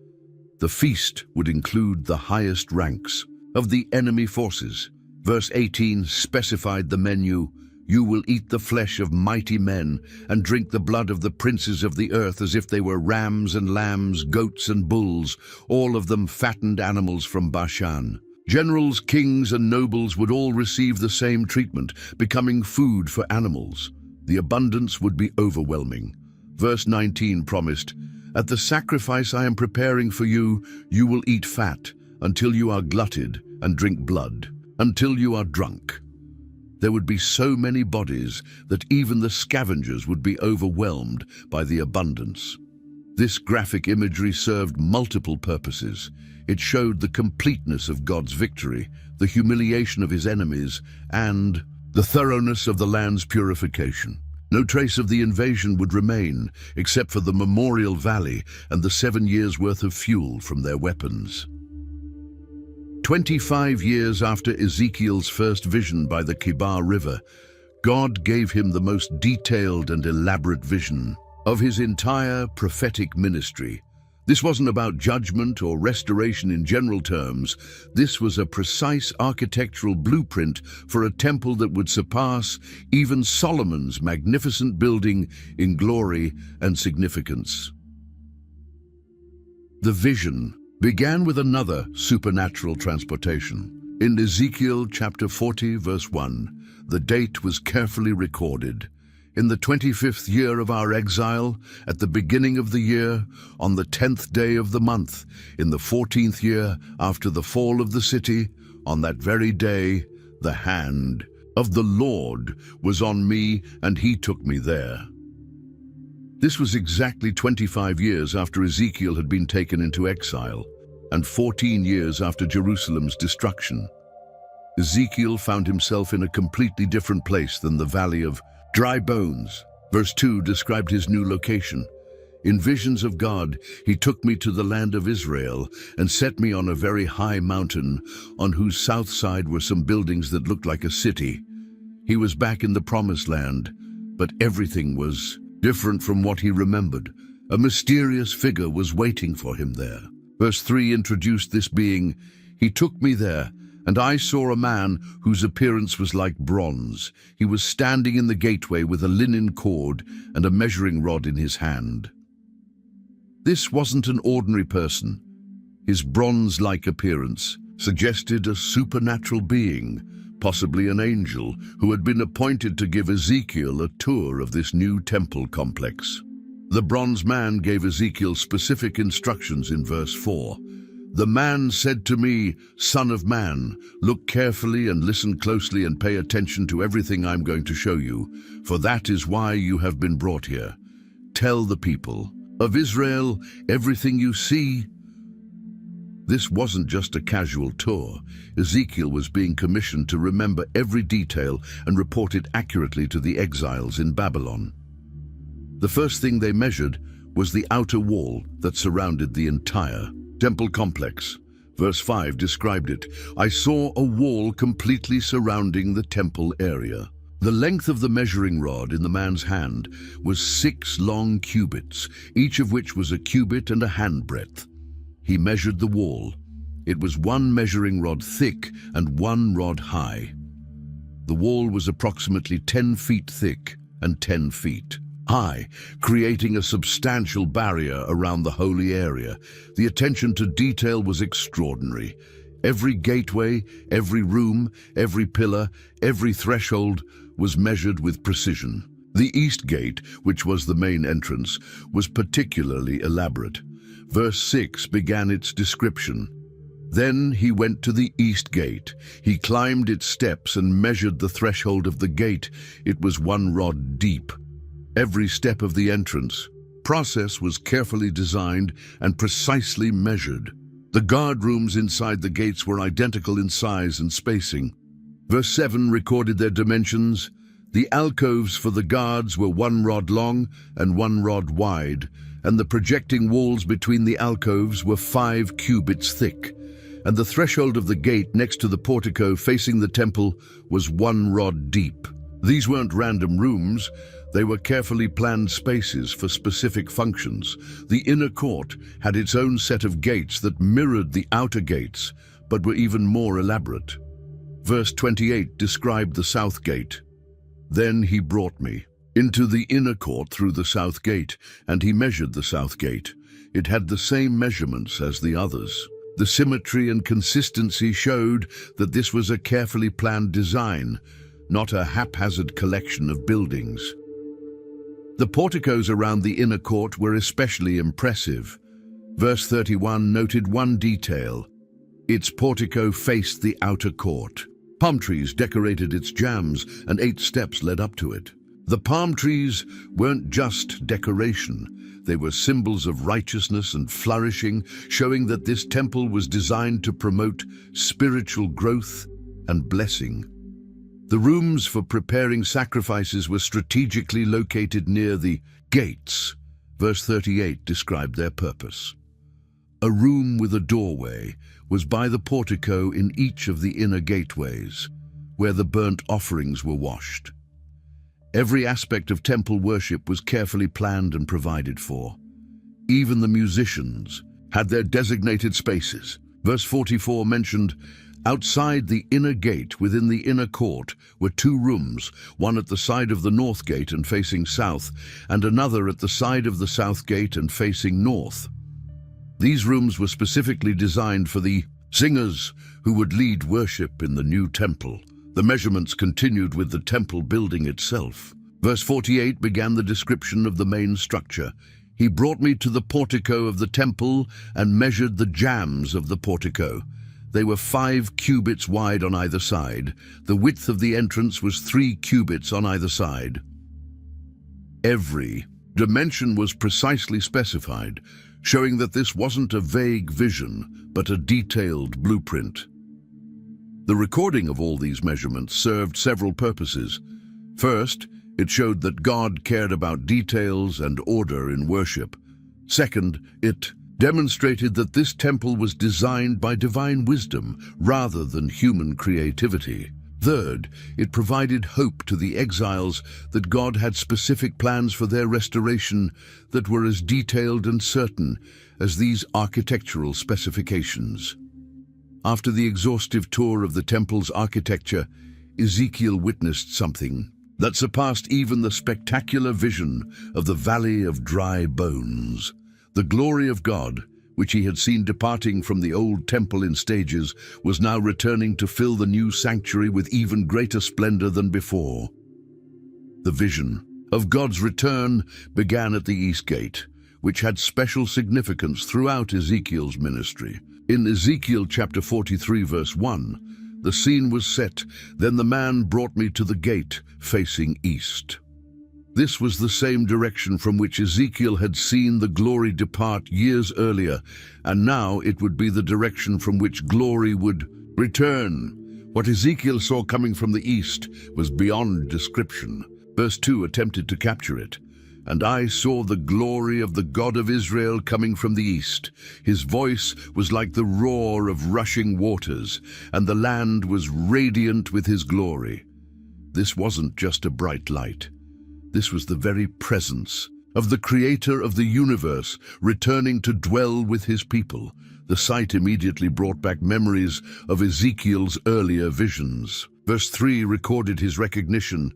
The feast would include the highest ranks of the enemy forces. Verse 18 specified the menu. You will eat the flesh of mighty men and drink the blood of the princes of the earth as if they were rams and lambs, goats and bulls, all of them fattened animals from Bashan. Generals, kings, and nobles would all receive the same treatment, becoming food for animals. The abundance would be overwhelming. Verse 19 promised, At the sacrifice I am preparing for you, you will eat fat until you are glutted and drink blood. until you are drunk. There would be so many bodies that even the scavengers would be overwhelmed by the abundance. This graphic imagery served multiple purposes. It showed the completeness of God's victory, the humiliation of his enemies, and the thoroughness of the land's purification. No trace of the invasion would remain, except for the memorial valley and the 7 years' worth of fuel from their weapons. 25 years after Ezekiel's first vision by the Kibar River, God gave him the most detailed and elaborate vision of his entire prophetic ministry. This wasn't about judgment or restoration in general terms. This was a precise architectural blueprint for a temple that would surpass even Solomon's magnificent building in glory and significance. The vision began with another supernatural transportation. In Ezekiel chapter 40, verse 1, the date was carefully recorded. In the 25th year of our exile, at the beginning of the year, on the 10th day of the month, in the 14th year after the fall of the city, on that very day, the hand of the Lord was on me, and he took me there. This was exactly 25 years after Ezekiel had been taken into exile, and 14 years after Jerusalem's destruction. Ezekiel found himself in a completely different place than the valley of dry bones. Verse 2 described his new location. In visions of God, he took me to the land of Israel and set me on a very high mountain, on whose south side were some buildings that looked like a city. He was back in the promised land, but everything was different from what he remembered. A mysterious figure was waiting for him there. Verse 3 introduced this being. He took me there, and I saw a man whose appearance was like bronze. He was standing in the gateway with a linen cord and a measuring rod in his hand. This wasn't an ordinary person. His bronze-like appearance suggested a supernatural being, possibly an angel, who had been appointed to give Ezekiel a tour of this new temple complex. The bronze man gave Ezekiel specific instructions in verse 4. The man said to me, "Son of man, look carefully and listen closely and pay attention to everything I'm going to show you, for that is why you have been brought here. Tell the people of Israel everything you see." This wasn't just a casual tour. Ezekiel was being commissioned to remember every detail and report it accurately to the exiles in Babylon. The first thing they measured was the outer wall that surrounded the entire temple complex. Verse 5 described it. I saw a wall completely surrounding the temple area. The length of the measuring rod in the man's hand was 6 long cubits, each of which was a cubit and a handbreadth. He measured the wall. It was 1 measuring rod thick and 1 rod high. The wall was approximately 10 feet thick and 10 feet high, creating a substantial barrier around the holy area. The attention to detail was extraordinary. Every gateway, every room, every pillar, every threshold was measured with precision. The east gate, which was the main entrance, was particularly elaborate. Verse 6 began its description. Then he went to the east gate. He climbed its steps and measured the threshold of the gate. It was 1 rod deep. Every step of the entrance process was carefully designed and precisely measured. The guard rooms inside the gates were identical in size and spacing. Verse 7 recorded their dimensions. The alcoves for the guards were 1 rod long and 1 rod wide, and the projecting walls between the alcoves were 5 cubits thick, and the threshold of the gate next to the portico facing the temple was 1 rod deep. These weren't random rooms. They were carefully planned spaces for specific functions. The inner court had its own set of gates that mirrored the outer gates, but were even more elaborate. Verse 28 described the south gate. Then he brought me into the inner court through the south gate, and he measured the south gate. It had the same measurements as the others. The symmetry and consistency showed that this was a carefully planned design, not a haphazard collection of buildings. The porticos around the inner court were especially impressive. Verse 31 noted one detail. Its portico faced the outer court. Palm trees decorated its jambs, and 8 steps led up to it. The palm trees weren't just decoration. They were symbols of righteousness and flourishing, showing that this temple was designed to promote spiritual growth and blessing. The rooms for preparing sacrifices were strategically located near the gates. Verse 38 described their purpose. A room with a doorway was by the portico in each of the inner gateways, where the burnt offerings were washed. Every aspect of temple worship was carefully planned and provided for. Even the musicians had their designated spaces. Verse 44 mentioned, outside the inner gate within the inner court were 2 rooms, one at the side of the north gate and facing south, and another at the side of the south gate and facing north. These rooms were specifically designed for the singers who would lead worship in the new temple. The measurements continued with the temple building itself. Verse 48 began the description of the main structure. He brought me to the portico of the temple and measured the jambs of the portico. They were 5 cubits wide on either side. The width of the entrance was 3 cubits on either side. Every dimension was precisely specified, showing that this wasn't a vague vision, but a detailed blueprint. The recording of all these measurements served several purposes. First, it showed that God cared about details and order in worship. Second, it demonstrated that this temple was designed by divine wisdom rather than human creativity. Third, it provided hope to the exiles that God had specific plans for their restoration that were as detailed and certain as these architectural specifications. After the exhaustive tour of the temple's architecture, Ezekiel witnessed something that surpassed even the spectacular vision of the Valley of Dry Bones. The glory of God, which he had seen departing from the old temple in stages, was now returning to fill the new sanctuary with even greater splendor than before. The vision of God's return began at the East Gate, which had special significance throughout Ezekiel's ministry. In Ezekiel chapter 43 verse 1, the scene was set, "Then the man brought me to the gate facing east." This was the same direction from which Ezekiel had seen the glory depart years earlier, and now it would be the direction from which glory would return. What Ezekiel saw coming from the east was beyond description. Verse 2 attempted to capture it. "And I saw the glory of the God of Israel coming from the east. His voice was like the roar of rushing waters, and the land was radiant with his glory." This wasn't just a bright light. This was the very presence of the Creator of the universe returning to dwell with his people. The sight immediately brought back memories of Ezekiel's earlier visions. Verse 3 recorded his recognition.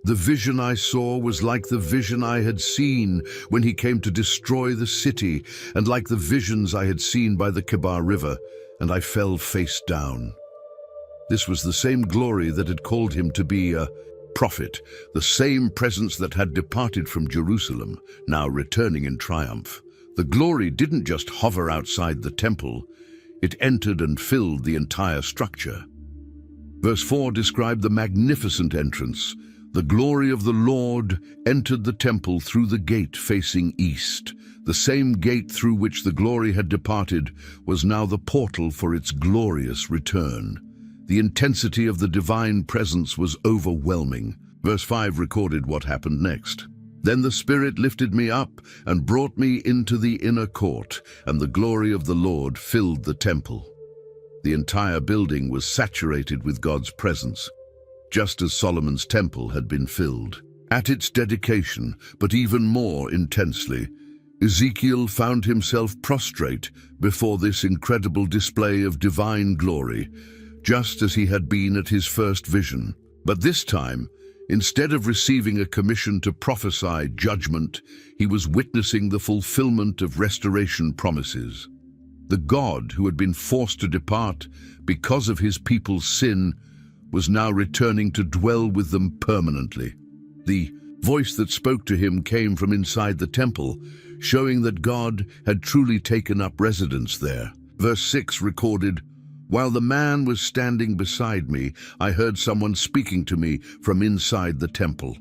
"The vision I saw was like the vision I had seen when he came to destroy the city, and like the visions I had seen by the Kebar River, and I fell face down." This was the same glory that had called him to be a prophet, the same presence that had departed from Jerusalem, now returning in triumph. The glory didn't just hover outside the temple, it entered and filled the entire structure. Verse 4 described the magnificent entrance. "The glory of the Lord entered the temple through the gate facing east." The same gate through which the glory had departed was now the portal for its glorious return. The intensity of the divine presence was overwhelming. Verse 5 recorded what happened next. "Then the Spirit lifted me up and brought me into the inner court, and the glory of the Lord filled the temple." The entire building was saturated with God's presence, just as Solomon's temple had been filled. At its dedication, but even more intensely, Ezekiel found himself prostrate before this incredible display of divine glory, just as he had been at his first vision. But this time, instead of receiving a commission to prophesy judgment, he was witnessing the fulfillment of restoration promises. The God who had been forced to depart because of his people's sin was now returning to dwell with them permanently. The voice that spoke to him came from inside the temple, showing that God had truly taken up residence there. Verse 6 recorded, While the man was standing beside me, I heard someone speaking to me from inside the temple.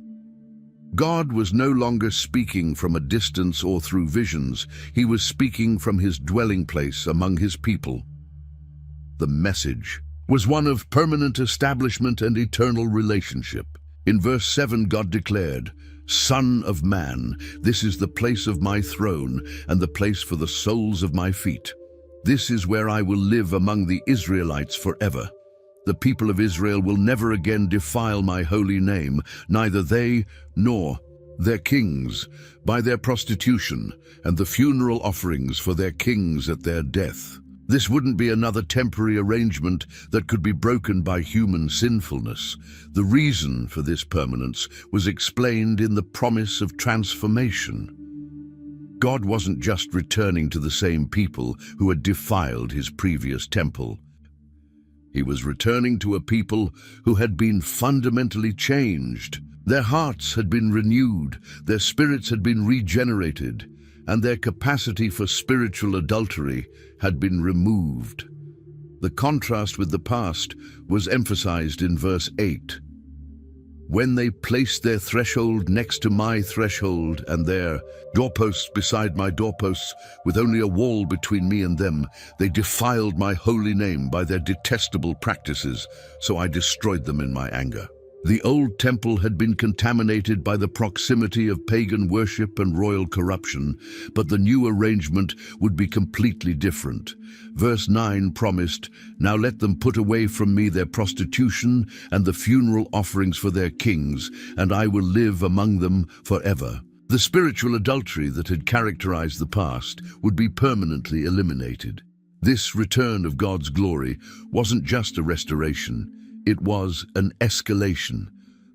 God was no longer speaking from a distance or through visions. He was speaking from his dwelling place among his people. The message was one of permanent establishment and eternal relationship. In verse 7, God declared, "Son of man, this is the place of my throne and the place for the soles of my feet. This is where I will live among the Israelites forever. The people of Israel will never again defile my holy name, neither they nor their kings, by their prostitution and the funeral offerings for their kings at their death." This wouldn't be another temporary arrangement that could be broken by human sinfulness. The reason for this permanence was explained in the promise of transformation. God wasn't just returning to the same people who had defiled his previous temple. He was returning to a people who had been fundamentally changed. Their hearts had been renewed, their spirits had been regenerated, and their capacity for spiritual adultery had been removed. The contrast with the past was emphasized in verse 8. "When they placed their threshold next to my threshold and their doorposts beside my doorposts, with only a wall between me and them, they defiled my holy name by their detestable practices, so I destroyed them in my anger." The old temple had been contaminated by the proximity of pagan worship and royal corruption, but the new arrangement would be completely different. Verse 9 promised, "Now let them put away from me their prostitution and the funeral offerings for their kings, and I will live among them forever." The spiritual adultery that had characterized the past would be permanently eliminated. This return of God's glory wasn't just a restoration. It was an escalation.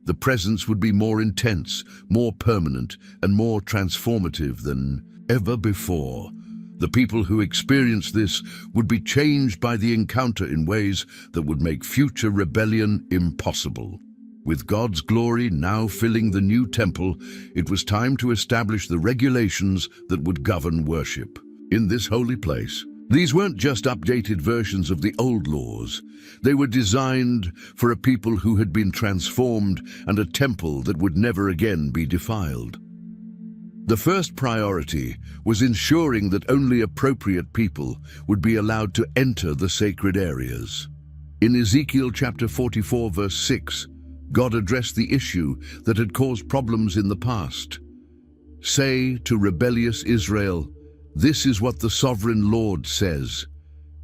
The presence would be more intense, more permanent, and more transformative than ever before. The people who experienced this would be changed by the encounter in ways that would make future rebellion impossible. With God's glory now filling the new temple, it was time to establish the regulations that would govern worship. In this holy place, these weren't just updated versions of the old laws. They were designed for a people who had been transformed and a temple that would never again be defiled. The first priority was ensuring that only appropriate people would be allowed to enter the sacred areas. In Ezekiel chapter 44, verse 6, God addressed the issue that had caused problems in the past. "Say to rebellious Israel, this is what the sovereign Lord says.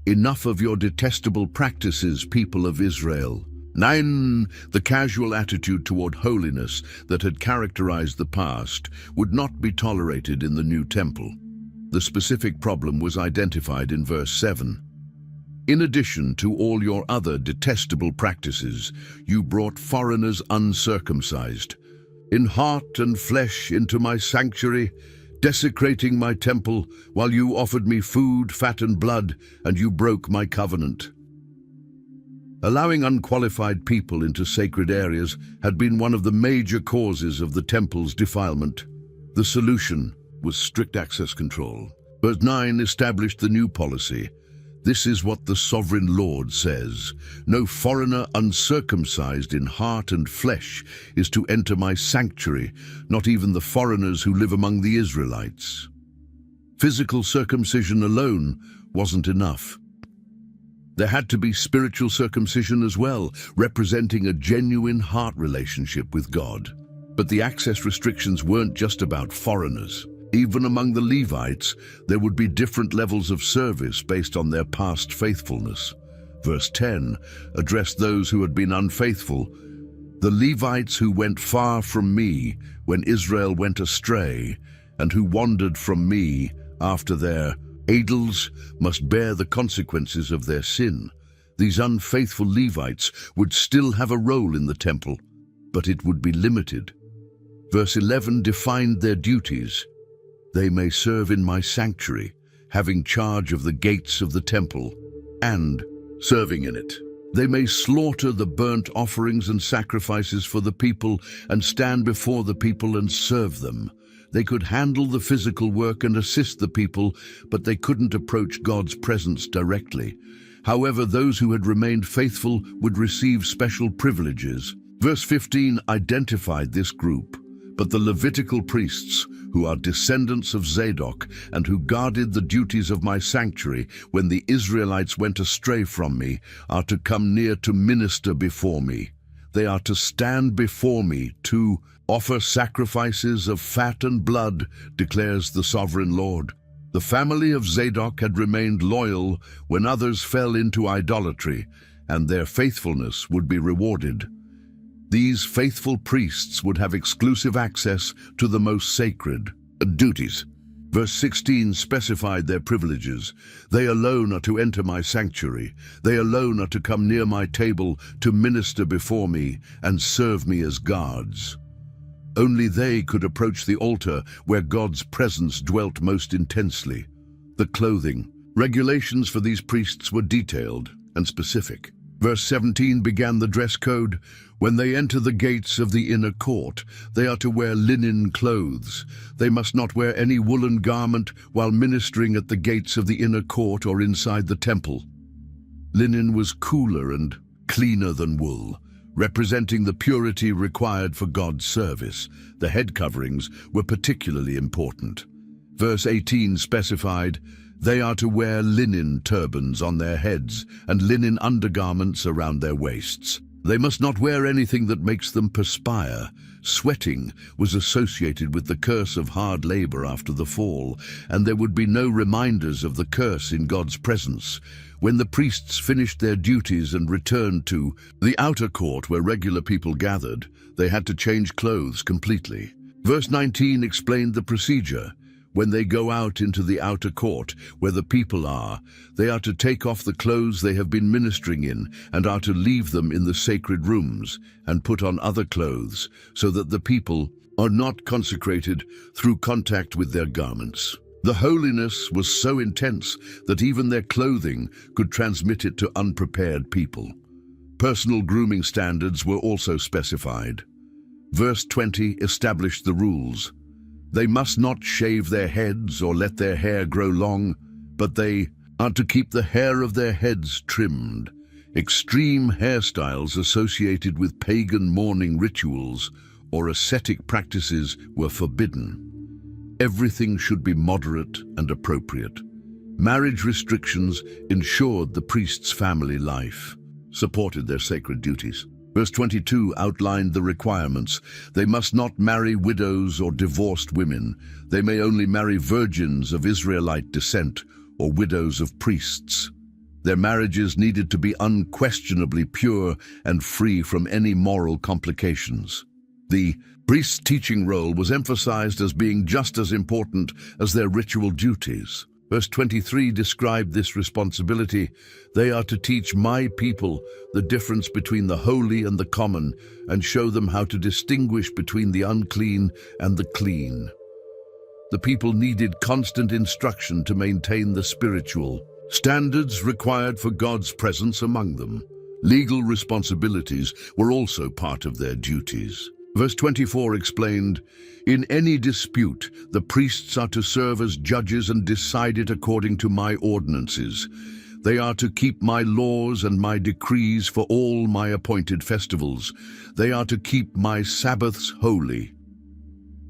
Enough of your detestable practices, people of Israel." 9. The casual attitude toward holiness that had characterized the past would not be tolerated in the new temple. The specific problem was identified in verse 7. "In addition to all your other detestable practices, you brought foreigners uncircumcised, in heart and flesh into my sanctuary, desecrating my temple, while you offered me food, fat and blood, and you broke my covenant." Allowing unqualified people into sacred areas had been one of the major causes of the temple's defilement. The solution was strict access control. Verse 9 established the new policy. "This is what the sovereign Lord says. No foreigner uncircumcised in heart and flesh is to enter my sanctuary, not even the foreigners who live among the Israelites." Physical circumcision alone wasn't enough. There had to be spiritual circumcision as well, representing a genuine heart relationship with God. But the access restrictions weren't just about foreigners. Even among the Levites, there would be different levels of service based on their past faithfulness. Verse 10 addressed those who had been unfaithful. "The Levites who went far from me when Israel went astray, and who wandered from me after their idols, must bear the consequences of their sin." These unfaithful Levites would still have a role in the temple, but it would be limited. Verse 11 defined their duties. "They may serve in my sanctuary, having charge of the gates of the temple, and serving in it. They may slaughter the burnt offerings and sacrifices for the people and stand before the people and serve them." They could handle the physical work and assist the people, but they couldn't approach God's presence directly. However, those who had remained faithful would receive special privileges. Verse 15 identified this group, but the Levitical priests, who are descendants of Zadok and who guarded the duties of my sanctuary when the Israelites went astray from me, are to come near to minister before me. They are to stand before me to offer sacrifices of fat and blood, declares the sovereign Lord. The family of Zadok had remained loyal when others fell into idolatry, and their faithfulness would be rewarded. These faithful priests would have exclusive access to the most sacred duties. Verse 16 specified their privileges. They alone are to enter my sanctuary. They alone are to come near my table to minister before me and serve me as guards. Only they could approach the altar where God's presence dwelt most intensely. The clothing. Regulations for these priests were detailed and specific. Verse 17 began the dress code. When they enter the gates of the inner court, they are to wear linen clothes. They must not wear any woolen garment while ministering at the gates of the inner court or inside the temple. Linen was cooler and cleaner than wool, representing the purity required for God's service. The head coverings were particularly important. Verse 18 specified, they are to wear linen turbans on their heads and linen undergarments around their waists. They must not wear anything that makes them perspire. Sweating was associated with the curse of hard labor after the fall, and there would be no reminders of the curse in God's presence. When the priests finished their duties and returned to the outer court where regular people gathered, they had to change clothes completely. Verse 19 explained the procedure. When they go out into the outer court, where the people are, they are to take off the clothes they have been ministering in and are to leave them in the sacred rooms and put on other clothes, so that the people are not consecrated through contact with their garments. The holiness was so intense that even their clothing could transmit it to unprepared people. Personal grooming standards were also specified. Verse 20 established the rules. They must not shave their heads or let their hair grow long, but they are to keep the hair of their heads trimmed. Extreme hairstyles associated with pagan mourning rituals or ascetic practices were forbidden. Everything should be moderate and appropriate. Marriage restrictions ensured the priest's family life, supported their sacred duties. Verse 22 outlined the requirements. They must not marry widows or divorced women. They may only marry virgins of Israelite descent or widows of priests. Their marriages needed to be unquestionably pure and free from any moral complications. The priest's teaching role was emphasized as being just as important as their ritual duties. Verse 23 described this responsibility. They are to teach my people the difference between the holy and the common and show them how to distinguish between the unclean and the clean. The people needed constant instruction to maintain the spiritual standards required for God's presence among them. Legal responsibilities were also part of their duties. Verse 24 explained, in any dispute, the priests are to serve as judges and decide it according to my ordinances. They are to keep my laws and my decrees for all my appointed festivals. They are to keep my Sabbaths holy.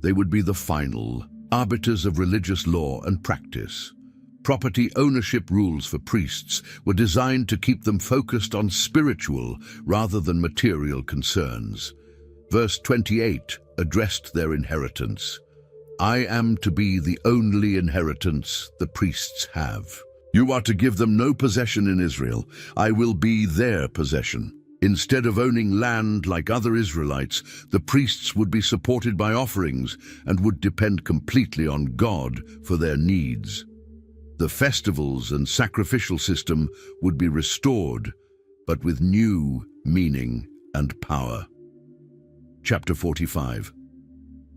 They would be the final arbiters of religious law and practice. Property ownership rules for priests were designed to keep them focused on spiritual rather than material concerns. Verse 28 addressed their inheritance. I am to be the only inheritance the priests have. You are to give them no possession in Israel. I will be their possession. Instead of owning land like other Israelites, the priests would be supported by offerings and would depend completely on God for their needs. The festivals and sacrificial system would be restored, but with new meaning and power. Chapter 45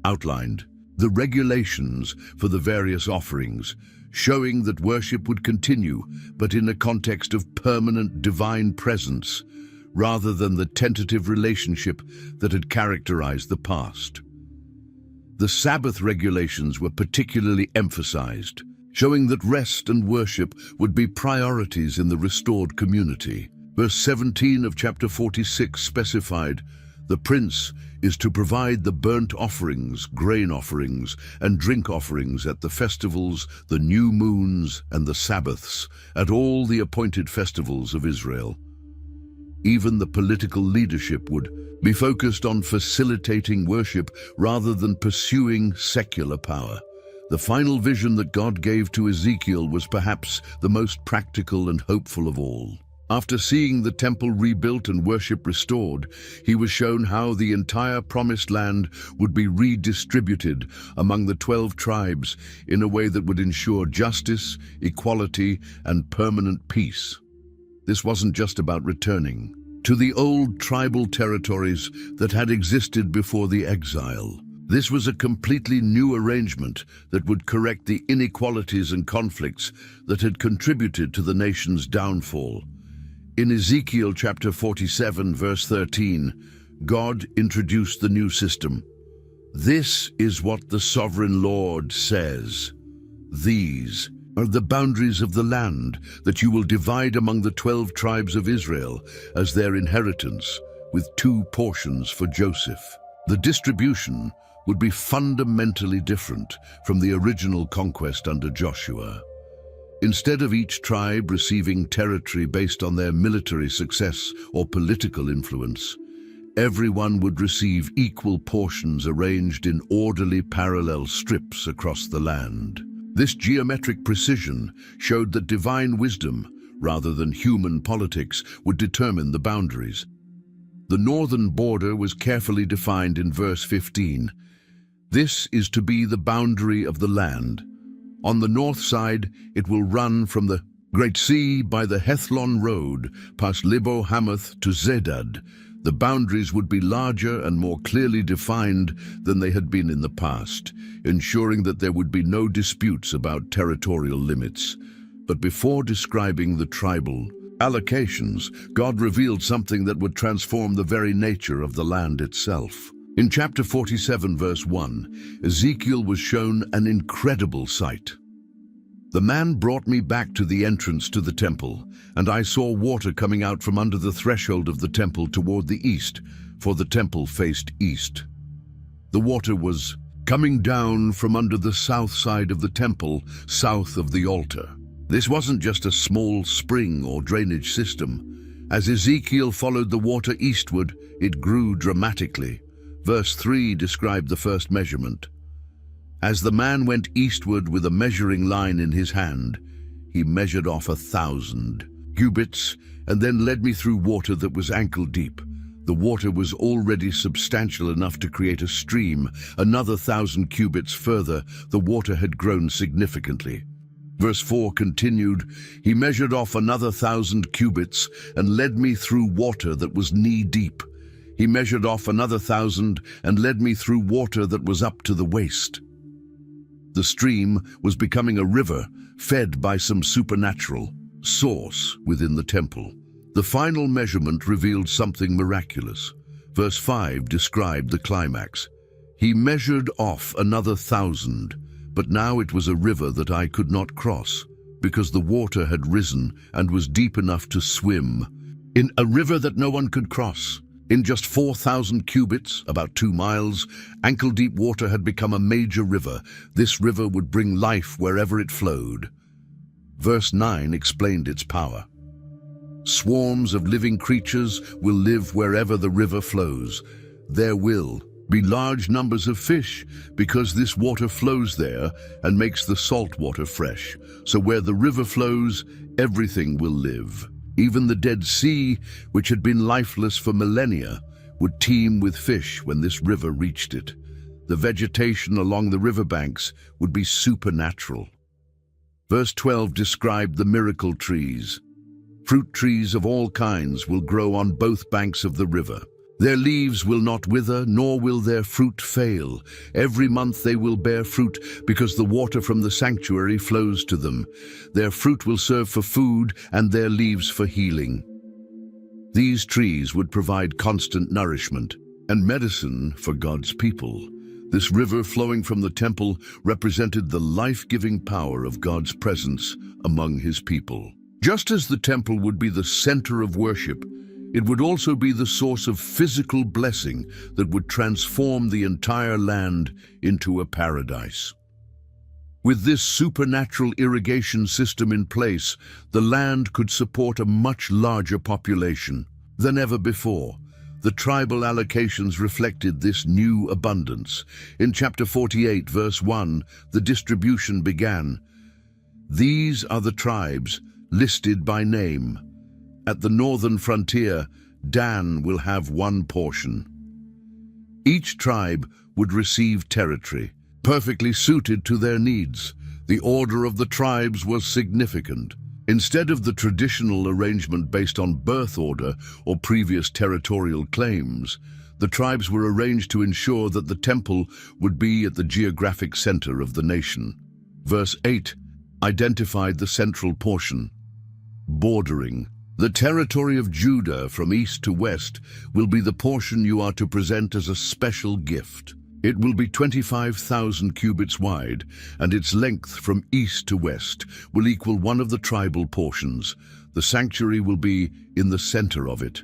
outlined the regulations for the various offerings, showing that worship would continue, but in a context of permanent divine presence, rather than the tentative relationship that had characterized the past. The Sabbath regulations were particularly emphasized. showing that rest and worship would be priorities in the restored community. Verse 17 of chapter 46 specified, "The prince is to provide the burnt offerings, grain offerings, and drink offerings at the festivals, the new moons, and the Sabbaths, at all the appointed festivals of Israel." Even the political leadership would be focused on facilitating worship rather than pursuing secular power. The final vision that God gave to Ezekiel was perhaps the most practical and hopeful of all. After seeing the temple rebuilt and worship restored, he was shown how the entire promised land would be redistributed among the 12 tribes in a way that would ensure justice, equality, and permanent peace. This wasn't just about returning to the old tribal territories that had existed before the exile. This was a completely new arrangement that would correct the inequalities and conflicts that had contributed to the nation's downfall. In Ezekiel chapter 47, verse 13, God introduced the new system. "This is what the sovereign Lord says. These are the boundaries of the land that you will divide among the 12 tribes of Israel as their inheritance, with 2 portions for Joseph." The distribution would be fundamentally different from the original conquest under Joshua. Instead of each tribe receiving territory based on their military success or political influence, everyone would receive equal portions arranged in orderly parallel strips across the land. This geometric precision showed that divine wisdom, rather than human politics, would determine the boundaries. The northern border was carefully defined in verse 15. "This is to be the boundary of the land. On the north side, it will run from the Great Sea by the Hethlon Road, past Libo Hamath to Zedad." The boundaries would be larger and more clearly defined than they had been in the past, ensuring that there would be no disputes about territorial limits. But before describing the tribal allocations, God revealed something that would transform the very nature of the land itself. In chapter 47, verse 1, Ezekiel was shown an incredible sight. "The man brought me back to the entrance to the temple, and I saw water coming out from under the threshold of the temple toward the east, for the temple faced east. The water was coming down from under the south side of the temple, south of the altar." This wasn't just a small spring or drainage system. As Ezekiel followed the water eastward, it grew dramatically. Verse 3 described the first measurement. "As the man went eastward with a measuring line in his hand, he measured off 1,000 cubits and then led me through water that was ankle deep. The water was already substantial enough to create a stream. Another 1,000 cubits further, the water had grown significantly." Verse 4 continued, "He measured off another 1,000 cubits and led me through water that was knee-deep. He measured off another 1,000 and led me through water that was up to the waist." The stream was becoming a river fed by some supernatural source within the temple. The final measurement revealed something miraculous. Verse 5 described the climax. "He measured off another 1,000, but now it was a river that I could not cross, because the water had risen and was deep enough to swim in a river that no one could cross. In just 4,000 cubits, about 2 miles, ankle-deep water had become a major river. This river would bring life wherever it flowed." Verse 9 explained its power. "Swarms of living creatures will live wherever the river flows. There will be large numbers of fish, because this water flows there and makes the salt water fresh. So where the river flows, everything will live. Even the Dead Sea, which had been lifeless for millennia, would teem with fish when this river reached it. The vegetation along the riverbanks would be supernatural." Verse 12 described the miracle trees. "Fruit trees of all kinds will grow on both banks of the river. Their leaves will not wither, nor will their fruit fail. Every month they will bear fruit, because the water from the sanctuary flows to them. Their fruit will serve for food, and their leaves for healing." These trees would provide constant nourishment and medicine for God's people. This river flowing from the temple represented the life-giving power of God's presence among his people. Just as the temple would be the center of worship, it would also be the source of physical blessing that would transform the entire land into a paradise. With this supernatural irrigation system in place, the land could support a much larger population than ever before. The tribal allocations reflected this new abundance. In chapter 48, verse 1, the distribution began. These are the tribes listed by name. At the northern frontier, Dan will have one portion. Each tribe would receive territory, perfectly suited to their needs. The order of the tribes was significant. Instead of the traditional arrangement based on birth order or previous territorial claims, the tribes were arranged to ensure that the temple would be at the geographic center of the nation. Verse 8 identified the central portion. Bordering. The territory of Judah from east to west will be the portion you are to present as a special gift. It will be 25,000 cubits wide, and its length from east to west will equal one of the tribal portions. The sanctuary will be in the center of it.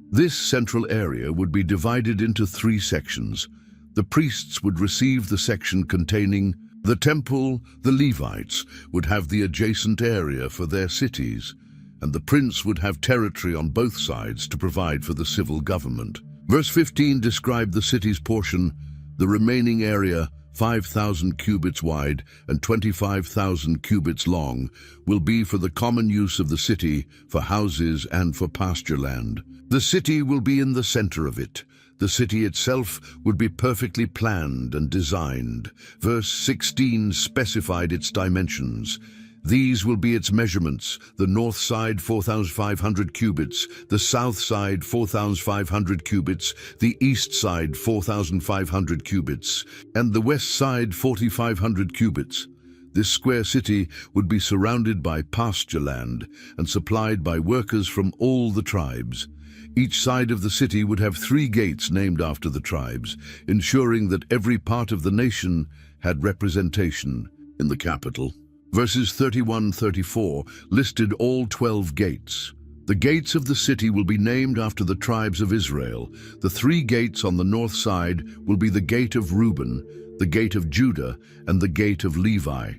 This central area would be divided into 3 sections. The priests would receive the section containing the temple. The Levites would have the adjacent area for their cities, and the prince would have territory on both sides to provide for the civil government. Verse 15 described the city's portion. The remaining area, 5,000 cubits wide and 25,000 cubits long, will be for the common use of the city, for houses and for pasture land. The city will be in the center of it. The city itself would be perfectly planned and designed. Verse 16 specified its dimensions. These will be its measurements: the north side 4,500 cubits, the south side 4,500 cubits, the east side 4,500 cubits, and the west side 4,500 cubits. This square city would be surrounded by pasture land and supplied by workers from all the tribes. Each side of the city would have 3 gates named after the tribes, ensuring that every part of the nation had representation in the capital. Verses 31-34 listed all 12 gates. The gates of the city will be named after the tribes of Israel. The 3 gates on the north side will be the gate of Reuben, the gate of Judah, and the gate of Levi.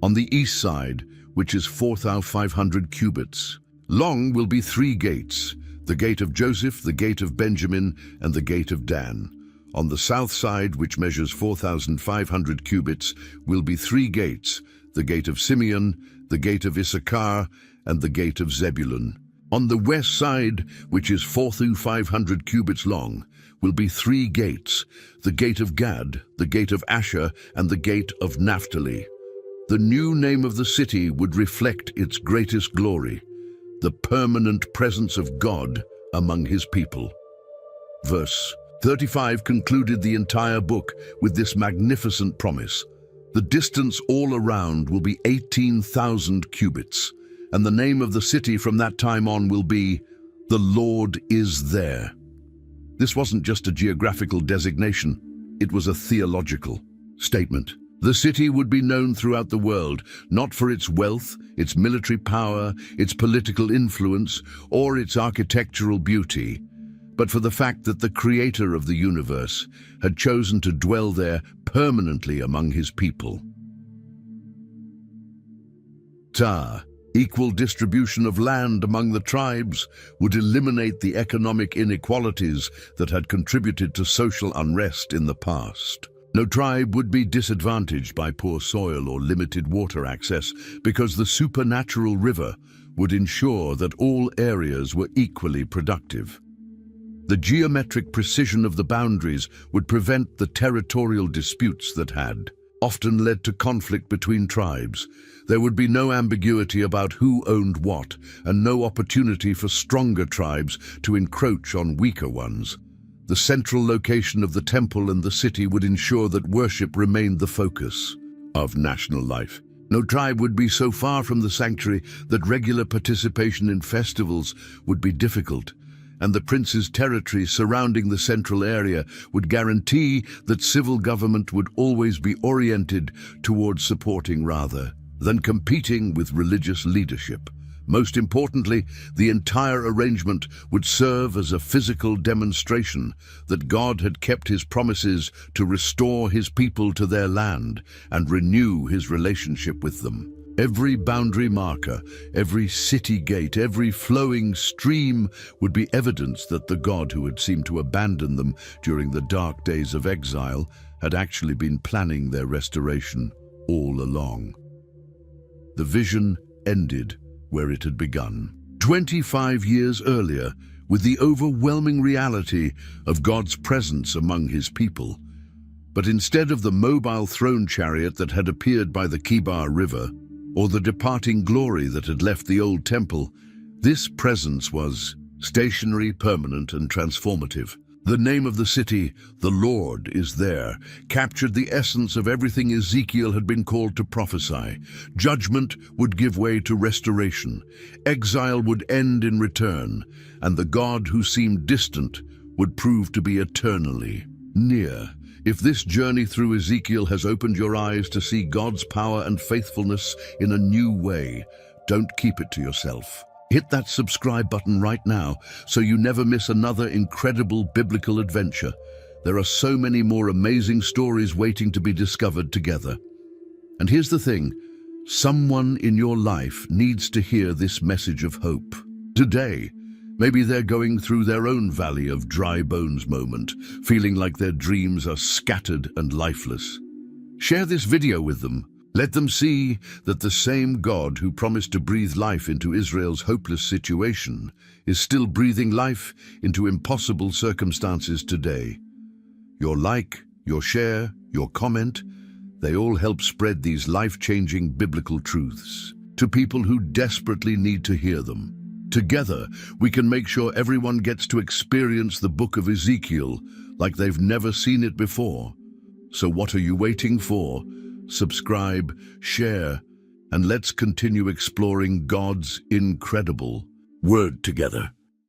On the east side, which is 4,500 cubits long, will be 3 gates: the gate of Joseph, the gate of Benjamin, and the gate of Dan. On the south side, which measures 4,500 cubits, will be 3 gates: the gate of Simeon, the gate of Issachar, and the gate of Zebulun. On the west side, which is 4,500 cubits long, will be 3 gates: the gate of Gad, the gate of Asher, and the gate of Naphtali. The new name of the city would reflect its greatest glory: the permanent presence of God among his people. Verse 35 concluded the entire book with this magnificent promise. The distance all around will be 18,000 cubits, and the name of the city from that time on will be, "The Lord is there." This wasn't just a geographical designation, it was a theological statement. The city would be known throughout the world, not for its wealth, its military power, its political influence, or its architectural beauty, but for the fact that the creator of the universe had chosen to dwell there permanently among his people. Equal distribution of land among the tribes would eliminate the economic inequalities that had contributed to social unrest in the past. No tribe would be disadvantaged by poor soil or limited water access, because the supernatural river would ensure that all areas were equally productive. The geometric precision of the boundaries would prevent the territorial disputes that had often led to conflict between tribes. There would be no ambiguity about who owned what, and no opportunity for stronger tribes to encroach on weaker ones. The central location of the temple and the city would ensure that worship remained the focus of national life. No tribe would be so far from the sanctuary that regular participation in festivals would be difficult, and the prince's territory surrounding the central area would guarantee that civil government would always be oriented towards supporting rather than competing with religious leadership. Most importantly, the entire arrangement would serve as a physical demonstration that God had kept his promises to restore his people to their land and renew his relationship with them. Every boundary marker, every city gate, every flowing stream would be evidence that the God who had seemed to abandon them during the dark days of exile had actually been planning their restoration all along. The vision ended where it had begun. 25 years earlier, with the overwhelming reality of God's presence among his people. But instead of the mobile throne chariot that had appeared by the Kibar River, or the departing glory that had left the old temple, this presence was stationary, permanent, and transformative. The name of the city, the Lord is there, captured the essence of everything Ezekiel had been called to prophesy. Judgment would give way to restoration. Exile would end in return, and the God who seemed distant would prove to be eternally near. If this journey through Ezekiel has opened your eyes to see God's power and faithfulness in a new way, don't keep it to yourself. Hit that subscribe button right now so you never miss another incredible biblical adventure. There are so many more amazing stories waiting to be discovered together. And here's the thing, someone in your life needs to hear this message of hope. Today, maybe they're going through their own valley of dry bones moment, feeling like their dreams are scattered and lifeless. Share this video with them. Let them see that the same God who promised to breathe life into Israel's hopeless situation is still breathing life into impossible circumstances today. Your like, your share, your comment, they all help spread these life-changing biblical truths to people who desperately need to hear them. Together, we can make sure everyone gets to experience the book of Ezekiel like they've never seen it before. So what are you waiting for? Subscribe, share, and let's continue exploring God's incredible word together.